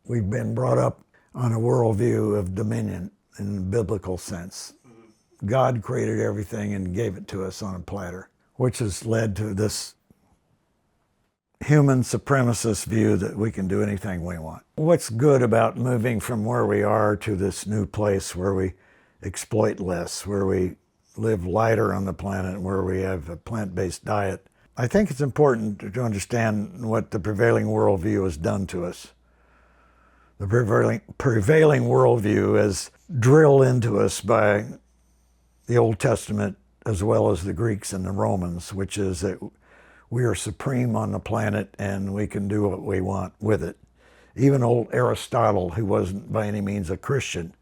we've been brought up on a worldview of dominion in the biblical sense. God created everything and gave it to us on a platter, which has led to this human supremacist view that we can do anything we want. What's good about moving from where we are to this new place where we exploit less, where we live lighter on the planet, where we have a plant-based diet? I think it's important to understand what the prevailing worldview has done to us. The prevailing worldview is drilled into us by the Old Testament as well as the Greeks and the Romans, which is that we are supreme on the planet and we can do what we want with it. Even old Aristotle, who wasn't by any means a Christian,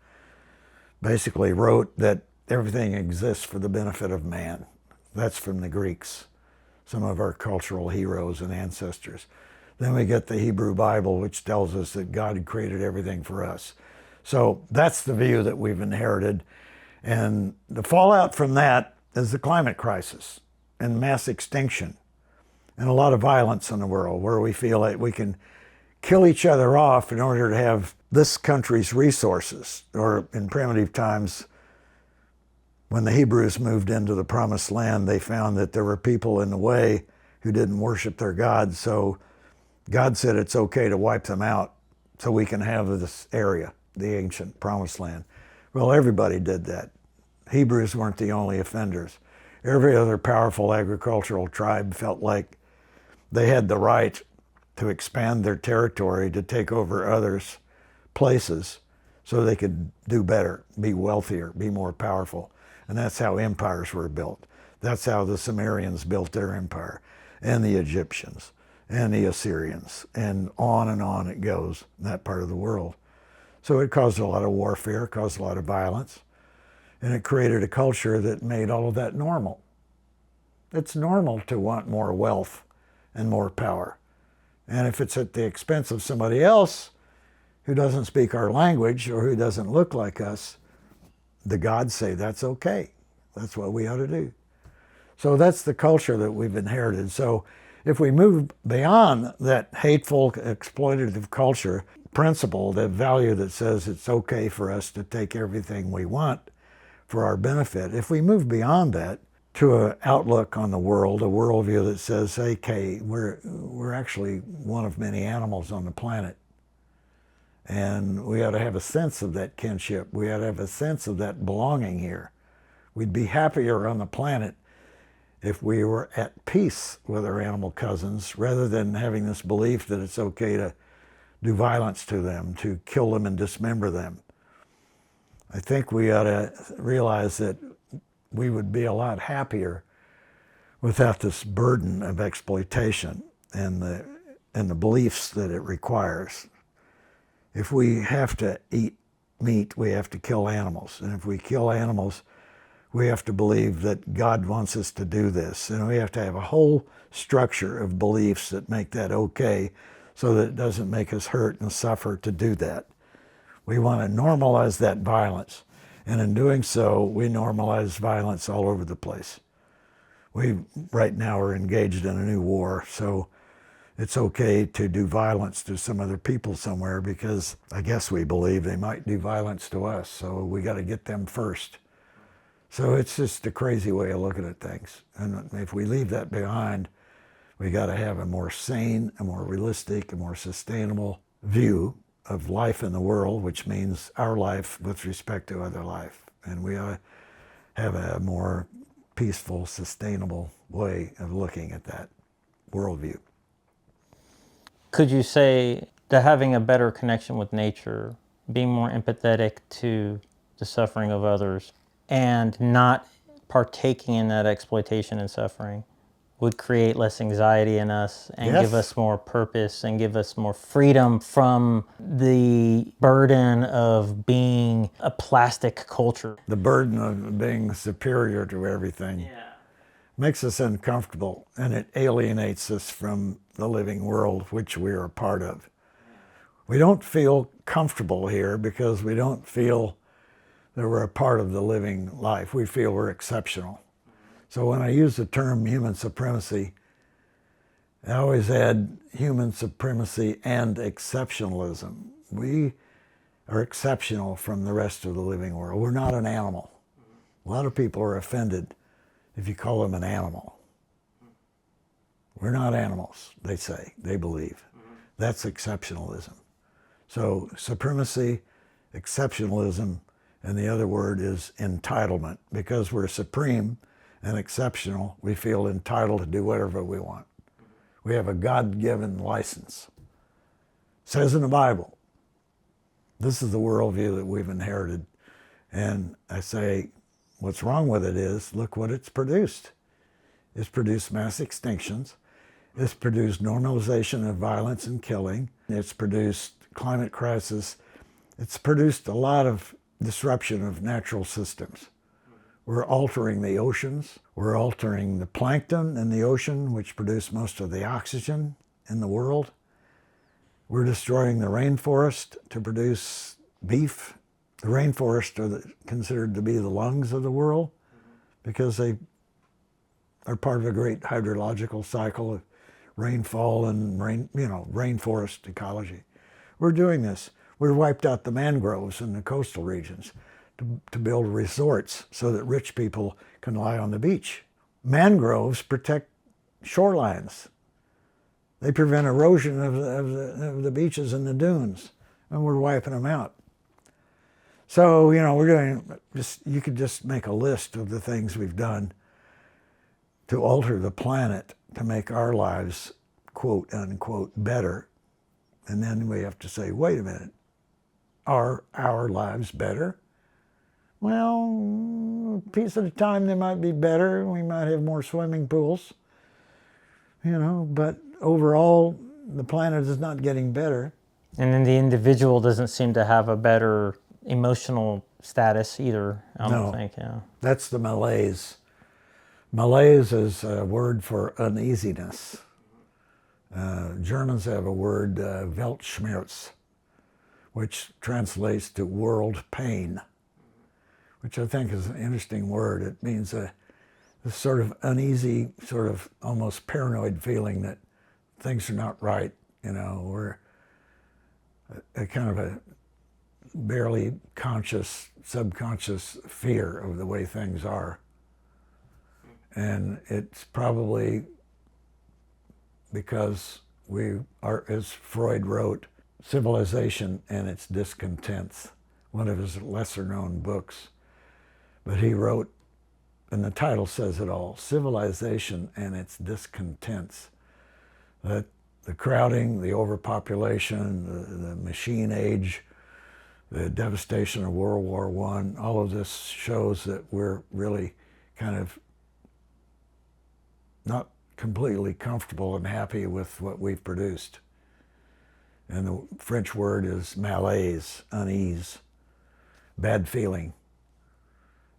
basically wrote that everything exists for the benefit of man. That's from the Greeks, some of our cultural heroes and ancestors. Then we get the Hebrew Bible, which tells us that God created everything for us. So that's the view that we've inherited. And the fallout from that is the climate crisis and mass extinction and a lot of violence in the world, where we feel like we can kill each other off in order to have this country's resources. Or in primitive times, when the Hebrews moved into the Promised Land, they found that there were people in the way who didn't worship their gods. So God said it's okay to wipe them out so we can have this area, the ancient Promised Land. Well, everybody did that. Hebrews weren't the only offenders. Every other powerful agricultural tribe felt like they had the right to expand their territory, to take over others' places so they could do better, be wealthier, be more powerful. And that's how empires were built. That's how the Sumerians built their empire, and the Egyptians, and the Assyrians, and on it goes in that part of the world. So it caused a lot of warfare, caused a lot of violence, and it created a culture that made all of that normal. It's normal to want more wealth and more power. And if it's at the expense of somebody else who doesn't speak our language or who doesn't look like us, the gods say that's okay. That's what we ought to do. So that's the culture that we've inherited. So if we move beyond that hateful, exploitative culture principle, the value that says it's okay for us to take everything we want for our benefit, if we move beyond that to an outlook on the world, a worldview that says, okay, we're actually one of many animals on the planet, and we ought to have a sense of that kinship. We ought to have a sense of that belonging here. We'd be happier on the planet if we were at peace with our animal cousins, rather than having this belief that it's okay to do violence to them, to kill them and dismember them. I think we ought to realize that we would be a lot happier without this burden of exploitation and the beliefs that it requires. If we have to eat meat, we have to kill animals. And if we kill animals, we have to believe that God wants us to do this. And we have to have a whole structure of beliefs that make that okay, so that it doesn't make us hurt and suffer to do that. We want to normalize that violence. And in doing so, we normalize violence all over the place. We right now are engaged in a new war, so it's okay to do violence to some other people somewhere because I guess we believe they might do violence to us, so we got to get them first. So it's just a crazy way of looking at things. And if we leave that behind, we got to have a more sane, a more realistic, a more sustainable view of life in the world, which means our life with respect to other life. And we ought to have a more peaceful, sustainable way of looking at that worldview. Could you say that having a better connection with nature, being more empathetic to the suffering of others, and not partaking in that exploitation and suffering would create less anxiety in us and give us more purpose and give us more freedom from the burden of being a plastic culture? The burden of being superior to everything makes us uncomfortable, and it alienates us from the living world which we are a part of. We don't feel comfortable here because we don't feel that we're a part of the living life. We feel we're exceptional. So when I use the term human supremacy, I always add human supremacy and exceptionalism. We are exceptional from the rest of the living world. We're not an animal. A lot of people are offended if you call them an animal. We're not animals, they say, they believe. That's exceptionalism. So supremacy, exceptionalism, and the other word is entitlement. Because we're supreme and exceptional, we feel entitled to do whatever we want. We have a God-given license. It says in the Bible. This is the worldview that we've inherited. And I say, what's wrong with it is, look what it's produced. It's produced mass extinctions. It's produced normalization of violence and killing. It's produced climate crisis. It's produced a lot of disruption of natural systems. We're altering the oceans. We're altering the plankton in the ocean, which produce most of the oxygen in the world. We're destroying the rainforest to produce beef. The rainforests are considered to be the lungs of the world because they are part of a great hydrological cycle of rainfall and rainforest ecology. We're doing this. We've wiped out the mangroves in the coastal regions to build resorts so that rich people can lie on the beach. Mangroves protect shorelines. They prevent erosion of the beaches and the dunes, and we're wiping them out. So, we're doing you could just make a list of the things we've done to alter the planet to make our lives, quote unquote, better. And then we have to say, wait a minute, are our lives better? Well, a piece at a time they might be better. We might have more swimming pools, but overall the planet is not getting better. And then the individual doesn't seem to have a better emotional status either, I don't think. Yeah. That's the malaise. Malaise is a word for uneasiness. Germans have a word, Weltschmerz, which translates to world pain, which I think is an interesting word. It means a sort of uneasy, sort of almost paranoid feeling that things are not right. We're a kind of a barely conscious, subconscious fear of the way things are. And it's probably because we are, as Freud wrote, Civilization and Its Discontents, one of his lesser known books. But he wrote, and the title says it all, Civilization and Its Discontents, that the crowding, the overpopulation, the machine age, the devastation of World War I, all of this shows that we're really kind of not completely comfortable and happy with what we've produced. And the French word is malaise, unease, bad feeling.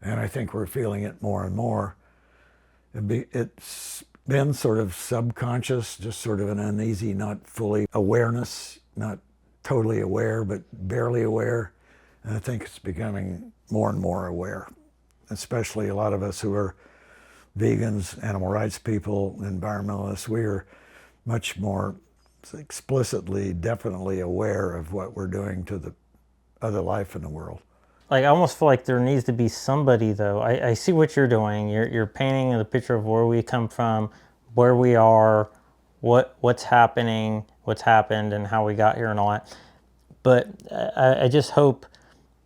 And I think we're feeling it more and more. It's been sort of subconscious, just sort of an uneasy, not fully awareness, not totally aware, but barely aware. And I think it's becoming more and more aware, especially a lot of us who are vegans, animal rights people, environmentalists. We are much more explicitly, definitely aware of what we're doing to the other life in the world. Like, I almost feel like there needs to be somebody, though. I see what you're doing. You're painting the picture of where we come from, where we are, what's happening, what's happened, and how we got here and all that. But I just hope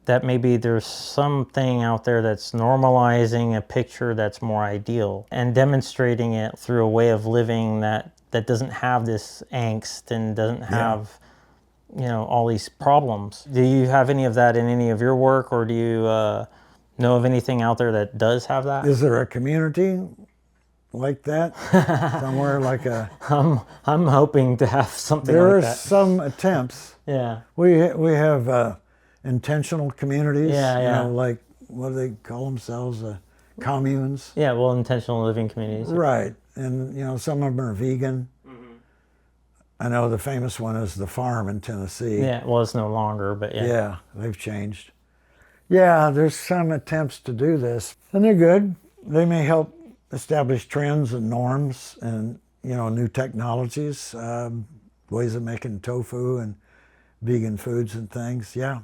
that maybe there's something out there that's normalizing a picture that's more ideal and demonstrating it through a way of living that doesn't have this angst and doesn't have, you know, all these problems. Do you have any of that in any of your work, or do you know of anything out there that does have that? Is there a community like that somewhere? Like a I'm hoping to have something there like are that. some attempts. Yeah. We have intentional communities. Yeah, yeah. You know, like what do they call themselves? Communes. Yeah, well, intentional living communities. Right, and you know, some of them are vegan. I know the famous one is the farm in Tennessee. Yeah, well, it's no longer, but yeah. Yeah, they've changed. Yeah, there's some attempts to do this, and they're good. They may help establish trends and norms and, you know, new technologies, ways of making tofu and vegan foods and things. Yeah,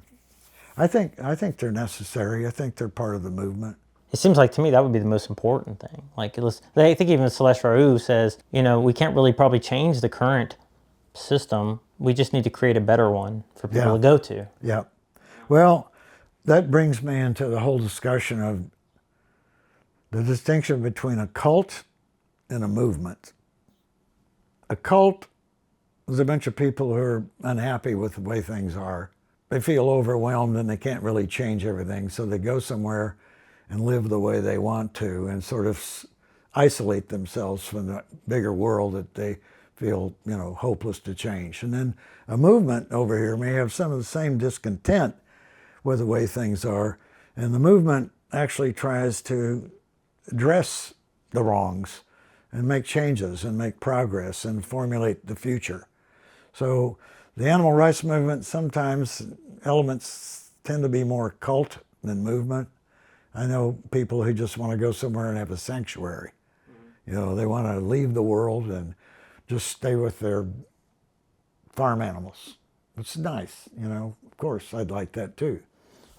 I think they're necessary. I think they're part of the movement. It seems like to me that would be the most important thing. Like, I think even Celeste Raoult says, you know, we can't really probably change the current system. We just need to create a better one for people to go to. Yeah. Well, that brings me into the whole discussion of the distinction between a cult and a movement. A cult is a bunch of people who are unhappy with the way things are. They feel overwhelmed and they can't really change everything, so they go somewhere and live the way they want to and sort of isolate themselves from the bigger world that they feel, you know, hopeless to change. And then a movement over here may have some of the same discontent with the way things are, and the movement actually tries to address the wrongs and make changes and make progress and formulate the future. So the animal rights movement, sometimes elements tend to be more cult than movement. I know people who just want to go somewhere and have a sanctuary. You know, they want to leave the world and just stay with their farm animals. It's nice, you know. Of course, I'd like that too.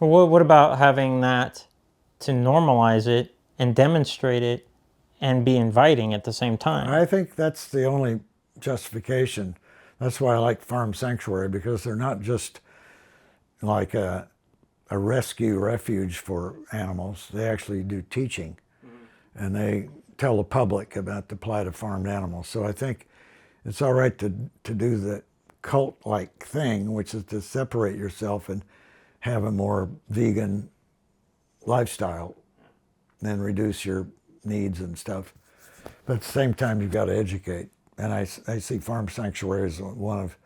Well, what about having that to normalize it and demonstrate it and be inviting at the same time? I think that's the only justification. That's why I like farm sanctuary, because they're not just like a rescue refuge for animals. They actually do teaching, and they tell the public about the plight of farmed animals. So I think it's all right to do the cult-like thing, which is to separate yourself and have a more vegan lifestyle and reduce your needs and stuff. But at the same time, you've got to educate. And I see farm sanctuary as one of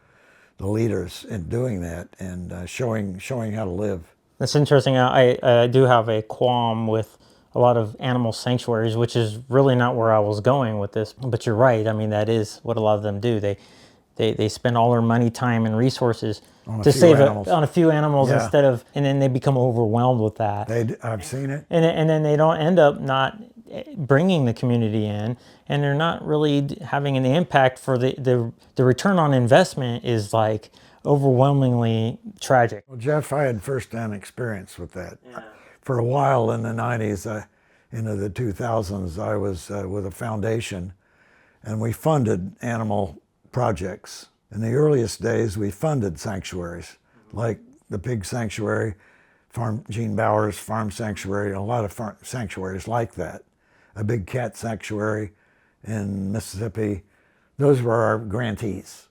the leaders in doing that and showing how to live. That's interesting. I do have a qualm with a lot of animal sanctuaries, which is really not where I was going with this. But you're right. I mean, that is what a lot of them do. They spend all their money, time, and resources to save on a few animals instead of, and then they become overwhelmed with that. I've seen it. And then they don't end up not bringing the community in, and they're not really having an impact for the return on investment is like overwhelmingly tragic. Well, Jeff, I had first-hand experience with that. Yeah. For a while in the 90s, into the 2000s, I was with a foundation, and we funded animal projects. In the earliest days, we funded sanctuaries, like the pig sanctuary, Gene Bauer's farm sanctuary, a lot of farm sanctuaries like that. A big cat sanctuary in Mississippi. Those were our grantees.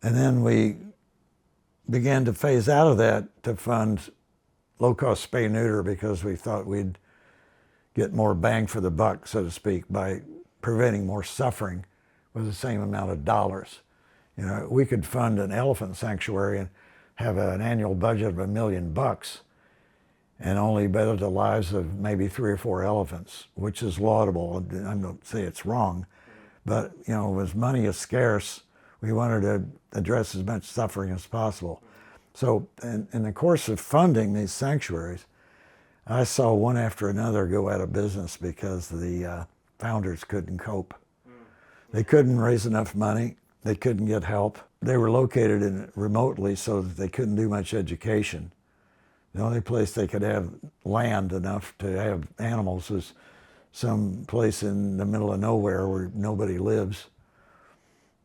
And then we began to phase out of that to fund low-cost spay-neuter, because we thought we'd get more bang for the buck, so to speak, by preventing more suffering with the same amount of dollars. You know, we could fund an elephant sanctuary and have an annual budget of $1 million and only better the lives of maybe 3 or 4 elephants, which is laudable. I don't say it's wrong, but you know, as money is scarce, we wanted to address as much suffering as possible. So in the course of funding these sanctuaries, I saw one after another go out of business because the founders couldn't cope. They couldn't raise enough money. They couldn't get help. They were located remotely so that they couldn't do much education. The only place they could have land enough to have animals was some place in the middle of nowhere where nobody lives.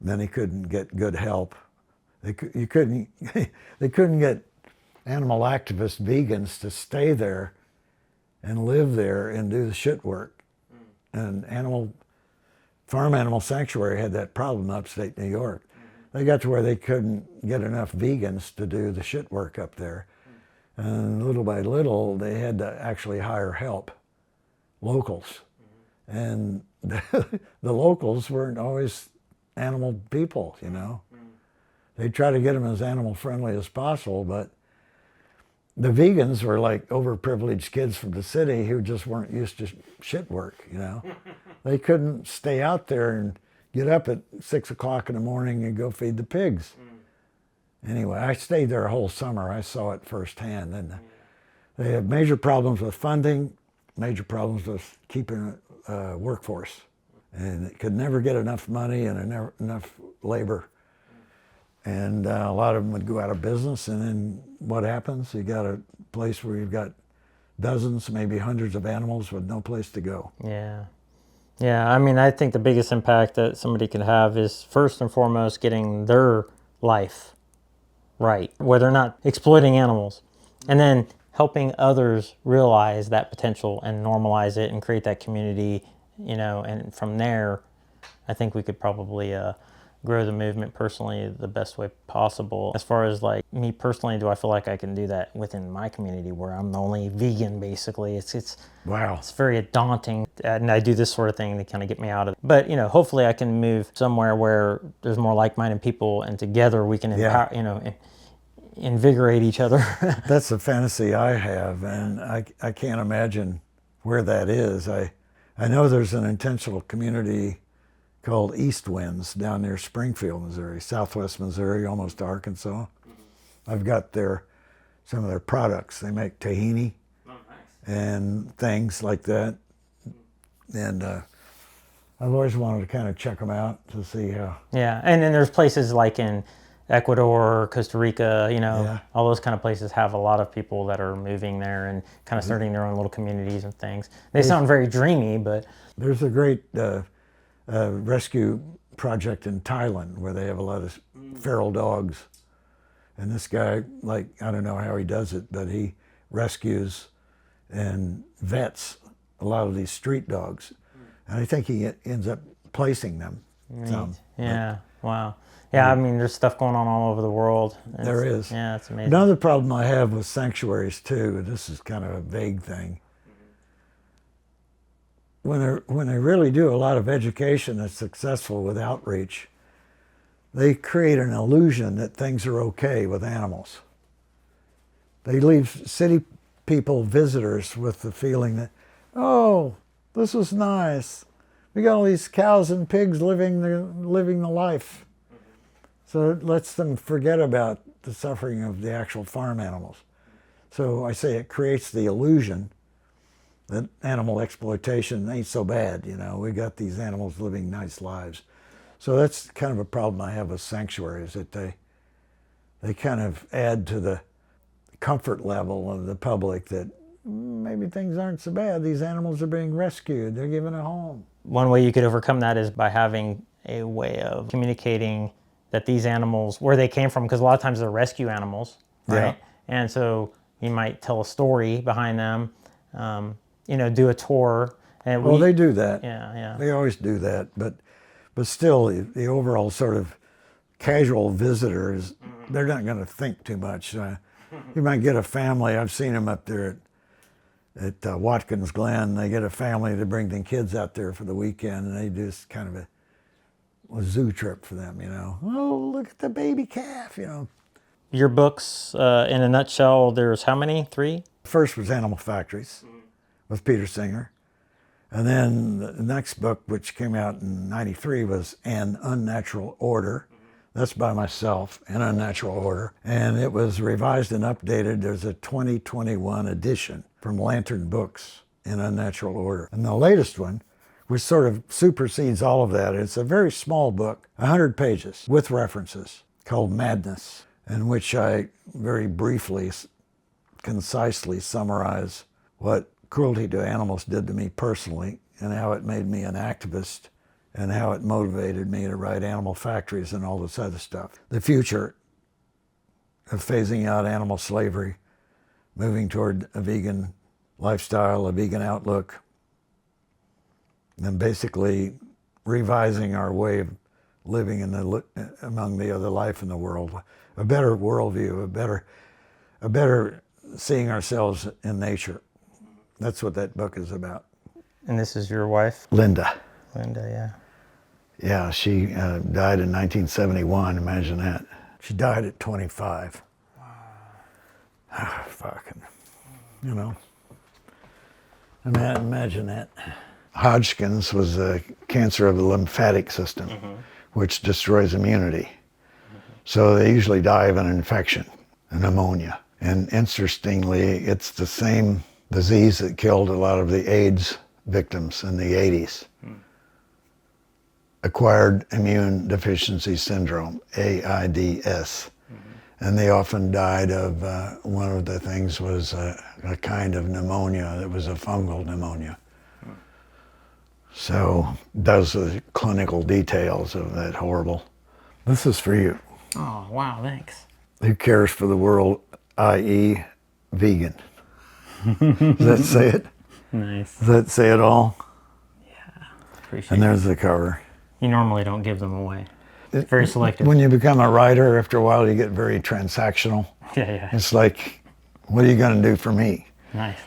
Then they couldn't get good help. They couldn't get animal activist vegans to stay there and live there and do the shit work. And farm animal sanctuary had that problem upstate New York. They got to where they couldn't get enough vegans to do the shit work up there. And little by little, they had to actually hire help, locals. And the locals weren't always animal people, you know. They try to get them as animal friendly as possible, but the vegans were like overprivileged kids from the city who just weren't used to shit work, you know. They couldn't stay out there and get up at 6 o'clock in the morning and go feed the pigs. Anyway, I stayed there a whole summer. I saw it firsthand. And they had major problems with funding, major problems with keeping a workforce. And it could never get enough money and enough labor. And a lot of them would go out of business, and then what happens? You got a place where you've got dozens, maybe hundreds of animals with no place to go. Yeah. Yeah, I mean, I think the biggest impact that somebody can have is first and foremost getting their life right, where they're not exploiting animals, and then helping others realize that potential and normalize it and create that community, you know, and from there, I think we could probably grow the movement personally the best way possible. As far as like me personally, do I feel like I can do that within my community where I'm the only vegan basically? It's Wow. It's very daunting, and I do this sort of thing to kind of get me out of it. But you know, hopefully I can move somewhere where there's more like-minded people, and together we can empower, you know, invigorate each other. That's a fantasy I have, and I can't imagine where that is. I know there's an intentional community called East Winds down near Springfield, Missouri, southwest Missouri, almost to Arkansas. I've got some of their products. They make tahini and things like that. And I've always wanted to kind of check them out to see how. Yeah, and then there's places like in Ecuador, Costa Rica, you know, all those kind of places have a lot of people that are moving there and kind of starting their own little communities and things. They sound very dreamy, but... There's a great rescue project in Thailand where they have a lot of feral dogs. And this guy, like, I don't know how he does it, but he rescues and vets a lot of these street dogs. And I think he ends up placing them. Yeah, wow. Yeah, I mean, there's stuff going on all over the world. There is. Yeah, it's amazing. Another problem I have with sanctuaries, too, and this is kind of a vague thing, when they really do a lot of education that's successful with outreach, they create an illusion that things are okay with animals. They leave city people, visitors, with the feeling that, oh, this was nice. We got all these cows and pigs living the life. So it lets them forget about the suffering of the actual farm animals. So I say it creates the illusion that animal exploitation ain't so bad, you know. We got these animals living nice lives. So that's kind of a problem I have with sanctuaries, that they kind of add to the comfort level of the public that maybe things aren't so bad. These animals are being rescued. They're given a home. One way you could overcome that is by having a way of communicating that these animals, where they came from, because a lot of times they're rescue animals, right? Yeah. And so you might tell a story behind them, you know, do a tour. And Well, they do that. Yeah. They always do that, but still, the overall sort of casual visitors, they're not going to think too much. You might get a family. I've seen them up there at Watkins Glen. They get a family to bring their kids out there for the weekend, and they do this kind of a zoo trip for them, you know. Oh, look at the baby calf, you know. Your books, in a nutshell, there's how many? 3? First was Animal Factories with Peter Singer. And then the next book, which came out in '93, was An Unnatural Order. That's by myself, An Unnatural Order. And it was revised and updated. There's a 2021 edition. from Lantern Books in Unnatural Order. And the latest one, which sort of supersedes all of that, it's a very small book, 100 pages, with references, called Madness, in which I very briefly, concisely summarize what cruelty to animals did to me personally, and how it made me an activist, and how it motivated me to write Animal Factories and all this other stuff. The future of phasing out animal slavery, moving toward a vegan lifestyle, a vegan outlook, and basically revising our way of living among the other life in the world. A better worldview, a better seeing ourselves in nature. That's what that book is about. And this is your wife? Linda. Linda, yeah. Yeah, she died in 1971, imagine that. She died at 25. Fucking, you know. Imagine that. Hodgkin's was a cancer of the lymphatic system, which destroys immunity. So they usually die of an infection, a pneumonia. And interestingly, it's the same disease that killed a lot of the AIDS victims in the 80s. Acquired Immune Deficiency Syndrome, AIDS. And they often died of, one of the things was a kind of pneumonia that was a fungal pneumonia. So those are the clinical details of that horrible. This is for you. Oh, wow, thanks. Who cares for the world, i.e. vegan? Does that say it? Nice. Does that say it all? Appreciate And it. there's the cover. You normally don't give them away. Very selective. When you become a writer, after a while you get very transactional. Yeah. It's like, what are you going to do for me? Nice.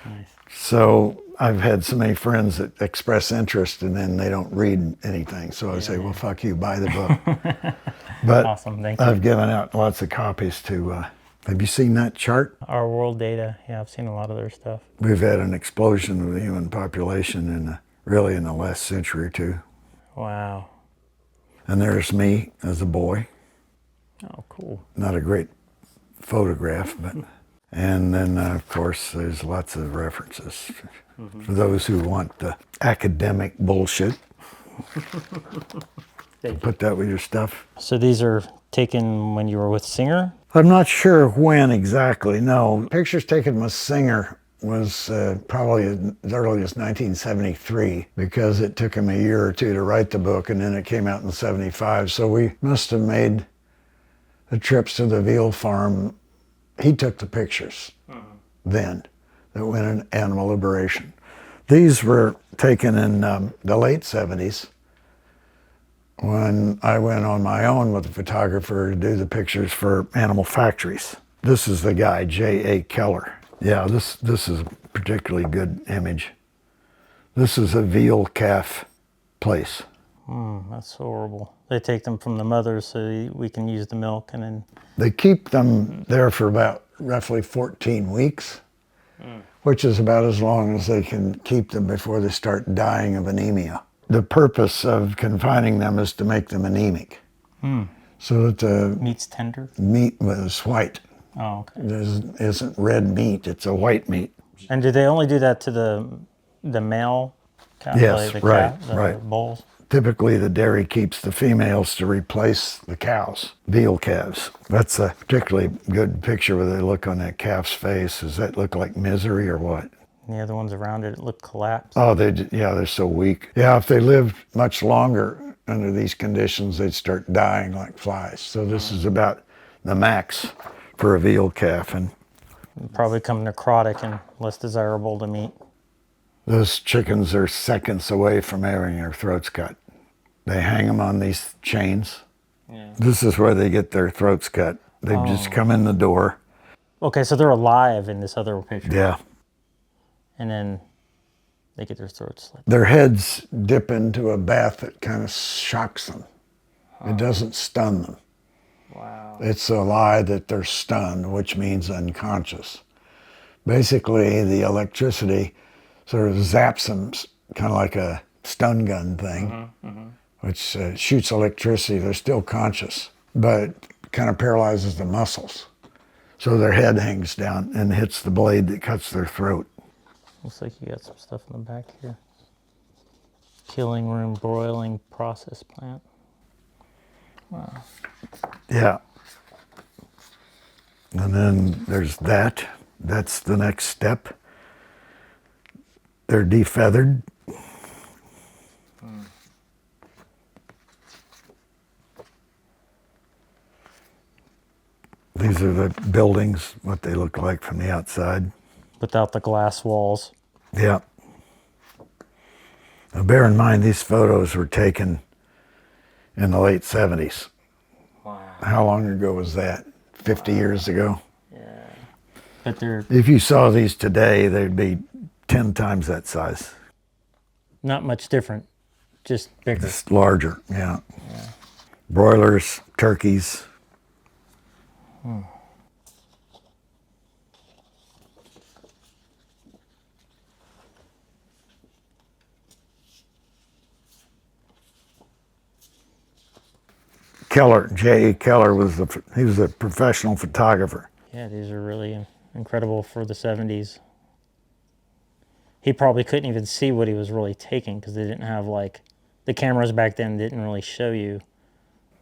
So I've had so many friends that express interest and then they don't read anything. So I say, well, fuck you, buy the book. But Awesome, thank you. I've given out lots of copies to, have you seen that chart? Our World Data, yeah, I've seen a lot of their stuff. We've had an explosion of the human population really in the last century or two. Wow. And there's me as a boy. Oh, cool. Not a great photograph, but, and then of course there's lots of references for those who want the academic bullshit. Put that with your stuff. So these are taken when you were with Singer? I'm not sure when exactly, no. Pictures taken with Singer was probably as early as 1973 because it took him a year or two to write the book and then it came out in 75. So we must have made the trips to the veal farm. He took the pictures then that went in Animal Liberation. These were taken in the late 70s when I went on my own with a photographer to do the pictures for Animal Factories. This is the guy, J.A. Keller. Yeah, this is a particularly good image. This is a veal calf place. That's horrible. They take them from the mothers so we can use the milk and then... They keep them there for about roughly 14 weeks, which is about as long as they can keep them before they start dying of anemia. The purpose of confining them is to make them anemic. So that the Meat's tender? meat was white. Oh, okay. There isn't red meat, it's a white meat. And do they only do that to the male cow? Yes, the right, the right. bulls? Typically the dairy keeps the females to replace the cows, veal calves. That's a particularly good picture where they look on that calf's face. Does that look like misery or what? And the other ones around it look collapsed. Oh, they're so weak. Yeah, if they lived much longer under these conditions, they'd start dying like flies. So this is about the max for a veal calf. And Probably come necrotic and less desirable to meat. those chickens are seconds away from having their throats cut. They hang them on these chains. Yeah. This is where they get their throats cut. They just come in the door. Okay, so they're alive in this other picture. Yeah. And then they get their throats slit. Their heads dip into a bath that kind of shocks them. It doesn't stun them. Wow. It's a lie that they're stunned, which means unconscious. Basically, the electricity sort of zaps them, kind of like a stun gun thing, which shoots electricity. They're still conscious, but kind of paralyzes the muscles. So their head hangs down and hits the blade that cuts their throat. Looks like you got some stuff in the back here. Killing room broiling process plant. Wow. Yeah. And then there's that. That's the next step. They're defeathered. These are the buildings, what they look like from the outside. Without the glass walls. Yeah. Now bear in mind, these photos were taken in the late 70s. Wow. How long ago was that? 50 years ago? Yeah. But they're If you saw these today, they'd be 10 times that size. not much different, just bigger. Just larger, yeah. Broilers, turkeys. Keller, J.E. Keller he was a professional photographer. Yeah, these are really incredible for the 70s. He probably couldn't even see what he was really taking because they didn't have the cameras back then didn't really show you.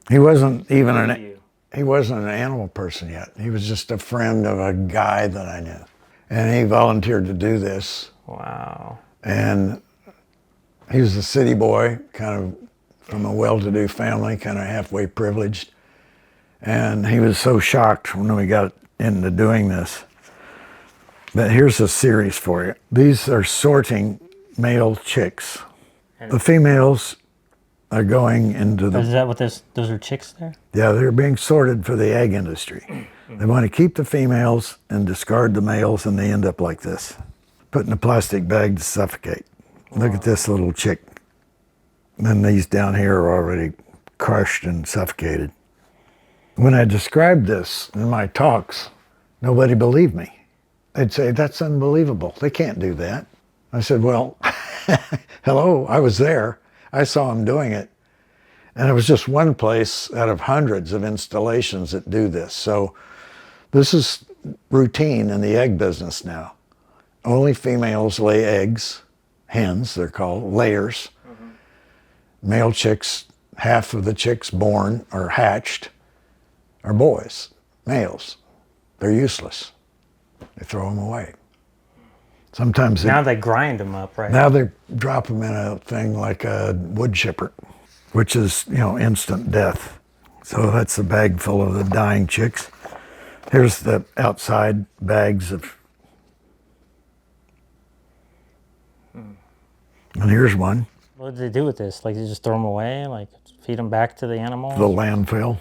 He wasn't even he wasn't an animal person yet. He was just a friend of a guy that I knew. And he volunteered to do this. Wow. And he was a city boy, kind of from a well-to-do family, kind of halfway privileged. And he was so shocked when we got into doing this. But here's a series for you. These are sorting male chicks. The females are going into the... Is that what those are chicks there? Yeah, they're being sorted for the egg industry. They want to keep the females and discard the males, and they end up like this, put in a plastic bag to suffocate. Look at this little chick. Then these down here are already crushed and suffocated. When I described this in my talks, nobody believed me. They'd say, that's unbelievable. They can't do that. I said, well, hello, I was there. I saw them doing it. And it was just one place out of hundreds of installations that do this. So this is routine in the egg business now. Only females lay eggs, hens they're called, layers. Male chicks, half of the chicks born or hatched are boys, males. They're useless. They throw them away. Sometimes Now they grind them up, right? now they drop them in a thing like a wood chipper, which is, instant death. So that's a bag full of the dying chicks. Here's the outside bags of, and here's one, What did they do with this? They just throw them away? Feed them back to the animals? the landfill.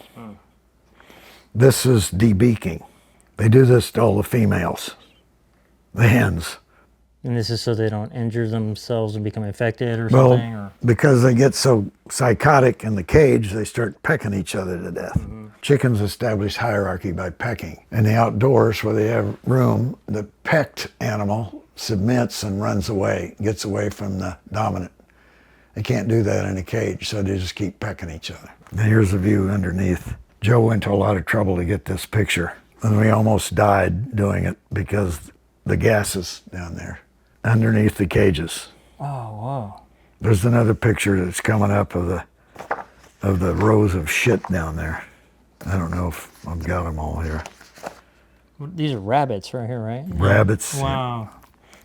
This is debeaking. They do this to all the females, the hens. And this is so they don't injure themselves and become infected or Well, something? Or? because they get so psychotic in the cage, they start pecking each other to death. Chickens establish hierarchy by pecking. In the outdoors where they have room, the pecked animal submits and runs away, gets away from the dominant. They can't do that in a cage, so they just keep pecking each other. And here's a view underneath. Joe went to a lot of trouble to get this picture, and we almost died doing it because the gases down there underneath the cages. Oh, wow. There's another picture that's coming up of the rows of shit down there. I don't know if I've got them all here. These are rabbits right here, right? Rabbits. Wow.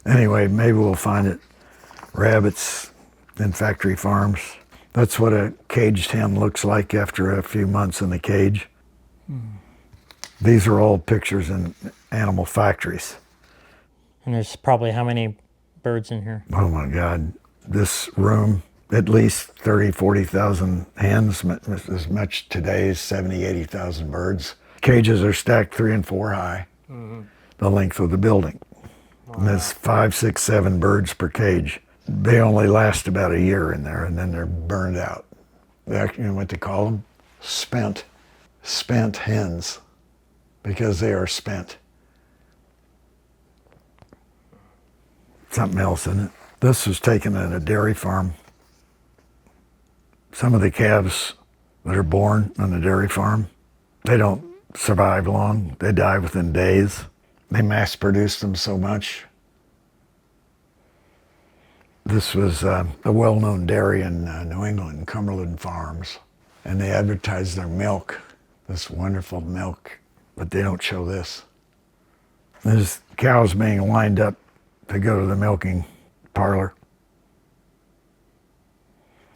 Anyway, maybe we'll find it. Rabbits in factory farms. That's what a caged hen looks like after a few months in the cage. These are all pictures in animal factories. And there's probably how many birds in here? Oh my God. This room, at least 30, 40,000 hens, as much today as 70, 80,000 birds. Cages are stacked 3 and 4 high, the length of the building. And there's 5, 6, 7 birds per cage. They only last about a year in there, and then they're burned out. You know what they call them? Spent hens, because they are spent. Something else in it. This was taken at a dairy farm. Some of the calves that are born on the dairy farm, they don't survive long. They die within days. They mass produce them so much This was a well-known dairy in New England, Cumberland Farms, and they advertised their milk, this wonderful milk, but they don't show this. There's cows being lined up to go to the milking parlor.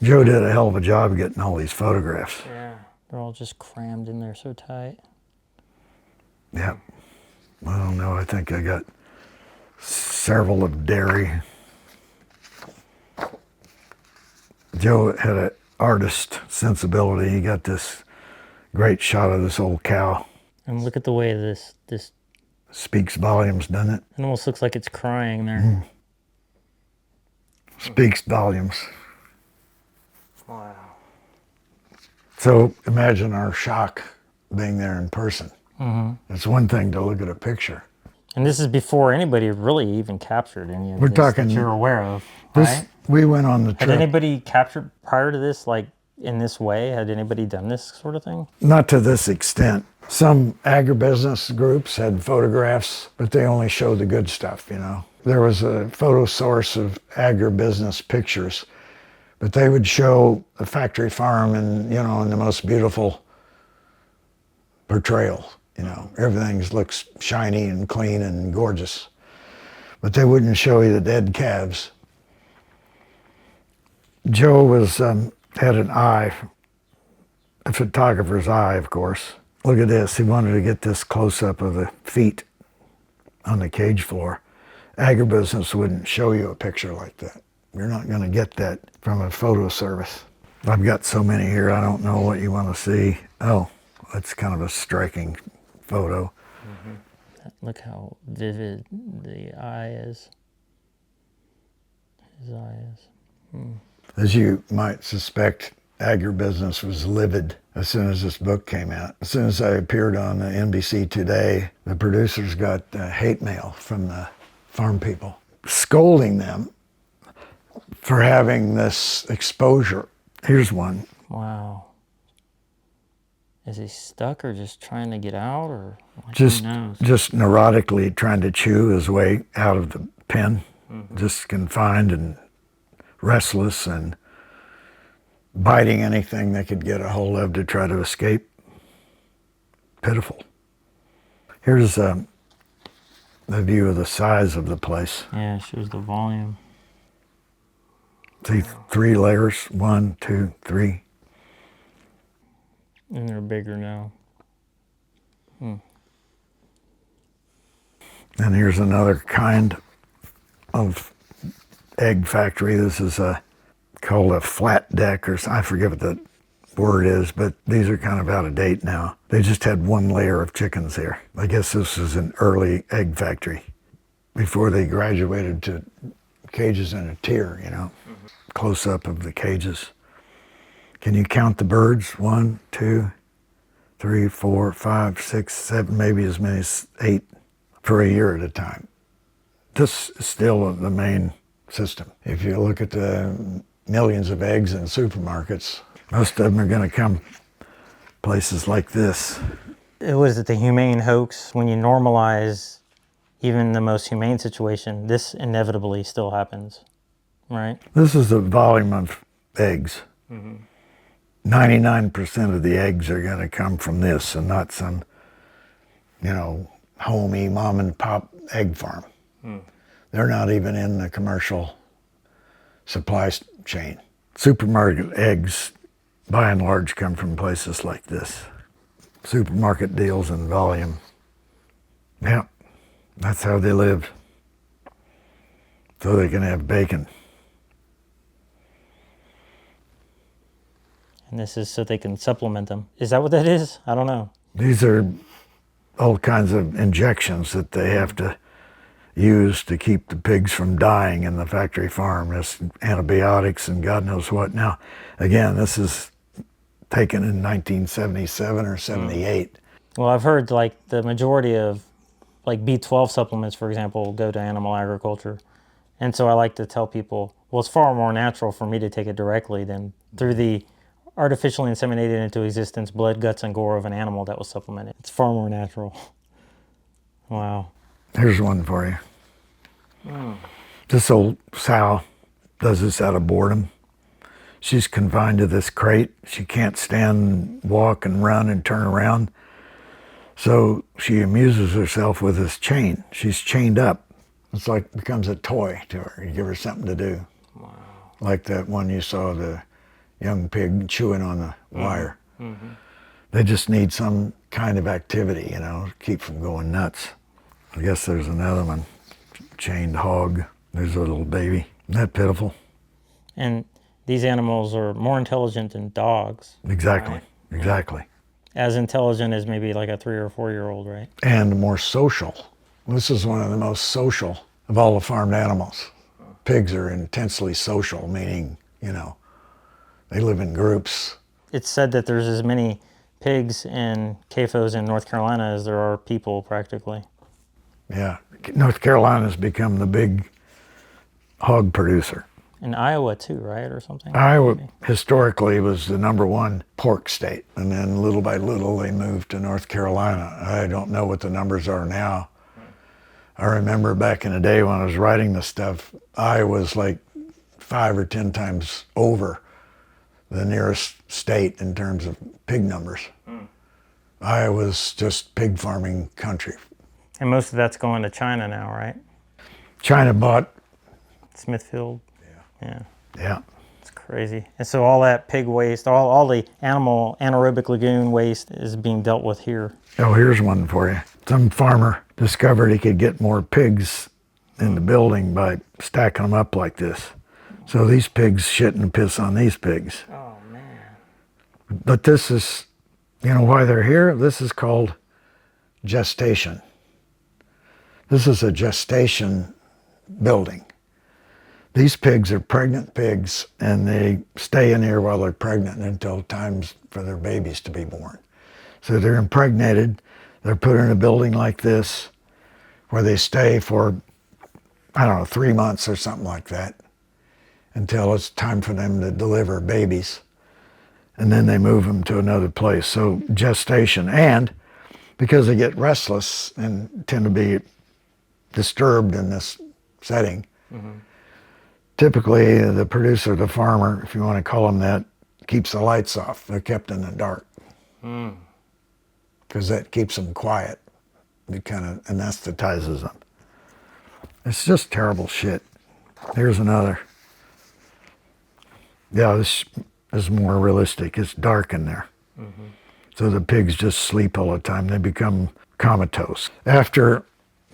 Joe did a hell of a job getting all these photographs. Yeah. They're all just crammed in there so tight. Yeah. I don't know, I think I got several of dairy. Joe had an artist sensibility. He got this great shot of this old cow. And look at the way this Speaks volumes, doesn't it? it almost looks like it's crying there. Speaks volumes. Wow. So imagine our shock being there in person. Mm-hmm. It's one thing to look at a picture. And this is before anybody really even captured any of We're this talking- that you're aware of, This, right? we went on the Had trip, anybody captured prior to this, like in this way? Had anybody done this sort of thing? not to this extent. Some agribusiness groups had photographs, but they only showed the good stuff, you know. There was a photo source of agribusiness pictures, but they would show a factory farm and, you know, in the most beautiful portrayal, you know. Everything looks shiny and clean and gorgeous, but they wouldn't show you the dead calves. Joe was had an eye, a photographer's eye, of course. Look at this. He wanted to get this close-up of the feet on the cage floor. Agribusiness wouldn't show you a picture like that. You're not going to get that from a photo service. I've got so many here, I don't know what you want to see. Oh, that's kind of a striking photo. Look how vivid the eye is. His eye is. As you might suspect, agribusiness was livid as soon as this book came out. As soon as I appeared on NBC Today, the producers got hate mail from the farm people, scolding them for having this exposure. Here's one. Wow. Is he stuck or just trying to get out, or like, Just, who knows? just neurotically trying to chew his way out of the pen, just confined and restless and biting anything they could get a hold of to try to escape. Pitiful. Here's the view of the size of the place. Yeah, it shows the volume. See, 3 layers, 1, 2, 3. And they're bigger now. And here's another kind of egg factory. This is called a flat deck, or I forget what the word is, but these are kind of out of date now. They just had 1 layer of chickens here. I guess this is an early egg factory before they graduated to cages in a tier, you know, close up of the cages. Can you count the birds? 1, 2, 3, 4, 5, 6, 7, maybe as many as 8 for a year at a time. This is still the main system. If you look at the millions of eggs in supermarkets, most of them are going to come places like this. It was the humane hoax. When you normalize even the most humane situation, this inevitably still happens, right? This is the volume of eggs. 99% of the eggs are going to come from this and not some, you know, homey mom and pop egg farm. They're not even in the commercial supply chain. Supermarket eggs, by and large, come from places like this. Supermarket deals in volume. Yeah, that's how they lived. So they can have bacon. And this is so they can supplement them. Is that what that is? I don't know. These are all kinds of injections that they have to use to keep the pigs from dying in the factory farm. There's antibiotics and God knows what. Now, again, this is taken in 1977 or 78. Well, I've heard like the majority of like B12 supplements, for example, go to animal agriculture. And so I like to tell people, well, it's far more natural for me to take it directly than through the artificially inseminated into existence blood, guts, and gore of an animal that was supplemented. It's far more natural. Wow. Here's one for you. This old sow does this out of boredom. She's confined to this crate. She can't stand, walk, and run and turn around. So she amuses herself with this chain. She's chained up. It's like becomes a toy to her. You give her something to do. Wow. Like that one you saw, the young pig chewing on the wire. Mm-hmm. They just need some kind of activity, you know, to keep from going nuts. I guess there's another one. Chained hog. There's a little baby. Isn't that pitiful? And these animals are more intelligent than dogs. Exactly. Right? Exactly. As intelligent as maybe like a 3 or 4 year old, right? And more social. This is one of the most social of all the farmed animals. Pigs are intensely social, meaning, you know, they live in groups. It's said that there's as many pigs and CAFOs in North Carolina as there are people, practically. Yeah. North Carolina's become the big hog producer. In Iowa too, right, or something? Iowa historically was the #1 pork state, and then little by little they moved to North Carolina. I don't know what the numbers are now. I remember back in the day when I was writing this stuff, Iowa's like 5 or 10 times over the nearest state in terms of pig numbers. Iowa's just pig farming country. And most of that's going to China now, right? China bought. Smithfield. Yeah. Yeah. It's crazy. And so all that pig waste, all the animal anaerobic lagoon waste is being dealt with here. Oh, here's one for you. Some farmer discovered he could get more pigs in the building by stacking them up like this. So these pigs shit and piss on these pigs. Oh, man. But this is, you know why they're here? This is called gestation. This is a gestation building. These pigs are pregnant pigs, and they stay in here while they're pregnant until time's for their babies to be born. So they're impregnated, they're put in a building like this, where they stay for, I don't know, 3 months or something like that, until it's time for them to deliver babies. And then they move them to another place. So gestation, and because they get restless and tend to be disturbed in this setting, typically the producer, the farmer, if you want to call them that, keeps the lights off. They're kept in the dark. Because that keeps them quiet. It kind of anesthetizes them. It's just terrible shit. Here's another. Yeah, this is more realistic. It's dark in there. So the pigs just sleep all the time. They become comatose. After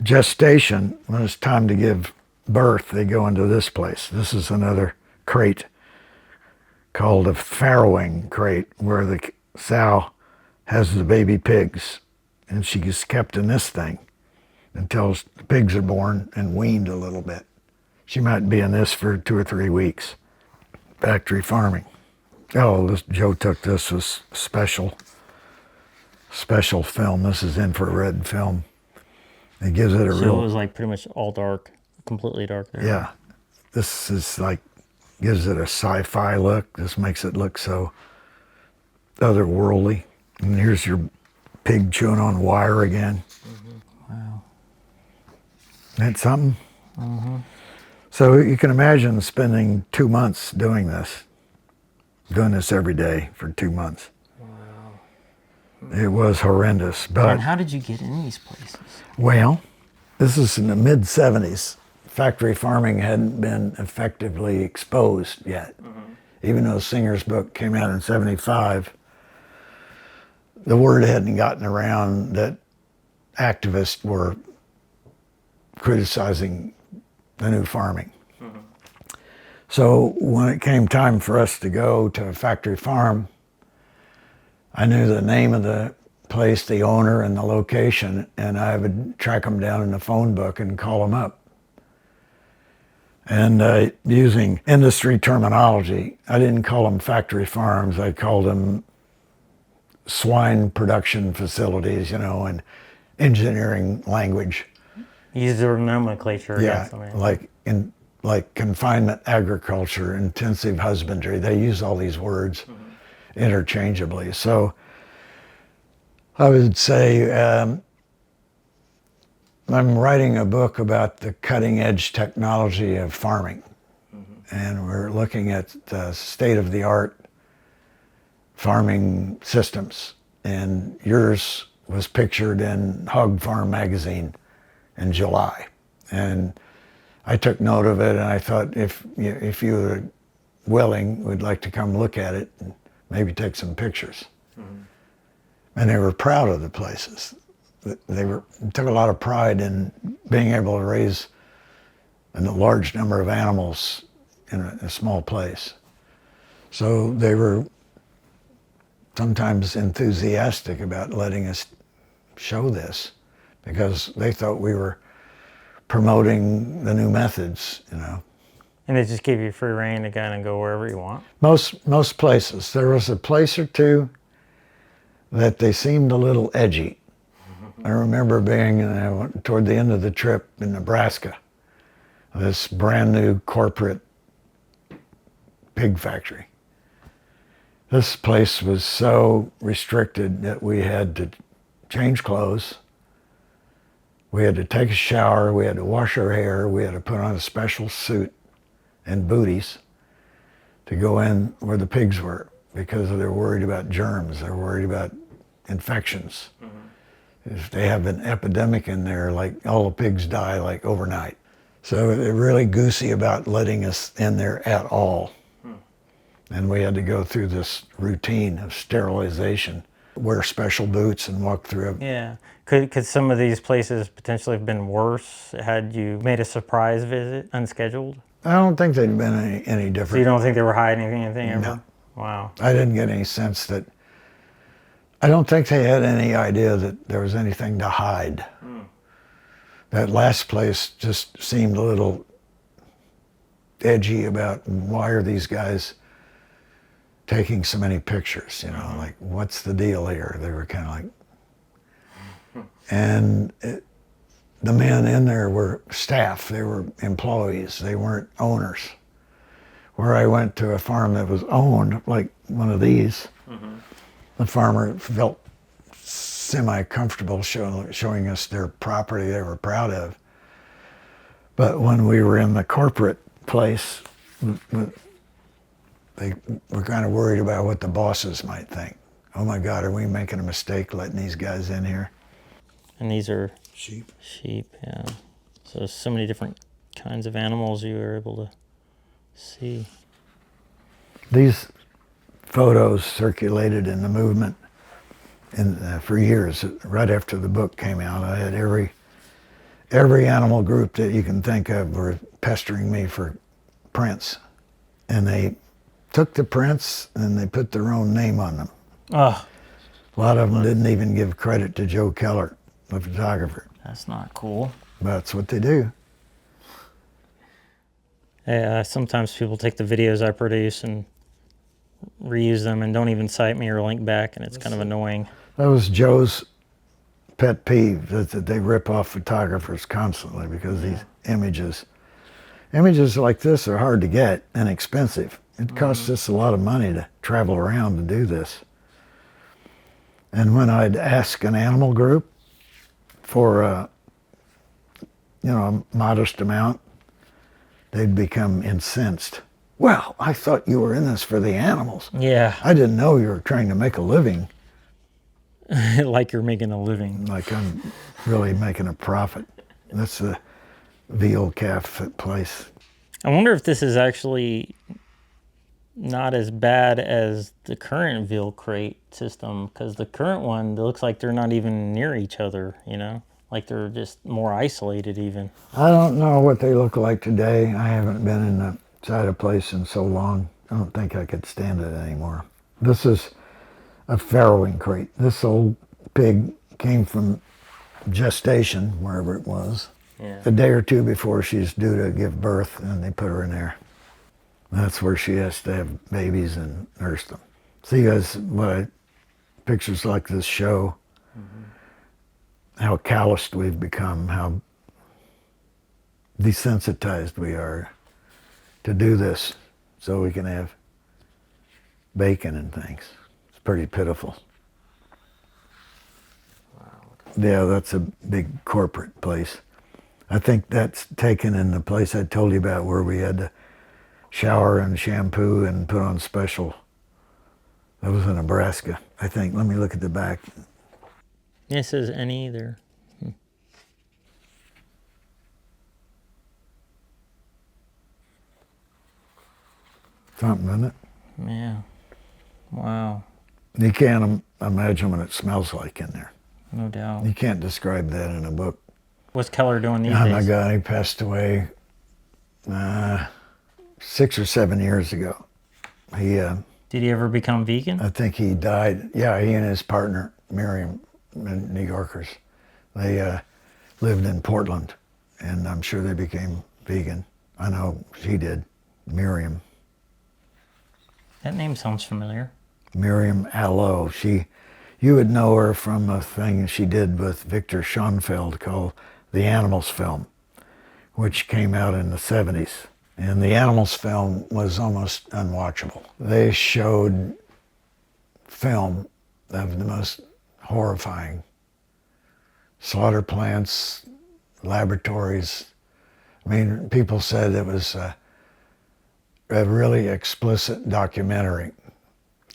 gestation, when it's time to give birth, they go into this place. This is another crate called a farrowing crate, where the sow has the baby pigs, and she is kept in this thing until the pigs are born and weaned a little bit. She might be in this for 2 or 3 weeks. Factory farming. Oh, this Joe took this was special film. This is infrared film. It gives it a So real. it was like pretty much all dark, completely dark there. Yeah, this is like, gives it a sci-fi look. This makes it look so otherworldly. And here's your pig chewing on wire again. Wow. That's something. So you can imagine spending 2 months doing this every day for 2 months. It was horrendous, but And how did you get in these places? well, this is in the mid-'70s. Factory farming hadn't been effectively exposed yet. Even though Singer's book came out in '75, the word hadn't gotten around that activists were criticizing the new farming. So when it came time for us to go to a factory farm, I knew the name of the place, the owner, and the location, and I would track them down in the phone book and call them up. And using industry terminology, I didn't call them factory farms, I called them swine production facilities, you know, and engineering language. Use the nomenclature. Yeah, Yes, like confinement agriculture, intensive husbandry. They use all these words interchangeably. So I would say I'm writing a book about the cutting edge technology of farming. and we're looking at state-of-the-art farming systems. And yours was pictured in Hog Farm magazine in July. And I took note of it, and I thought if you were willing, we'd like to come look at it and maybe take some pictures. Mm-hmm. And they were proud of the places. They took a lot of pride in being able to raise a large number of animals in a small place. So they were sometimes enthusiastic about letting us show this, because they thought we were promoting the new methods, you know. And they just give you free rein to kind of go wherever you want? Most places. There was a place or two that they seemed a little edgy. I remember being toward the end of the trip in Nebraska, this brand new corporate pig factory. This place was so restricted that we had to change clothes. We had to take a shower, we had to wash our hair, we had to put on a special suit and booties to go in where the pigs were, because they're worried about germs, they're worried about infections. Mm-hmm. If they have an epidemic in there, like all the pigs die like overnight. So they're really goosey about letting us in there at all. And we had to go through this routine of sterilization, wear special boots and walk through. Yeah. Could some of these places potentially have been worse had you made a surprise visit, unscheduled? I don't think they'd been any different. So you don't think they were hiding anything ever? No. Wow. I didn't get any sense that, I don't think they had any idea that there was anything to hide. Mm. That last place just seemed a little edgy about why are these guys taking so many pictures, you know, like, what's the deal here? They were kind of like, and the men in there were staff, they were employees, they weren't owners. Where I went to a farm that was owned, like one of these, the farmer felt semi-comfortable showing us their property they were proud of. But when we were in the corporate place, they were kind of worried about what the bosses might think. Oh my God, are we making a mistake letting these guys in here? And these are sheep. Sheep, yeah. So many different kinds of animals you were able to see. These photos circulated in the movement for years. Right after the book came out, I had every animal group that you can think of were pestering me for prints. And they took the prints and they put their own name on them. Oh. A lot of them didn't even give credit to Joe Keller, the photographer. That's not cool. That's what they do. Yeah, sometimes people take the videos I produce and reuse them and don't even cite me or link back, and it's kind of annoying. That was Joe's pet peeve, that they rip off photographers constantly because these images like this are hard to get and expensive. It costs us a lot of money to travel around to do this. And when I'd ask an animal group for a modest amount, they'd become incensed. Well, I thought you were in this for the animals. Yeah. I didn't know you were trying to make a living. Like you're making a living. Like I'm really making a profit. That's the veal calf place. I wonder if this is actually not as bad as the current veal crate system, because the current one, it looks like they're not even near each other, you know? Like they're just more isolated even. I don't know what they look like today. I haven't been inside a place in so long. I don't think I could stand it anymore. This is a farrowing crate. This old pig came from gestation, wherever it was, a day or two before she's due to give birth, and they put her in there. That's where she has to have babies and nurse them. See, guys, pictures like this show how calloused we've become, how desensitized we are to do this so we can have bacon and things. It's pretty pitiful. Wow. Yeah, that's a big corporate place. I think that's taken in the place I told you about where we had to shower and shampoo and put on special. That was in Nebraska, I think. Let me look at the back. Yeah, it says any there. Something, isn't it? Yeah. Wow. You can't imagine what it smells like in there. No doubt. You can't describe that in a book. What's Keller doing these Oh days? my God, he passed away 6 or 7 years ago. Did he ever become vegan? I think he died. Yeah, he and his partner, Miriam, New Yorkers, they lived in Portland, and I'm sure they became vegan. I know she did, Miriam. That name sounds familiar. Miriam Allo. You would know her from a thing she did with Victor Schonfeld called The Animals Film, which came out in the 70s. And the Animals film was almost unwatchable. They showed film of the most horrifying slaughter plants, laboratories. I mean, people said it was a really explicit documentary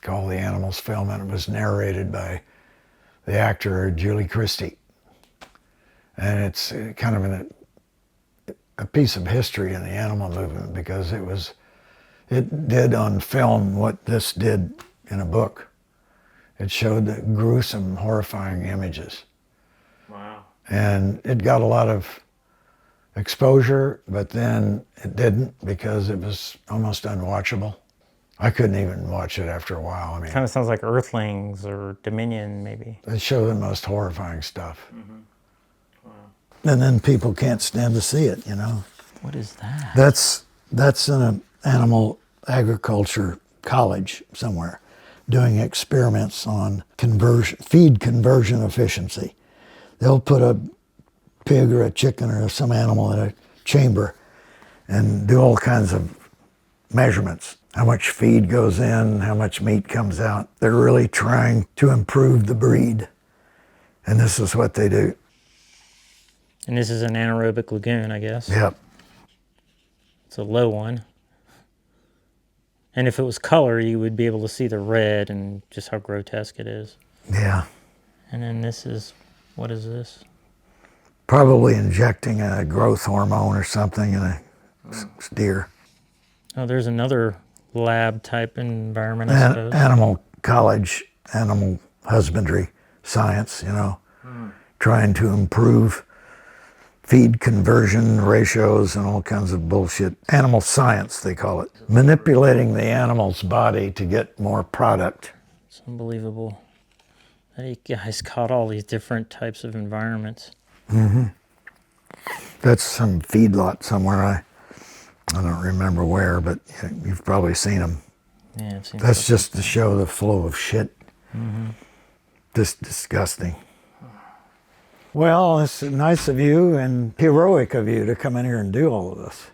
called The Animals Film, and it was narrated by the actor Julie Christie. And it's kind of a piece of history in the animal movement, because it did on film what this did in a book. It showed the gruesome, horrifying images. Wow. And it got a lot of exposure, but then it didn't, because it was almost unwatchable. I couldn't even watch it after a while. I mean, Kind of sounds like Earthlings or Dominion, maybe. they show the most horrifying stuff. And then people can't stand to see it, you know. What is that? That's in an animal agriculture college somewhere, doing experiments on feed conversion efficiency. They'll put a pig or a chicken or some animal in a chamber and do all kinds of measurements. How much feed goes in, how much meat comes out. They're really trying to improve the breed. And this is what they do. And this is an anaerobic lagoon, I guess. Yep. It's a low one. And if it was color, you would be able to see the red and just how grotesque it is. Yeah. And then this is, what is this? Probably injecting a growth hormone or something in a deer. Oh, there's another lab type environment, I suppose. Animal college, animal husbandry science, you know, trying to improve feed conversion ratios and all kinds of bullshit. Animal science, they call it. Manipulating the animal's body to get more product. It's unbelievable that you guys caught all these different types of environments. That's some feedlot somewhere. I don't remember where, but you've probably seen them. Yeah, it seems That's just to show the flow of shit. Just disgusting. Well, it's nice of you and heroic of you to come in here and do all of this.